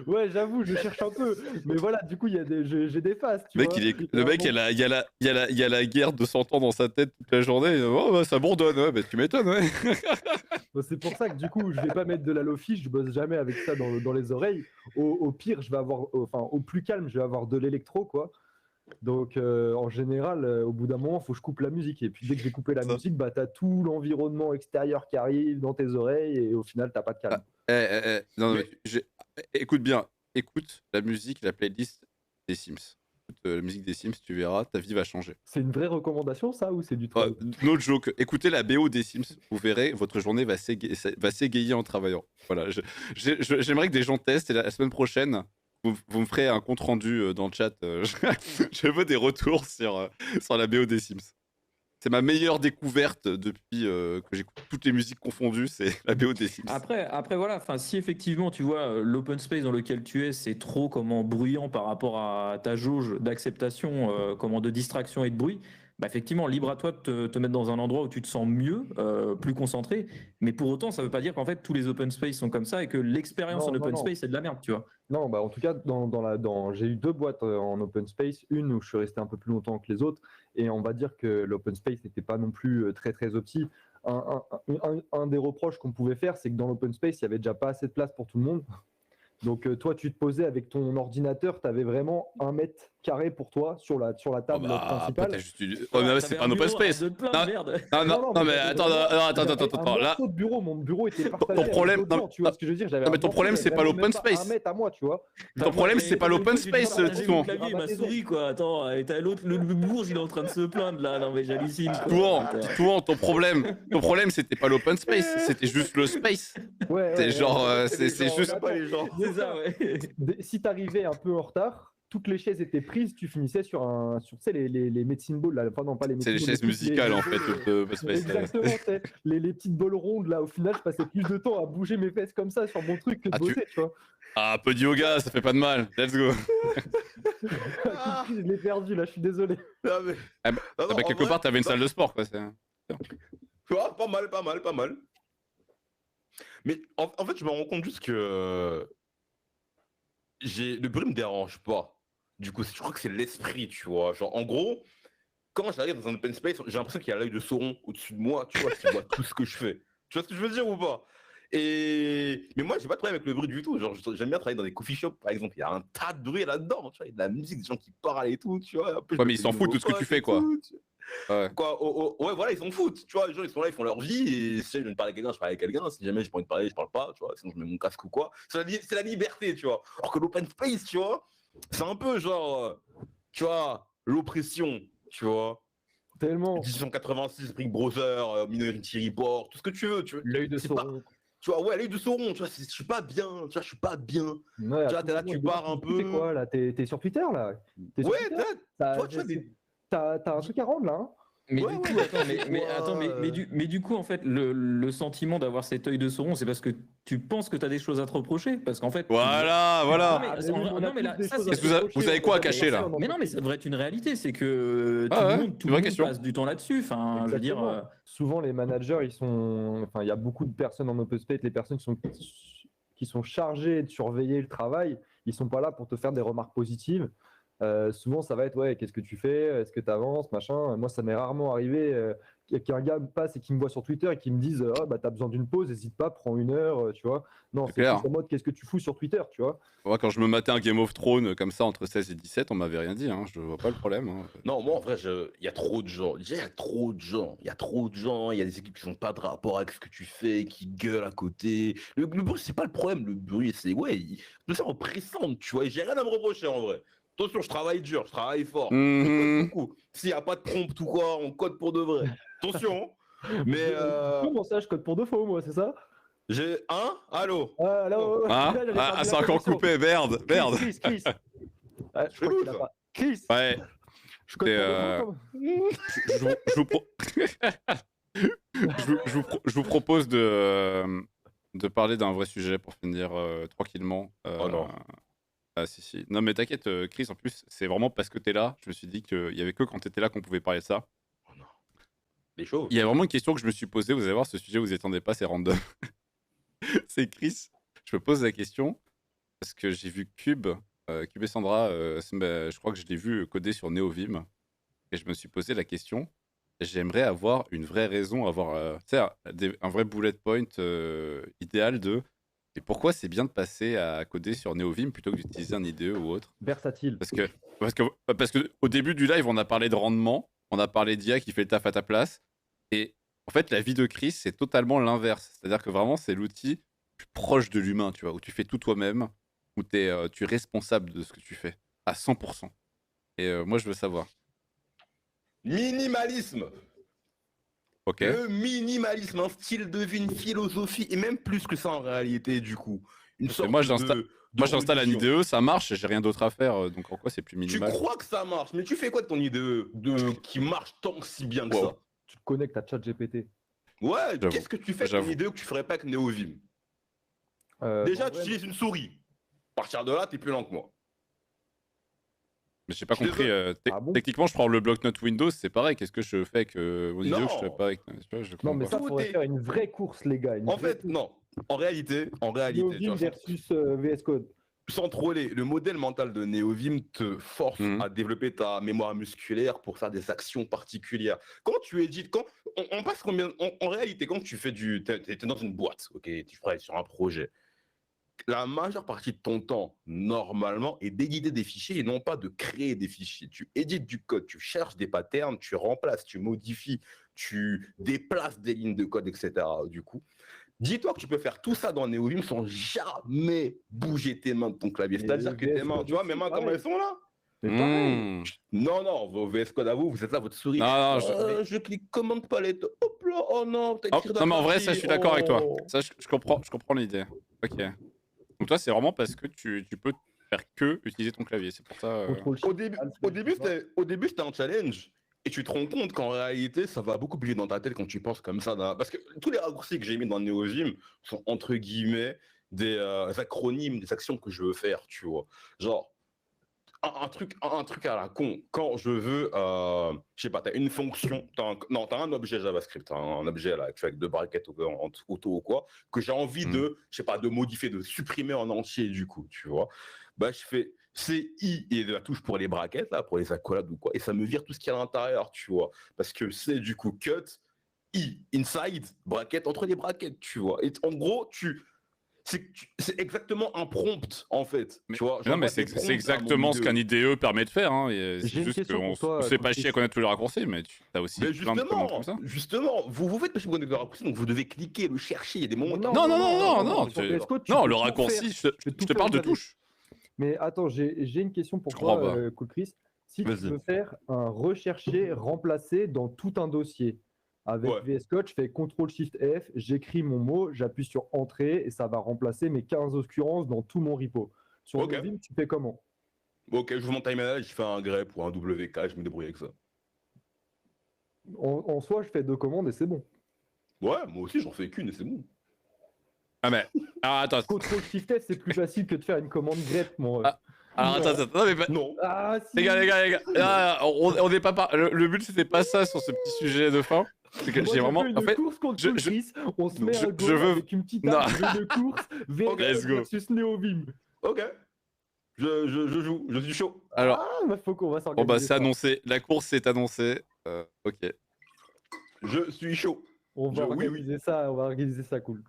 Ouais, j'avoue, je cherche un peu. Mais voilà, du coup, j'ai des phases. Le mec, il y a la guerre de 100 ans dans sa tête toute la journée. Oh, ça bourdonne, ouais, tu m'étonnes, ouais. C'est pour ça que du coup, je vais pas mettre de la lofi, je bosse jamais avec ça dans les oreilles. Au pire, je vais avoir, au plus calme, je vais avoir de l'électro, quoi. Donc, en général, au bout d'un moment, il faut que je coupe la musique. Et puis, dès que j'ai coupé la musique, tu as tout l'environnement extérieur qui arrive dans tes oreilles et au final, tu n'as pas de calme. Non, écoute bien. écoute la musique, la playlist des Sims. Écoute la musique des Sims, tu verras, ta vie va changer. C'est une vraie recommandation, ça, ou c'est du Ouais, troll? no joke, écoutez la BO des Sims, vous verrez, votre journée va s'égayer en travaillant. Voilà, j'aimerais que des gens testent et la semaine prochaine, vous me ferez un compte rendu dans le chat. Je veux des retours sur la BO des Sims. C'est ma meilleure découverte depuis que j'écoute toutes les musiques confondues, c'est la BO des Sims. Après voilà, enfin, si effectivement tu vois l'open space dans lequel tu es, c'est trop comment bruyant par rapport à ta jauge d'acceptation, comment de distraction et de bruit, bah effectivement, libre à toi de te mettre dans un endroit où tu te sens mieux, plus concentré. Mais pour autant, ça veut pas dire qu'en fait tous les open space sont comme ça et que l'expérience en Non, non, open non. space c'est de la merde, tu vois. Non, bah en tout cas, j'ai eu 2 boîtes en open space, une où je suis resté un peu plus longtemps que les autres, et on va dire que l'open space n'était pas non plus très très opti. Un des reproches qu'on pouvait faire, c'est que dans l'open space, il n'y avait déjà pas assez de place pour tout le monde. Donc toi, tu te posais avec ton ordinateur, tu avais vraiment 1 mètre carré pour toi sur la Oh table bah, après, principale. t'as juste ouais, mais c'est T'avais pas un open bureau à space. 2 de plein, Non, merde. non, mais j'avais attends, vraiment- attends, j'avais attends, un là, morceau de bureau, mon bureau était partagé ton avec problème, d'autres gens, tu vois ce que je veux dire? J'avais non, mais un ton morceau, problème, j'avais c'est pas vraiment l'open même pas space. 1 mètre à moi, tu vois. Ton problème, c'est pas l'open J'ai space, partagé Touan. mon clavier et ma souris, quoi. Attends, et t'as l'autre, le bourge, il est en train de se plaindre là. Non mais j'hallucine. quoi. Putain. Touan, ton problème, c'était pas l'open space, c'était juste le space. Ouais, C'est ouais, genre, ouais. c'est juste. Pas les gens. C'est ça, ouais. Si t'arrivais un peu en retard, toutes les chaises étaient prises, tu finissais sur tu sais, les medicine balls, là. Enfin, non, pas les C'est les medicine balls, chaises mais toutes musicales en balls, fait, le space. Exactement, tu sais, les petites balles rondes, là. Au final, je passais plus de temps à bouger mes fesses comme ça sur mon truc que de Ah, tu- bosser, tu vois. Ah, un peu de yoga, ça fait pas de mal. Let's go. Ah. Je l'ai perdu, là, je suis désolé. Non, mais... Ah bah, Non, non, en quelque vrai, part, t'avais une salle de sport, quoi. tu vois, pas mal, pas mal, pas mal. Mais en fait, je me rends compte juste que le bruit me dérange pas. Du coup, je crois que c'est l'esprit, tu vois. Genre, en gros, quand j'arrive dans un open space, j'ai l'impression qu'il y a l'œil de Sauron au-dessus de moi, tu vois, qui voit tout ce que je fais. Tu vois ce que je veux dire ou pas? Mais moi, j'ai pas de problème avec le bruit du tout. Genre, j'aime bien travailler dans des coffee shops, par exemple. Il y a un tas de bruit là-dedans, tu vois. Il y a de la musique, des gens qui parlent et tout, tu vois. Après, je Ouais, me mais ils fais s'en des foutent de nouveaux ce que tu potes fais, et quoi. tout, Ouais. quoi, ouais, voilà, ils s'en foutent. Tu vois, les gens, ils sont là, ils font leur vie. Et si j'ai envie de parler à quelqu'un, je parle avec quelqu'un. Si jamais j'ai pas envie de parler, je parle pas, tu vois. Sinon, je mets mon casque ou quoi. C'est la liberté, tu vois. Alors que l'open space, tu vois, c'est un peu genre, tu vois, l'oppression, tu vois. Tellement. 1886, Big Brother, Minority Report, tout ce que tu veux, tu vois. L'œil de C'est pas- Sauron. Tu vois, ouais, l'œil de Sauron, tu vois, je suis pas bien, tu vois, je suis pas bien. Ouais, Tu vois, t'es là, attends, tu pars un peu. C'est quoi, là? T'es sur Twitter, là? T'es sur Ouais, Twitter? tu vois, tu vois, T'as un truc à rendre, là, hein? Mais Ouais, du ouais, coup, attends, ouais. mais du coup, en fait, le sentiment d'avoir cet œil de Sauron, c'est parce que tu penses que tu as des choses à te reprocher, parce qu'en fait. Voilà, Non, voilà. mais, non, mais là, ça, c'est- Est-ce que vous avez quoi à cacher, là? Mais non, mais ça devrait être une réalité, c'est que tout Ah le ouais, monde, c'est une vraie question. passe du temps là-dessus. Enfin, je veux dire. Exactement. Souvent, les managers, enfin, il y a beaucoup de personnes en open space, les personnes qui sont chargées de surveiller le travail, ils sont pas là pour te faire des remarques positives. Souvent, ça va être, ouais, qu'est-ce que tu fais? Est-ce que tu avances? Machin. Moi, ça m'est rarement arrivé qu'un gars me passe et qui me voit sur Twitter et qui me dise, oh, bah, t'as besoin d'une pause, n'hésite pas, prends 1 heure, tu vois. Non, C'est c'est clair. plus en mode, qu'est-ce que tu fous sur Twitter, tu vois. Moi, quand je me matais un Game of Thrones comme ça entre 16 et 17, on m'avait rien dit, hein. Je vois pas le problème. Hein. Non, moi, en vrai, il y a trop de gens. Déjà, il y a trop de gens. Il y a trop de gens. Il y a des équipes qui n'ont pas de rapport avec ce que tu fais, qui gueulent à côté. Le bruit, c'est pas le problème. Le bruit, c'est, ouais, tout ça oppressant, tu vois. Et j'ai rien à me reprocher, en vrai. Attention, je travaille dur, je travaille fort. Je code beaucoup. S'il n'y a pas de prompt ou quoi, on code pour de vrai. Attention. Mais Comment ça, je code pour 2 fois, moi, c'est ça? j'ai un. Allô. Ah, là, Hein? là, j'avais perdu Ah, c'est la encore connexion. coupé, merde, merde. Chris. Ah, je crois où, qu'il a ça pas. Chris, Ouais, je code c'est, pour 2 fois, je vous pro- je vous propose de parler d'un vrai sujet pour finir tranquillement. Oh non. Ah, si. Non, mais t'inquiète, Chris, en plus, c'est vraiment parce que t'es là. Je me suis dit qu'il y avait que quand t'étais là qu'on pouvait parler de ça. Oh non. Les chauves. Il y a vraiment une question que je me suis posée. Vous allez voir, ce sujet, vous y attendez pas, c'est random. C'est Chris. Je me pose la question parce que j'ai vu Cube et Sandra, je crois que je l'ai vu coder sur NeoVim. Et je me suis posé la question. J'aimerais avoir une vraie raison, avoir tu sais, un vrai bullet point idéal de. Et pourquoi c'est bien de passer à coder sur NeoVim plutôt que d'utiliser un IDE ou autre? Versatile. Parce que au début du live, on a parlé de rendement, on a parlé d'IA qui fait le taf à ta place. Et en fait, la vie de Chris, c'est totalement l'inverse. C'est-à-dire que vraiment, c'est l'outil plus proche de l'humain, tu vois, où tu fais tout toi-même, où tu es responsable de ce que tu fais à 100%. Et moi, je veux savoir. Minimalisme. Ok. Le minimalisme, un style de vie, une philosophie, et même plus que ça en réalité, du coup. Une sorte moi, de moi, j'installe un religion. IDE, ça marche, j'ai rien d'autre à faire. Donc en quoi c'est plus Tu minimal? crois que ça marche, mais tu fais quoi de ton IDE qui marche tant si bien que Wow. ça? Tu te connectes à ChatGPT. Ouais, J'avoue. qu'est-ce que tu fais de ton J'avoue. IDE que tu ferais pas avec Neovim? Déjà, En tu vrai, utilises une souris. À partir de là, t'es plus lent que moi. Mais j'ai pas Je suis compris. Ah bon Techniquement, je prends le bloc-notes Windows, c'est pareil. Qu'est-ce que je fais avec mon IDE que je fais Non. pas avec. Tu vois, je Non, comprends mais pas. ça, Tout faudrait est- faire une vraie course, les gars. Une En vraie fait, course. non. En réalité, tu Neovim vois, versus VS Code. sans troller, le modèle mental de Neovim te force Mhm. à développer ta mémoire musculaire pour faire des actions particulières. Quand tu édites, on passe combien en réalité, quand tu fais t'es dans une boîte, ok, tu travailles sur un projet. La majeure partie de ton temps, normalement, est d'éditer des fichiers et non pas de créer des fichiers. Tu édites du code, tu cherches des patterns, tu remplaces, tu modifies, tu déplaces des lignes de code, etc. Du coup, dis-toi que tu peux faire tout ça dans Neovim sans jamais bouger tes mains de ton clavier. Mais C'est-à-dire que tes VS mains, Code tu vois, aussi, mes mains, pareil. comment elles sont là? Mais pareil. Mmh. Non, vos VS Code à vous, vous êtes là, votre souris. Non, Je clique commande palette. Hop là, oh non, t'as Oh, écrit non, mais en vrai, partie, ça, je suis d'accord avec toi. oh. Ça, je comprends l'idée. Ok. Donc toi, c'est vraiment parce que tu peux faire que utiliser ton clavier. C'est pour ça. Contrôle Au Shift, début, Alt, au je début, sais pas. c'était un challenge. Et tu te rends compte qu'en réalité, ça va beaucoup bouger dans ta tête quand tu penses comme ça. Parce que tous les raccourcis que j'ai mis dans Neovim sont entre guillemets des acronymes, des actions que je veux faire, tu vois. Genre, un truc à la con. Quand je veux, je sais pas, t'as une fonction, t'as un objet JavaScript, t'as un objet là, tu fais avec deux brackets auto ou quoi, que j'ai envie de, je sais pas, de modifier, de supprimer en entier du coup, tu vois. Bah, je fais CI et la touche pour les brackets, là, pour les accolades ou quoi, et ça me vire tout ce qu'il y a à l'intérieur, tu vois. Parce que c'est du coup cut, I, inside, bracket, entre les brackets, tu vois. Et en gros, c'est exactement un prompt, en fait. Mais, tu vois, mais non, mais j'envoie des c'est prompts à mon exactement ce qu'un IDE. IDE permet de faire. Hein, et c'est J'ai une juste question qu'on pour toi, se fait pas Coquis. chier à connaître tous les raccourcis, mais tu as aussi Mais plein de commandes comme ça. justement, vous faites pas chez vous des raccourcis, donc vous devez cliquer, le chercher. Il y a des moments. Non, Non, sur tu- VS Code, tu non, peux le tout raccourci, faire. je Tu peux te tout parle de faire avec. touche. Mais attends, j'ai une question pour Je toi, crois pas. Cool Chris. Si tu Vas-y. veux faire un rechercher, remplacer dans tout un dossier, avec Ouais. VS Code, je fais CTRL-SHIFT-F, j'écris mon mot, j'appuie sur Entrée et ça va remplacer mes 15 occurrences dans tout mon repo. Sur Ok. Neovim, tu fais comment? Ok, je vous mon timeline, je fais un grep ou un WK, je me débrouille avec ça. En soi, je fais deux commandes et c'est bon. Ouais, moi aussi, j'en fais qu'une et c'est bon. Ah, mais. Alors, attends. CTRL-SHIFT-F, c'est plus facile que de faire une commande grep, mon ref. Alors, attends. Non, mais. Non. Ah, si. Les gars. Ah, on n'est pas le but, c'était pas ça sur ce petit sujet de fin. C'est que Moi, j'ai je vraiment. fais une En fait, course contre je- Cool je- Chris, on se met je- un go je veux- avec une petite Non. arme de course Ok, let's go. versus Neovim. Ok. Je joue, je suis chaud. Alors, Ah, bah, faut qu'on va bon, s'organiser. bah, c'est ça. annoncé. La course est annoncée. Ok. Je suis chaud. On va Oui, organiser ça, on va organiser ça cool.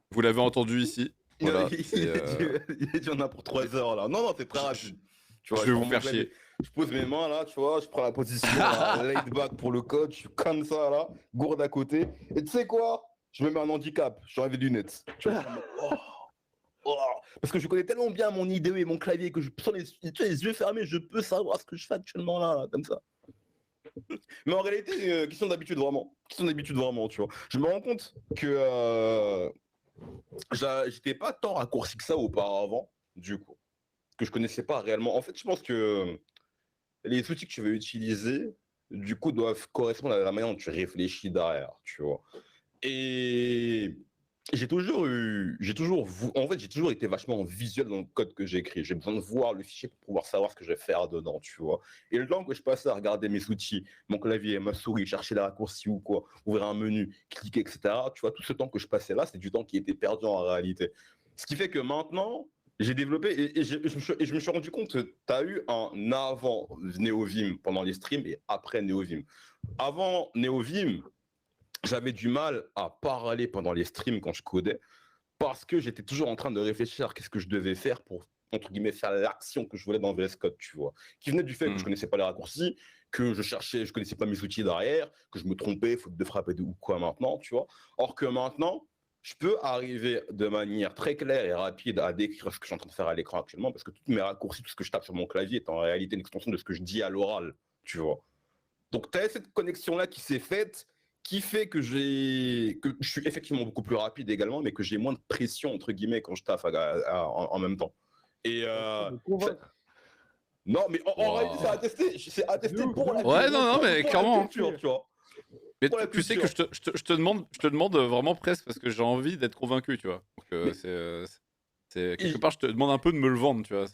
Vous l'avez entendu ici. Voilà. Il y en a pour 3 heures là. Non, c'est très rapide. Tu vois, Je vais vous prends faire mon clavier, chier. Je pose mes mains là, tu vois, je prends la position là, laid back pour le code, je suis comme ça là, gourde à côté. Et tu sais quoi? Je me mets un handicap, je suis arrivé du net. Tu vois, parce que je connais tellement bien mon IDE et mon clavier que sans les yeux fermés, je peux savoir ce que je fais actuellement là, comme ça. Mais en réalité, c'est une question d'habitude vraiment. Tu vois. Je me rends compte que j'étais pas tant raccourci que ça auparavant, du coup, que je connaissais pas réellement. En fait, je pense que les outils que tu veux utiliser, du coup, doivent correspondre à la manière dont tu réfléchis derrière, tu vois. Et j'ai toujours été vachement visuel dans le code que j'écris. J'ai besoin de voir le fichier pour pouvoir savoir ce que je vais faire dedans, tu vois. Et le temps que je passais à regarder mes outils, mon clavier, ma souris, chercher les raccourcis ou quoi, ouvrir un menu, cliquer, etc., tu vois, tout ce temps que je passais là, c'est du temps qui était perdu en réalité. Ce qui fait que maintenant, j'ai développé, et je me suis rendu compte que tu as eu un avant Neovim pendant les streams et après Neovim. Avant Neovim, j'avais du mal à parler pendant les streams quand je codais parce que j'étais toujours en train de réfléchir à qu'est-ce que je devais faire pour, entre guillemets, faire l'action que je voulais dans VS Code, tu vois. Qui venait du fait que je connaissais pas les raccourcis, que je connaissais pas mes outils derrière, que je me trompais, faute de frappe ou quoi maintenant, tu vois. Or que maintenant, je peux arriver de manière très claire et rapide à décrire ce que je suis en train de faire à l'écran actuellement, parce que tous mes raccourcis, tout ce que je tape sur mon clavier est en réalité une extension de ce que je dis à l'oral, tu vois. Donc, tu as cette connexion-là qui s'est faite, qui fait que je suis effectivement beaucoup plus rapide également, mais que j'ai moins de pression, entre guillemets, quand je taffe en même temps. Et non, mais en réalité, c'est attesté pour la Ouais, non, mais pour clairement. la culture, tu vois. Mais Pour la tu sais que culture. je te demande vraiment presque parce que j'ai envie d'être convaincu, tu vois. Donc, Mais- c'est quelque part, je te demande un peu de me le vendre, tu vois.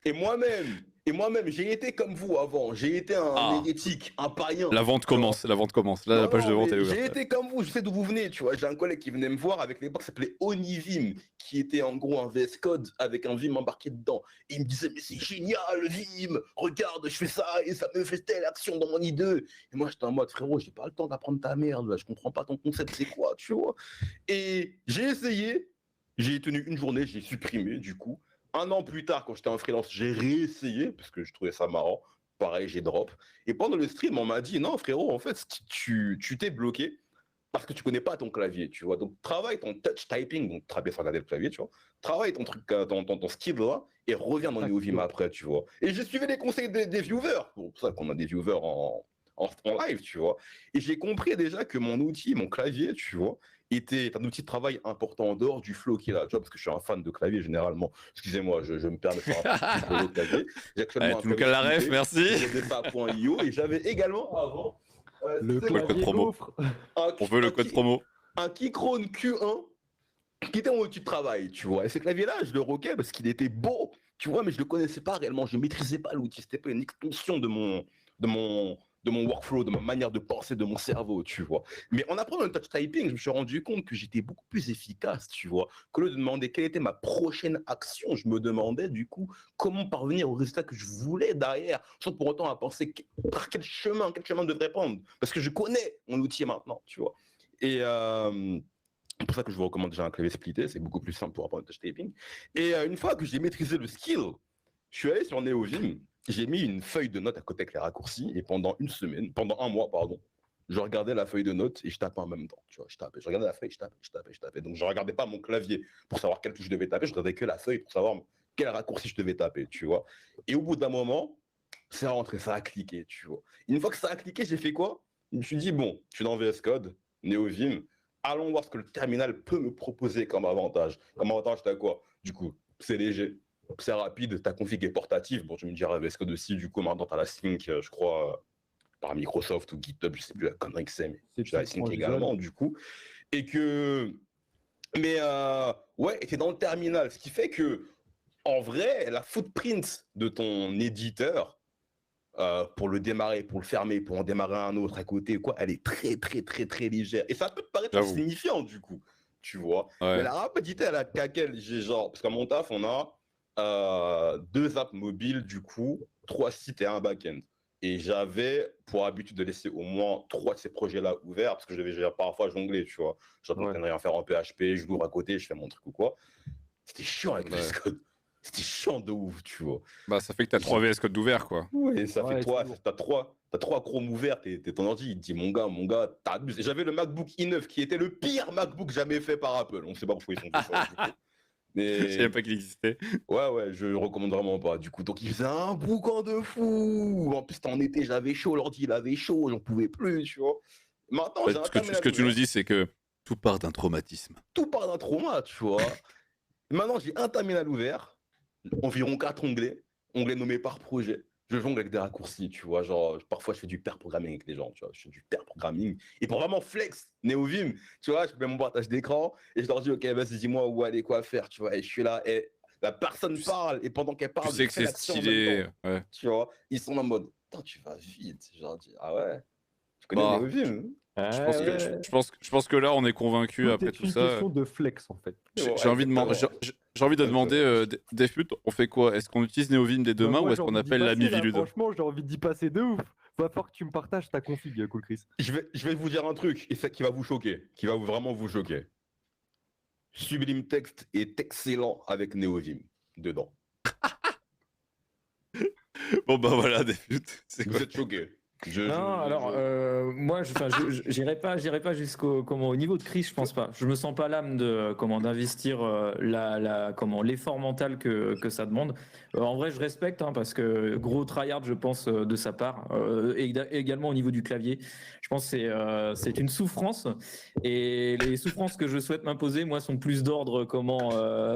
Et moi-même, j'ai été comme vous avant. J'ai été un Ah. hérétique, un païen. La vente commence. Là, Non, la page de vente, mais elle est ouverte. j'ai été comme vous, je sais d'où vous venez, tu vois. J'ai un collègue qui venait me voir avec l'époque, ça s'appelait Onivim, qui était en gros un VS Code avec un Vim embarqué dedans. Et il me disait, mais c'est génial, Vim, regarde, je fais ça et ça me fait telle action dans mon IDE. Et moi, j'étais en mode, frérot, j'ai pas le temps d'apprendre ta merde, là, je comprends pas ton concept, c'est quoi, tu vois. Et j'ai essayé, j'ai tenu une journée, j'ai supprimé, du coup. Un an plus tard, quand j'étais en freelance, j'ai réessayé, parce que je trouvais ça marrant. Pareil, j'ai drop. Et pendant le stream, on m'a dit, non, frérot, en fait, tu t'es bloqué parce que tu connais pas ton clavier, tu vois. Donc, travaille ton touch typing, donc travaille sans regarder le clavier, tu vois. Travaille ton truc, ton skill là, et reviens dans NeoVim après, tu vois. Et j'ai suivi les conseils des viewers. C'est pour ça qu'on a des viewers en live, tu vois. Et j'ai compris déjà que mon outil, mon clavier, tu vois, était un outil de travail important en dehors du flow qu'il a, tu vois, parce que je suis un fan de clavier généralement. Excusez-moi, je me permets de faire un petit peu de clavier. J'ai actuellement Tu nous cales la ref, merci. GDFA.io et j'avais également avant Le code promo. gaufre. On veut le code promo. un Keychron Q1 qui était mon outil de travail, tu vois. Et ce clavier-là, je le roquais parce qu'il était beau, tu vois, mais je le connaissais pas réellement, je maîtrisais pas l'outil. C'était pas une extension de mon workflow, de ma manière de penser, de mon cerveau, tu vois. Mais en apprenant le touch typing, je me suis rendu compte que j'étais beaucoup plus efficace, tu vois. Qu'au lieu de demander quelle était ma prochaine action, je me demandais du coup comment parvenir au résultat que je voulais derrière, sans pour autant à penser par quel chemin devrait prendre. Parce que je connais mon outil maintenant, tu vois. Et c'est pour ça que je vous recommande déjà un clavier splitté, c'est beaucoup plus simple pour apprendre le touch typing. Et une fois que j'ai maîtrisé le skill, je suis allé sur NeoVim, j'ai mis une feuille de notes à côté avec les raccourcis et pendant un mois, pardon, je regardais la feuille de notes et je tapais en même temps. Tu vois, je regardais la feuille, je tapais. Donc je regardais pas mon clavier pour savoir quelle touche je devais taper, je regardais que la feuille pour savoir quel raccourci je devais taper, tu vois. Et au bout d'un moment, c'est rentré, ça a cliqué, tu vois. Une fois que ça a cliqué, j'ai fait quoi? Je me suis dit, bon, je suis dans VS Code, NeoVim, allons voir ce que le terminal peut me proposer comme avantage. Comme avantage, t'as quoi? Du coup, c'est léger, c'est rapide, ta config est portative. Bon, tu me diras VS Code aussi, du coup, maintenant, tu as la sync, je crois, par Microsoft ou GitHub, je sais plus la connerie que c'est, mais tu as la sync également, du coup. Et que. Mais ouais, et t'es dans le terminal, ce qui fait que, en vrai, la footprint de ton éditeur, pour le démarrer, pour le fermer, pour en démarrer un autre à côté, quoi, elle est très, très, très, très légère. Et ça peut te paraître insignifiant, du coup, tu vois. Ouais. Mais la rapidité à laquelle j'ai genre, parce qu'à mon taf, on a 2 apps mobiles, du coup, 3 sites et un back-end. Et j'avais pour habitude de laisser au moins 3 de ces projets-là ouverts, parce que je devais parfois jongler, tu vois. Genre, en train de rien faire en PHP, je l'ouvre à côté, je fais mon truc ou quoi. C'était chiant avec VS Code. C'était chiant de ouf, tu vois. Bah, ça fait que t'as 3 VS Code d'ouvert, quoi. Oui, ça fait t'as 3 Chrome ouverts, ton ordi, il te dit, mon gars, t'abuses. J'avais le MacBook i9 qui était le pire MacBook jamais fait par Apple. On sait pas pourquoi ils sont tous ça, du coup. Mais... Je savais pas qu'il existait. Ouais, je recommande vraiment pas. Du coup, donc il faisait un boucan de fou. En plus, en été, j'avais chaud, l'ordi, il avait chaud, j'en pouvais plus, tu vois. Maintenant, j'ai un ce que tu nous dis, c'est que tout part d'un traumatisme. Tout part d'un trauma, tu vois. Maintenant, j'ai un terminal ouvert, environ 4 onglets nommés par projet. Je jongle avec des raccourcis, tu vois, genre, parfois je fais du pair programming avec les gens, tu vois, je fais du pair programming. Et pour vraiment flex, NeoVim, tu vois, je mets mon partage d'écran et je leur dis, ok, vas-y, dis-moi où aller, quoi faire, tu vois, et je suis là, et la personne parle, et pendant qu'elle parle, tu sais que c'est stylé, ouais. Tu vois, ils sont en mode, putain, tu vas vite, genre, ah ouais, tu connais NeoVim? Je pense que là, on est convaincu après tout ça. C'est une question de flex, en fait. J'ai envie de demander, Defut, on fait quoi? Est-ce qu'on utilise NeoVim dès demain ou est-ce qu'on appelle l'ami Vilude? Franchement, j'ai envie d'y passer de ouf. Va falloir que tu me partages ta config, Cool Chris. Je vais vous dire un truc et ça qui va vous choquer, qui va vraiment vous choquer. Sublime Text est excellent avec NeoVim dedans. Bon bah voilà, Defut. Vous êtes choqués. Non, alors moi, j'irai pas jusqu'au au niveau de Chris, je pense pas. Je me sens pas l'âme de d'investir l'effort mental que ça demande. En vrai, je respecte parce que gros tryhard, je pense de sa part, et également au niveau du clavier. Je pense que c'est une souffrance et les souffrances que je souhaite m'imposer, moi, sont plus d'ordre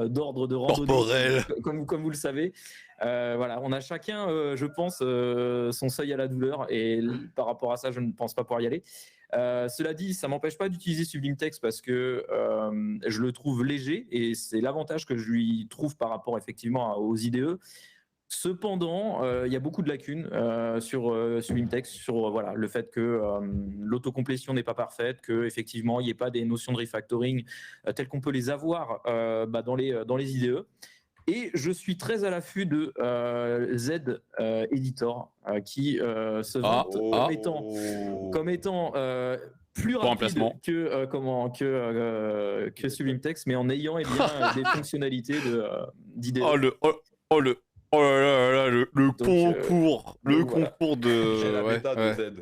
d'ordre de randonnée, Corporel. comme vous le savez. Voilà, on a chacun, je pense, son seuil à la douleur et par rapport à ça, je ne pense pas pouvoir y aller. Cela dit, ça m'empêche pas d'utiliser Sublime Text parce que je le trouve léger et c'est l'avantage que je lui trouve par rapport effectivement aux IDE. Cependant, il y a beaucoup de lacunes sur Sublime Text, sur voilà, le fait que l'autocomplétion n'est pas parfaite, que effectivement il n'y ait pas des notions de refactoring telles qu'on peut les avoir dans les IDE. Et je suis très à l'affût de Z Editor qui se vante comme étant plus rapide que Sublime Text, mais en ayant des fonctionnalités d'IDE. Oh là là, le concours, voilà. concours de. J'ai la bêta de Z.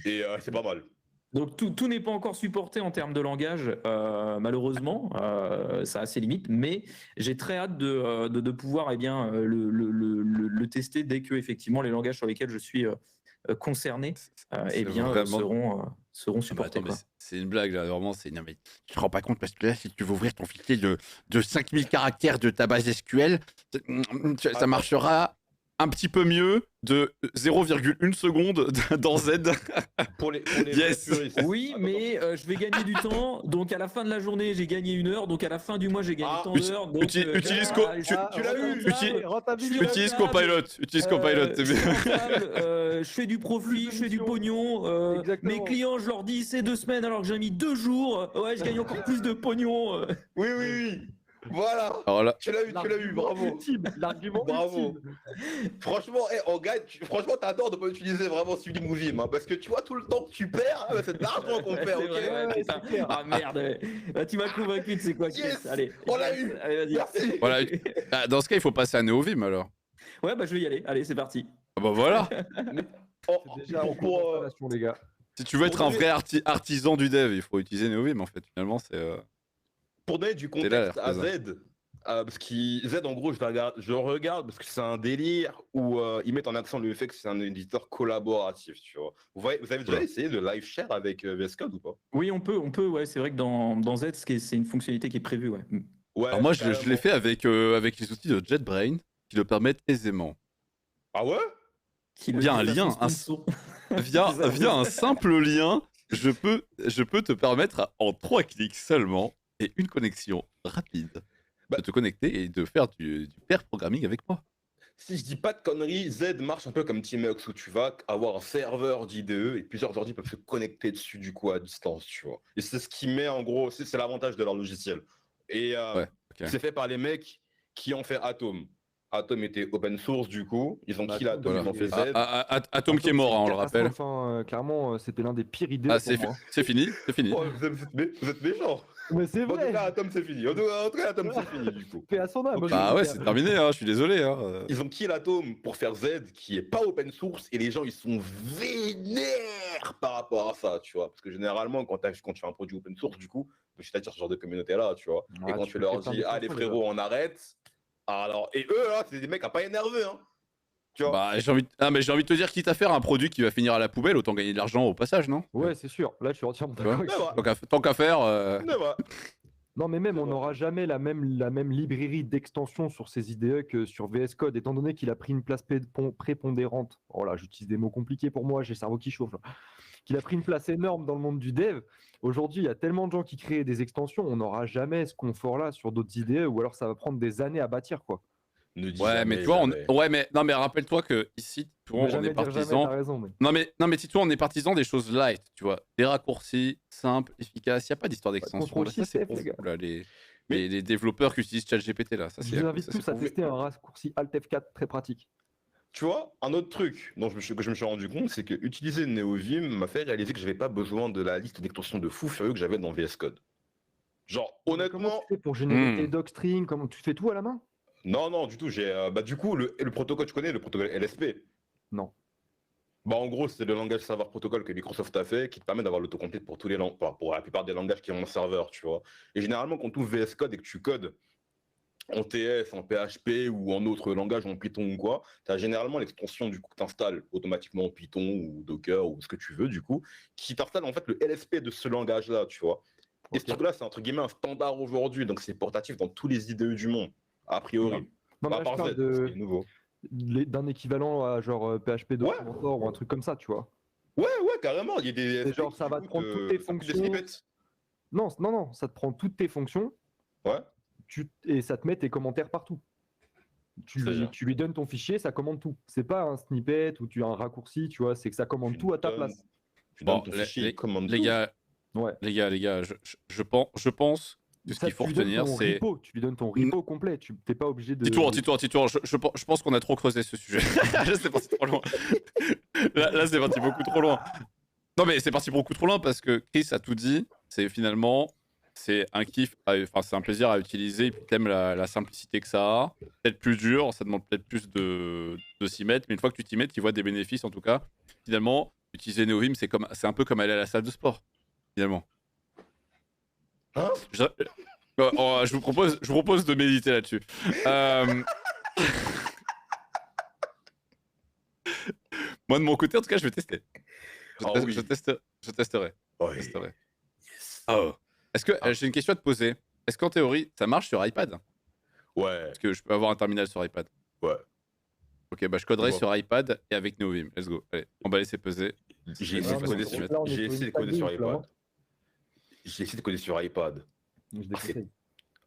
Et c'est pas mal. Donc tout n'est pas encore supporté en termes de langage, malheureusement, ça a ses limites, mais j'ai très hâte de pouvoir le tester dès que effectivement les langages sur lesquels je suis concerné seront supportés. C'est une blague là, vraiment. Non, mais tu te rends pas compte parce que là, si tu veux ouvrir ton fichier de 5000 caractères de ta base SQL, ça marchera un petit peu mieux de 0,1 seconde dans Z. Pour les Yes. puristes. Oui, mais je vais gagner du temps. Donc à la fin de la journée, j'ai gagné 1 heure. Donc à la fin du mois, j'ai gagné tant d'heures. Donc utilise tu l'as eu. Utilise Copilot. Utilise Copilot. Je fais du profit, je fais du pognon. Mes clients, je leur dis c'est 2 semaines alors que j'ai mis 2 jours. Ouais, je gagne encore plus de pognon. Oui. Voilà. Alors là, Tu l'as eu, bravo. L'argument Bravo. Franchement, on gagne. Franchement, t'as tort de pas utiliser vraiment Sublime ou Vim, parce que tu vois tout le temps que tu perds, c'est de l'argent qu'on perd, ok. Ah merde. Bah, tu m'as convaincu, c'est quoi? Yes. Allez, On l'a eu. Allez, vas-y. Merci. voilà. Dans ce cas, il faut passer à NeoVim alors. Ouais, bah je vais y aller. Allez, c'est parti. Ah bah voilà. C'est déjà en cours d'installation, les gars. Si tu veux être un vrai artisan du dev, il faut utiliser NeoVim en fait. Finalement, c'est. Pour donner du contexte à Z, parce que Z, en gros, je regarde parce que c'est un délire où ils mettent en accent le fait que c'est un éditeur collaboratif, tu vois. Vous avez déjà essayé de live share avec VS Code ou pas? Oui, on peut, ouais. C'est vrai que dans Z, c'est une fonctionnalité qui est prévue, ouais. Ouais. Alors moi, je l'ai fait avec les outils de JetBrains qui le permettent aisément. Ah ouais? Via un lien, via un simple lien, je peux te permettre en 3 clics seulement et une connexion rapide de te connecter et de faire du pair programming avec moi. Si je dis pas de conneries, Z marche un peu comme Teamux où tu vas avoir un serveur d'IDE et plusieurs ordi peuvent se connecter dessus du coup à distance, tu vois. Et c'est ce qui met en gros, c'est l'avantage de leur logiciel. Et c'est fait par les mecs qui ont fait Atom. Atom était open source du coup, ils ont kill Atom, ils ont fait Z. Atom qui est mort, on le rappelle. Clairement, c'était l'un des pires idées. C'est fini. Oh, vous êtes méchants. Mais c'est En vrai. tout cas, Atom c'est fini. En tout cas, Atom c'est fini du coup. Paix à son âme. Bah ouais, c'est terminé, je suis désolé. Ils ont kill Atom pour faire Z qui est pas open source et les gens ils sont vénères par rapport à ça, tu vois. Parce que généralement, quand tu fais un produit open source, du coup, je t'attire ce genre de communauté là, tu vois. Et quand tu leur dis, les frérots, on arrête. Alors, et eux là, c'est des mecs à pas énerver, hein. Tu vois. Bah, j'ai envie de te dire, quitte à faire un produit qui va finir à la poubelle, autant gagner de l'argent au passage, non? Ouais, c'est sûr. Là, je suis entièrement d'accord. Tant qu'à faire. Non, mais même, on n'aura jamais la même librairie d'extensions sur ces IDE que sur VS Code, étant donné qu'il a pris une place prépondérante. Oh là, j'utilise des mots compliqués pour moi, j'ai le cerveau qui chauffe. Là. Qu'il a pris une place énorme dans le monde du dev. Aujourd'hui, il y a tellement de gens qui créent des extensions, on n'aura jamais ce confort-là sur d'autres IDE, ou alors ça va prendre des années à bâtir, quoi. Mais tu vois, non, mais rappelle-toi que ici, on est partisan. Non, mais dis-toi, on est partisan des choses light, tu vois, des raccourcis simples, efficaces. Il n'y a pas d'histoire d'extension. Ça, c'est pour vous, là, les développeurs qui utilisent ChatGPT là. Ça, je vous invite tous à tester un raccourci Alt F4 très pratique. Tu vois, un autre truc que je me suis rendu compte, c'est que utiliser NeoVim m'a fait réaliser que j'avais pas besoin de la liste d'extensions de fou furieux que j'avais dans VS Code. Genre, honnêtement. Comment tu fais pour générer tes docstrings? Comment tu fais tout à la main? Non, du tout. Du coup, le protocole, tu connais le protocole LSP? Non. Bah, en gros, c'est le langage serveur protocole que Microsoft a fait qui te permet d'avoir l'autocomplete pour tous les pour la plupart des langages qui ont un serveur, tu vois. Et généralement, quand tu ouvres VS Code et que tu codes en TF, en PHP ou en autre langage, en Python ou quoi, tu as généralement l'extension du coup que tu installes automatiquement en Python ou Docker ou ce que tu veux, du coup, qui t'installe en fait le LSP de ce langage-là, tu vois. Et ce Ok. truc-là, c'est entre guillemets un standard aujourd'hui, donc c'est portatif dans tous les IDE du monde, a priori. Non, mais Bah, là, à je part parle Z, ce qui est nouveau. d'un équivalent à genre PHP Ouais. Documentor ou un truc comme ça, tu vois. Ouais, carrément, il y a des C'est SP genre, qui, ça du va coup, te prendre toutes tes ça fait des fonctions. snippets. Non, ça te prend toutes tes fonctions Ouais, et ça te met tes commentaires partout. c'est-à-dire. Tu lui donnes ton fichier, ça commande tout. C'est pas un snippet où tu as un raccourci, tu vois, c'est que ça commande tout à ta place. Tu Bon, donnes ton fichier, il commande les tout. gars, Ouais. les gars, je pense que ce Ça, qu'il faut tu lui donnes retenir, ton c'est. repo, tu lui donnes ton repo complet. Tu n'es pas obligé de. Titouan, je pense qu'on a trop creusé ce sujet. Là, c'est parti trop loin. Là, c'est parti beaucoup trop loin. Non, mais c'est parti beaucoup trop loin parce que Chris a tout dit. C'est finalement, c'est un kiff, enfin, c'est un plaisir à utiliser. Et puis, t'aimes la simplicité que ça a. Peut-être plus dur, ça demande peut-être plus de s'y mettre. Mais une fois que tu t'y mets, tu vois des bénéfices en tout cas. Finalement, utiliser Neovim, c'est un peu comme aller à la salle de sport, finalement. Hein? Je vous propose de méditer là-dessus. Moi, de mon côté, en tout cas, je vais tester. Je testerai. Ouais. testerai. Yes. Oh. Est-ce que j'ai une question à te poser? Est-ce qu'en théorie, ça marche sur iPad? Ouais, Est-ce que je peux avoir un terminal sur iPad? ouais. Ok, bah je coderai Bon. sur iPad et avec Neovim. Let's go. Allez, emballer, c'est pesé. J'ai Ouais, essayé de ouais, coder ouais, sur- ouais. Là, on est j'ai sur essayé de une coder sur table, là, iPad. J'ai essayé de coder sur iPad. Je déconseille.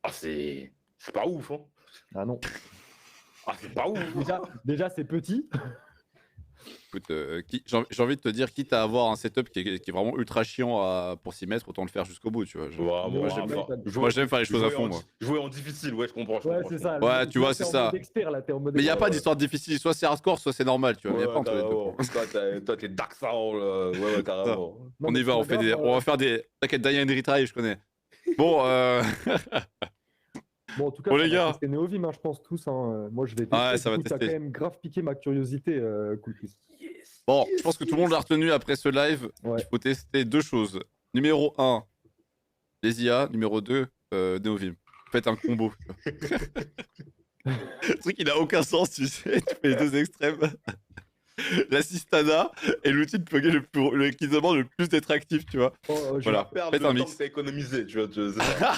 Ah, c'est pas ouf, hein. Ah non. Ah, c'est pas ouf. Déjà c'est petit. Écoute, j'ai envie de te dire, quitte à avoir un setup qui est vraiment ultra chiant pour s'y mettre, autant le faire jusqu'au bout, tu vois. Moi, J'aime faire les choses à fond, moi. Jouer en difficile, ouais, je comprends. Ouais, c'est ça. Ouais, tu vois, Là, c'est t'es en ça. mode expert, là, t'es en mode Mais il n'y a expert. pas d'histoire difficile, soit c'est hardcore, soit c'est normal, tu vois. Mais y a pas entre les deux. Toi, t'es Dark Soul, ouais, carrément. Non, On mais y va, c'est pas grave, on va faire des. T'inquiète, Diane Retry, je connais. Bon, Bon, en tout cas, Bon, ça les va gars. tester Neovim, hein, je pense tous. Hein. Moi, je vais tester. Ouais, ça Du va coup, t'as tester. quand même grave piqué ma curiosité, Cool Chris. Bon, je pense que tout le monde l'a retenu après ce live. Ouais. Il faut tester deux choses. Numéro 1, les IA. Numéro 2, Neovim. Faites un combo. Le truc, il a aucun sens, tu sais. Tu fais les deux extrêmes. L'assistana est l'outil de plugger qui demande le plus d'être actif, tu vois. Oh, Je vais Voilà. perdre Faites le un temps mix. que t'as économisé, tu vois. C'est ça.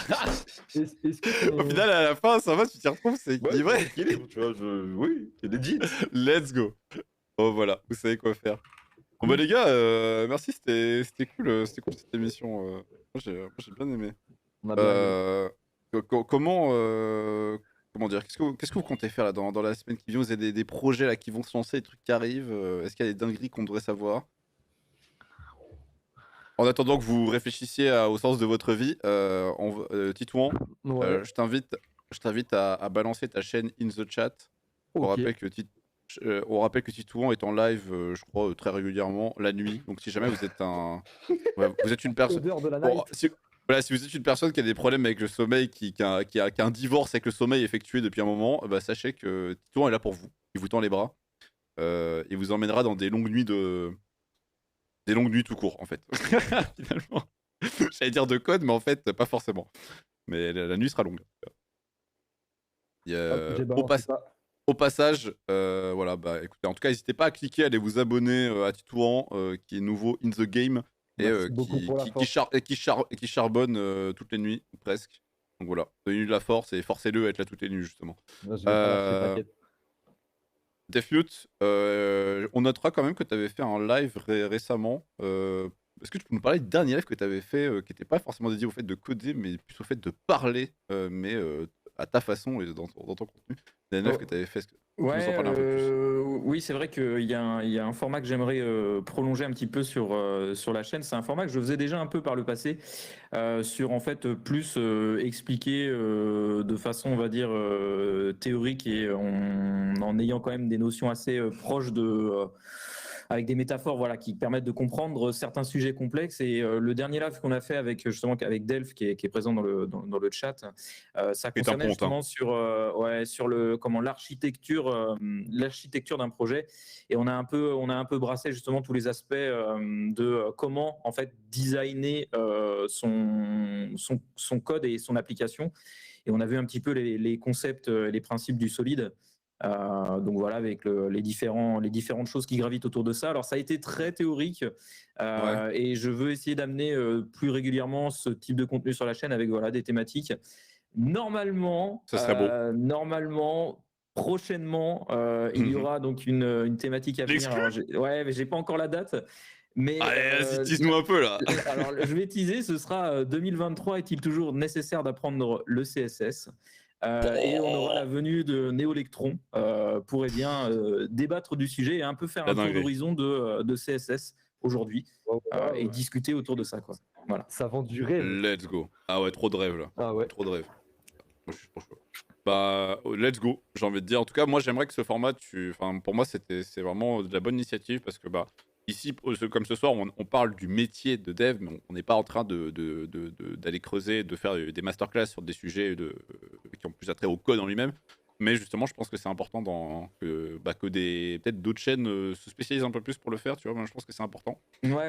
Est-ce que Au final, à la fin, ça va, tu t'y retrouves, c'est Ouais, équilibré. c'est équilibre, tu vois. Oui, il y a des jeans. Let's go. Oh voilà, vous savez quoi faire. Bon bah les gars, merci, c'était cool cette émission. Moi j'ai bien aimé. on a bien aimé. Comment dire, qu'est-ce que vous comptez faire là dans la semaine qui vient? Vous avez des projets là qui vont se lancer, des trucs qui arrivent. Est-ce qu'il y a des dingueries qu'on devrait savoir? En attendant que vous réfléchissiez au sens de votre vie, Titouan, Ouais, je t'invite à balancer ta chaîne in the chat. On ok. rappelle que Titouan est en live, je crois, très régulièrement la nuit. Donc si jamais vous êtes vous êtes une personne. Odeur de la Bon, night. voilà, si vous êtes une personne qui a des problèmes avec le sommeil, qui a un divorce avec le sommeil effectué depuis un moment, bah, sachez que Titouan est là pour vous. Il vous tend les bras. Il vous emmènera dans des longues nuits tout court, en fait. Finalement. J'allais dire de code, mais en fait, pas forcément. Mais la nuit sera longue. Hop, j'ai balancé ça. Au passage, voilà, bah écoutez, en tout cas, n'hésitez pas à cliquer, à aller vous abonner à Titouan, qui est nouveau in the game et Merci beaucoup pour la force. qui charbonne toutes les nuits, ou presque. Donc voilà, donnez-lui de la force et forcez-le à être là toutes les nuits, justement. Je vais pas lâcher, t'inquiète. Deathmute, on notera quand même que tu avais fait un live récemment. Est-ce que tu peux nous parler du dernier live que tu avais fait, qui n'était pas forcément dédié au fait de coder, mais plus au fait de parler, mais à ta façon et dans ton contenu? Le dernier live que tu avais fait, est-ce que tu peux nous en parler un peu plus? Oui, c'est vrai qu'il y a un format que j'aimerais prolonger un petit peu sur la chaîne. C'est un format que je faisais déjà un peu par le passé, sur en fait plus expliquer de façon, on va dire, théorique et en ayant quand même des notions assez proches avec des métaphores voilà, qui permettent de comprendre certains sujets complexes. Et le dernier live qu'on a fait avec, justement, avec Delph, qui est présent dans le chat, ça concernait justement sur l'architecture d'un projet. Et on a un peu brassé justement tous les aspects de comment en fait designer son code et son application. Et on a vu un petit peu les concepts, les principes du solide. Donc voilà, avec les différentes choses qui gravitent autour de ça. Alors ça a été très théorique et je veux essayer d'amener plus régulièrement ce type de contenu sur la chaîne avec des thématiques. Normalement, ça serait beau. Prochainement, il y aura donc une thématique à venir. Alors, mais j'ai pas encore la date. Mais allez, vas-y, tease-nous un peu là. Alors, je vais teaser, ce sera 2023, est-il toujours nécessaire d'apprendre le CSS et on aura la venue de Néolectron pour débattre du sujet et un peu faire un tour d'horizon de CSS aujourd'hui et discuter autour de ça, quoi. Voilà. Ça vend du rêve. Let's go. Ah ouais, trop de rêve là. Ah ouais. Trop de rêve. Moi, je suis trop chaud. Bah, let's go, j'ai envie de dire. En tout cas, moi, j'aimerais que ce format, pour moi, c'est vraiment de la bonne initiative parce que, ici, comme ce soir, on parle du métier de dev, mais on n'est pas en train d'aller creuser, de faire des masterclass sur des sujets qui ont plus attrait au code en lui-même. Mais justement, je pense que c'est important que peut-être d'autres chaînes se spécialisent un peu plus pour le faire, tu vois. Moi, je pense que c'est important.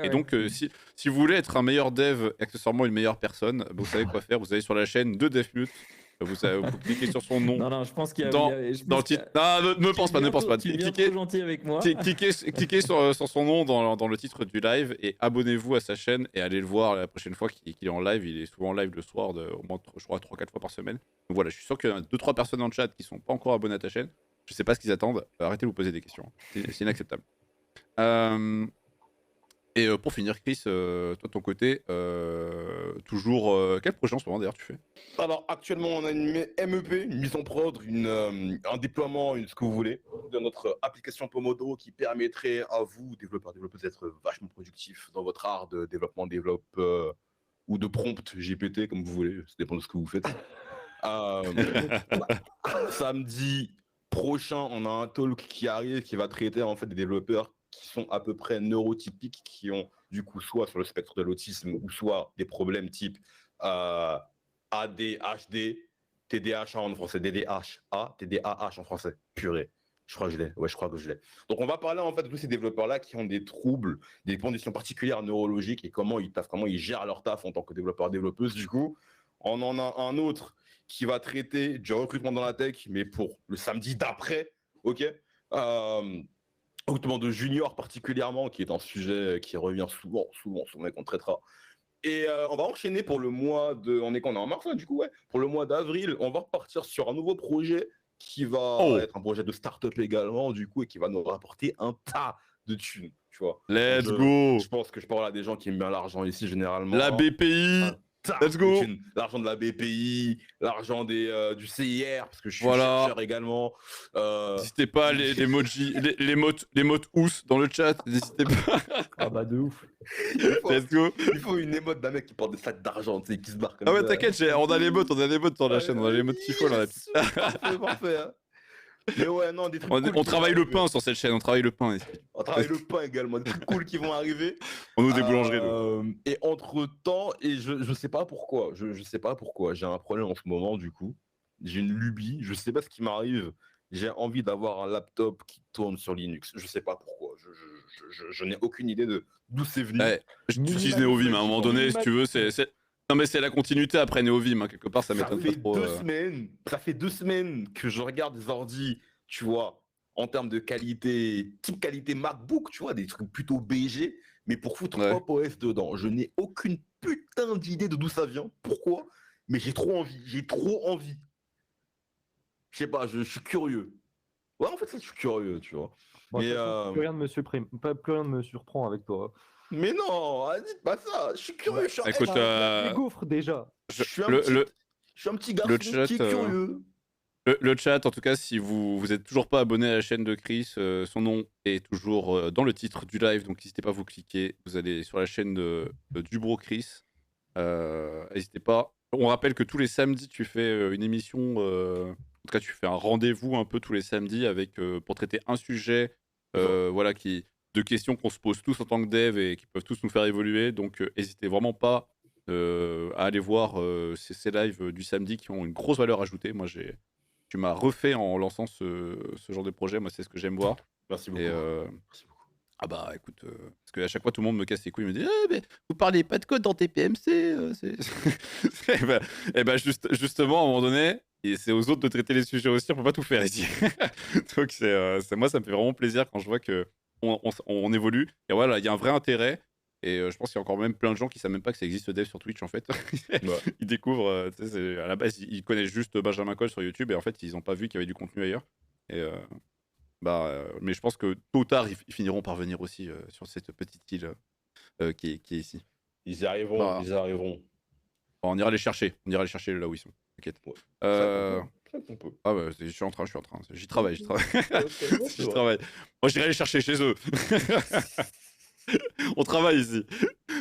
Et donc, si vous voulez être un meilleur dev, accessoirement une meilleure personne, vous savez quoi faire. Vous allez sur la chaîne de DevMute. Vous cliquez sur son nom. Non, je pense qu'il y a. Dans le titre. Non, ne pense pas. Tu es trop gentil avec moi. Cliquez sur son nom dans le titre du live et abonnez-vous à sa chaîne et allez le voir la prochaine fois qu'il est en live. Il est souvent en live le soir, au moins, je crois, 3-4 fois par semaine. Donc voilà, je suis sûr qu'il y a 2-3 personnes dans le chat qui sont pas encore abonnées à ta chaîne. Je sais pas ce qu'ils attendent. Arrêtez de vous poser des questions. C'est inacceptable. Et pour finir, Chris, toi de ton côté, toujours. Quel projet en ce moment d'ailleurs tu fais? Alors actuellement, on a une MEP, une mise en prod, un déploiement, ce que vous voulez, de notre application Pomodoro qui permettrait à vous, développeurs, d'être vachement productifs dans votre art de développement, ou de prompt GPT, comme vous voulez, ça dépend de ce que vous faites. Samedi prochain, on a un talk qui arrive qui va traiter en fait des développeurs qui sont à peu près neurotypiques, qui ont du coup soit sur le spectre de l'autisme ou soit des problèmes type ADHD, TDAH en français, DDHA, TDAH en français. Purée, je crois que je l'ai. Ouais, je crois que je l'ai. Donc on va parler en fait de tous ces développeurs-là qui ont des troubles, des conditions particulières neurologiques et comment ils gèrent leur taf en tant que développeurs-développeuses. Du coup, on en a un autre qui va traiter du recrutement dans la tech, mais pour le samedi d'après, ok. Recrutement de juniors particulièrement, qui est un sujet qui revient souvent et qu'on traitera. Et on va enchaîner pour le mois de... On est en mars, là, du coup, ouais. Pour le mois d'avril, on va repartir sur un nouveau projet qui va être un projet de start-up également, du coup, et qui va nous rapporter un tas de thunes, tu vois. Let's go. Je pense que je parle à des gens qui aiment bien l'argent ici, généralement. La BPI. Let's go. L'argent de la BPI, l'argent du CIR, parce que je suis chercheur également. N'hésitez pas, les mots ous dans le chat, n'hésitez pas. Ah bah de ouf. Let's go. Il faut une émote d'un mec qui porte des sacs d'argent, tu sais, qui se barre comme ça. Ah ouais, ça. t'inquiète, on a les mots sur la chaîne, on a les mots qu'il faut là. Parfait, hein. Mais ouais, non, des trucs on travaille le pain sur cette chaîne, on travaille le pain ici. On travaille le pain également, des trucs cool qui vont arriver. On nous des boulangeries. Et entre temps, et je sais pas pourquoi, je sais pas pourquoi, j'ai un problème en ce moment du coup. J'ai une lubie, je sais pas ce qui m'arrive. J'ai envie d'avoir un laptop qui tourne sur Linux. Je sais pas pourquoi. Je n'ai aucune idée d'où c'est venu. Je utilise Neovim à un moment donné, si tu veux. Non mais c'est la continuité après Neovim, hein. Quelque part ça m'étonne pas trop. Ça fait 2 semaines que je regarde des ordis, tu vois, en termes de qualité, type qualité MacBook, tu vois, des trucs plutôt BG, mais pour foutre Hop OS dedans. Je n'ai aucune putain d'idée de d'où ça vient, pourquoi, mais j'ai trop envie. Je sais pas, je suis curieux. Ouais, en fait, je suis curieux, tu vois. Bon, mais plus rien ne me surprend avec toi. Mais non, dites pas ça. Je suis curieux. Écoute, les gaufres déjà. Je suis un petit garçon qui est curieux. Le chat, en tout cas, si vous êtes toujours pas abonné à la chaîne de Chris, son nom est toujours dans le titre du live, donc n'hésitez pas à vous cliquer. Vous allez sur la chaîne du bro Chris. N'hésitez pas. On rappelle que tous les samedis, tu fais une émission. En tout cas, tu fais un rendez-vous un peu tous les samedis pour traiter un sujet, voilà, qui de questions qu'on se pose tous en tant que dev et qui peuvent tous nous faire évoluer. Donc, n'hésitez vraiment pas à aller voir ces lives du samedi qui ont une grosse valeur ajoutée. Moi, tu m'as refait en lançant ce genre de projet. Moi, c'est ce que j'aime voir. Merci beaucoup. Et, Merci beaucoup. ah bah écoute, parce qu'à chaque fois tout le monde me casse les couilles, il me dit «Eh, mais vous parlez pas de code dans tes PMC justement, à un moment donné, et c'est aux autres de traiter les sujets aussi, on peut pas tout faire ici. Donc moi, ça me fait vraiment plaisir quand je vois que on évolue. Et voilà, il y a un vrai intérêt. Et je pense qu'il y a encore même plein de gens qui savent même pas que ça existe dev sur Twitch en fait. Ouais. Ils découvrent, à la base, ils connaissent juste Benjamin Cole sur YouTube et en fait, ils ont pas vu qu'il y avait du contenu ailleurs. Et mais je pense que tôt ou tard, ils finiront par venir aussi sur cette petite île qui est ici. Ils y arriveront, Bah. ils y arriveront. On ira les chercher là où ils sont. T'inquiète. Ouais. Ça qu'on peut. Ah ouais, je suis en train. J'y travaille. Ok, J'y travaille. Moi, j'irai les chercher chez eux. On travaille ici.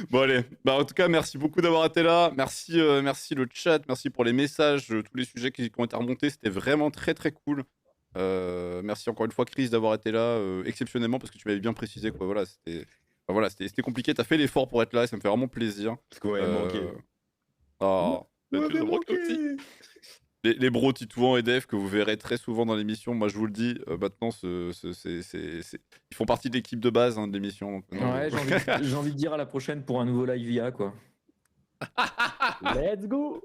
Bon allez. Bah en tout cas, merci beaucoup d'avoir été là. Merci le chat. Merci pour les messages, tous les sujets qui ont été remontés. C'était vraiment très très cool. Merci encore une fois Chris d'avoir été là exceptionnellement parce que tu m'avais bien précisé quoi. Voilà, c'était compliqué. T'as fait l'effort pour être là. Et ça me fait vraiment plaisir. Parce qu'on m'avait manqué. Oh, Vous tu m'avez nous manques aussi. Les bros Titouan et Def que vous verrez très souvent dans l'émission, moi je vous le dis, maintenant ils font partie de l'équipe de base de l'émission. Donc, Ouais, j'ai envie de dire à la prochaine pour un nouveau live IA, quoi. Let's go.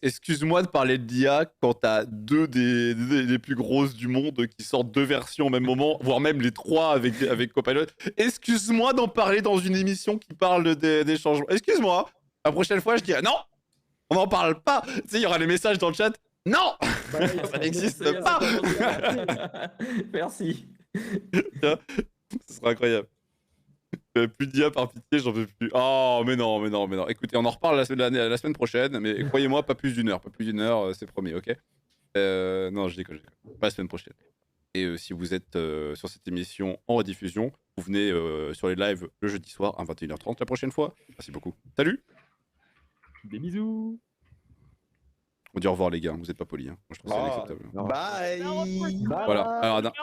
Excuse-moi de parler de l'IA quand t'as deux des plus grosses du monde qui sortent 2 versions au même moment, voire même les 3 avec Copilot. Excuse-moi d'en parler dans une émission qui parle des changements. Excuse-moi, la prochaine fois je dirais non, on n'en parle pas. Tu sais, il y aura les messages dans le chat. Non, ça n'existe pas. Merci. Ce sera incroyable. Plus d'IA par pitié, j'en veux plus. Oh, mais non. Écoutez, on en reparle la semaine prochaine, mais croyez-moi, pas plus d'une heure, c'est promis, ok? Non, je déconne. Pas la semaine prochaine. Et si vous êtes sur cette émission en rediffusion, vous venez sur les lives le jeudi soir à 21h30 la prochaine fois. Merci beaucoup. Salut! Des bisous. On dit au revoir les gars, vous êtes pas polis. Hein. Moi, je trouve ça inacceptable. Bye. Voilà. Alors,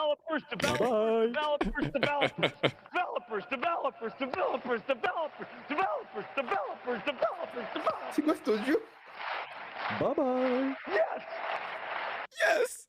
C'est quoi cet audio? Bye bye. yes!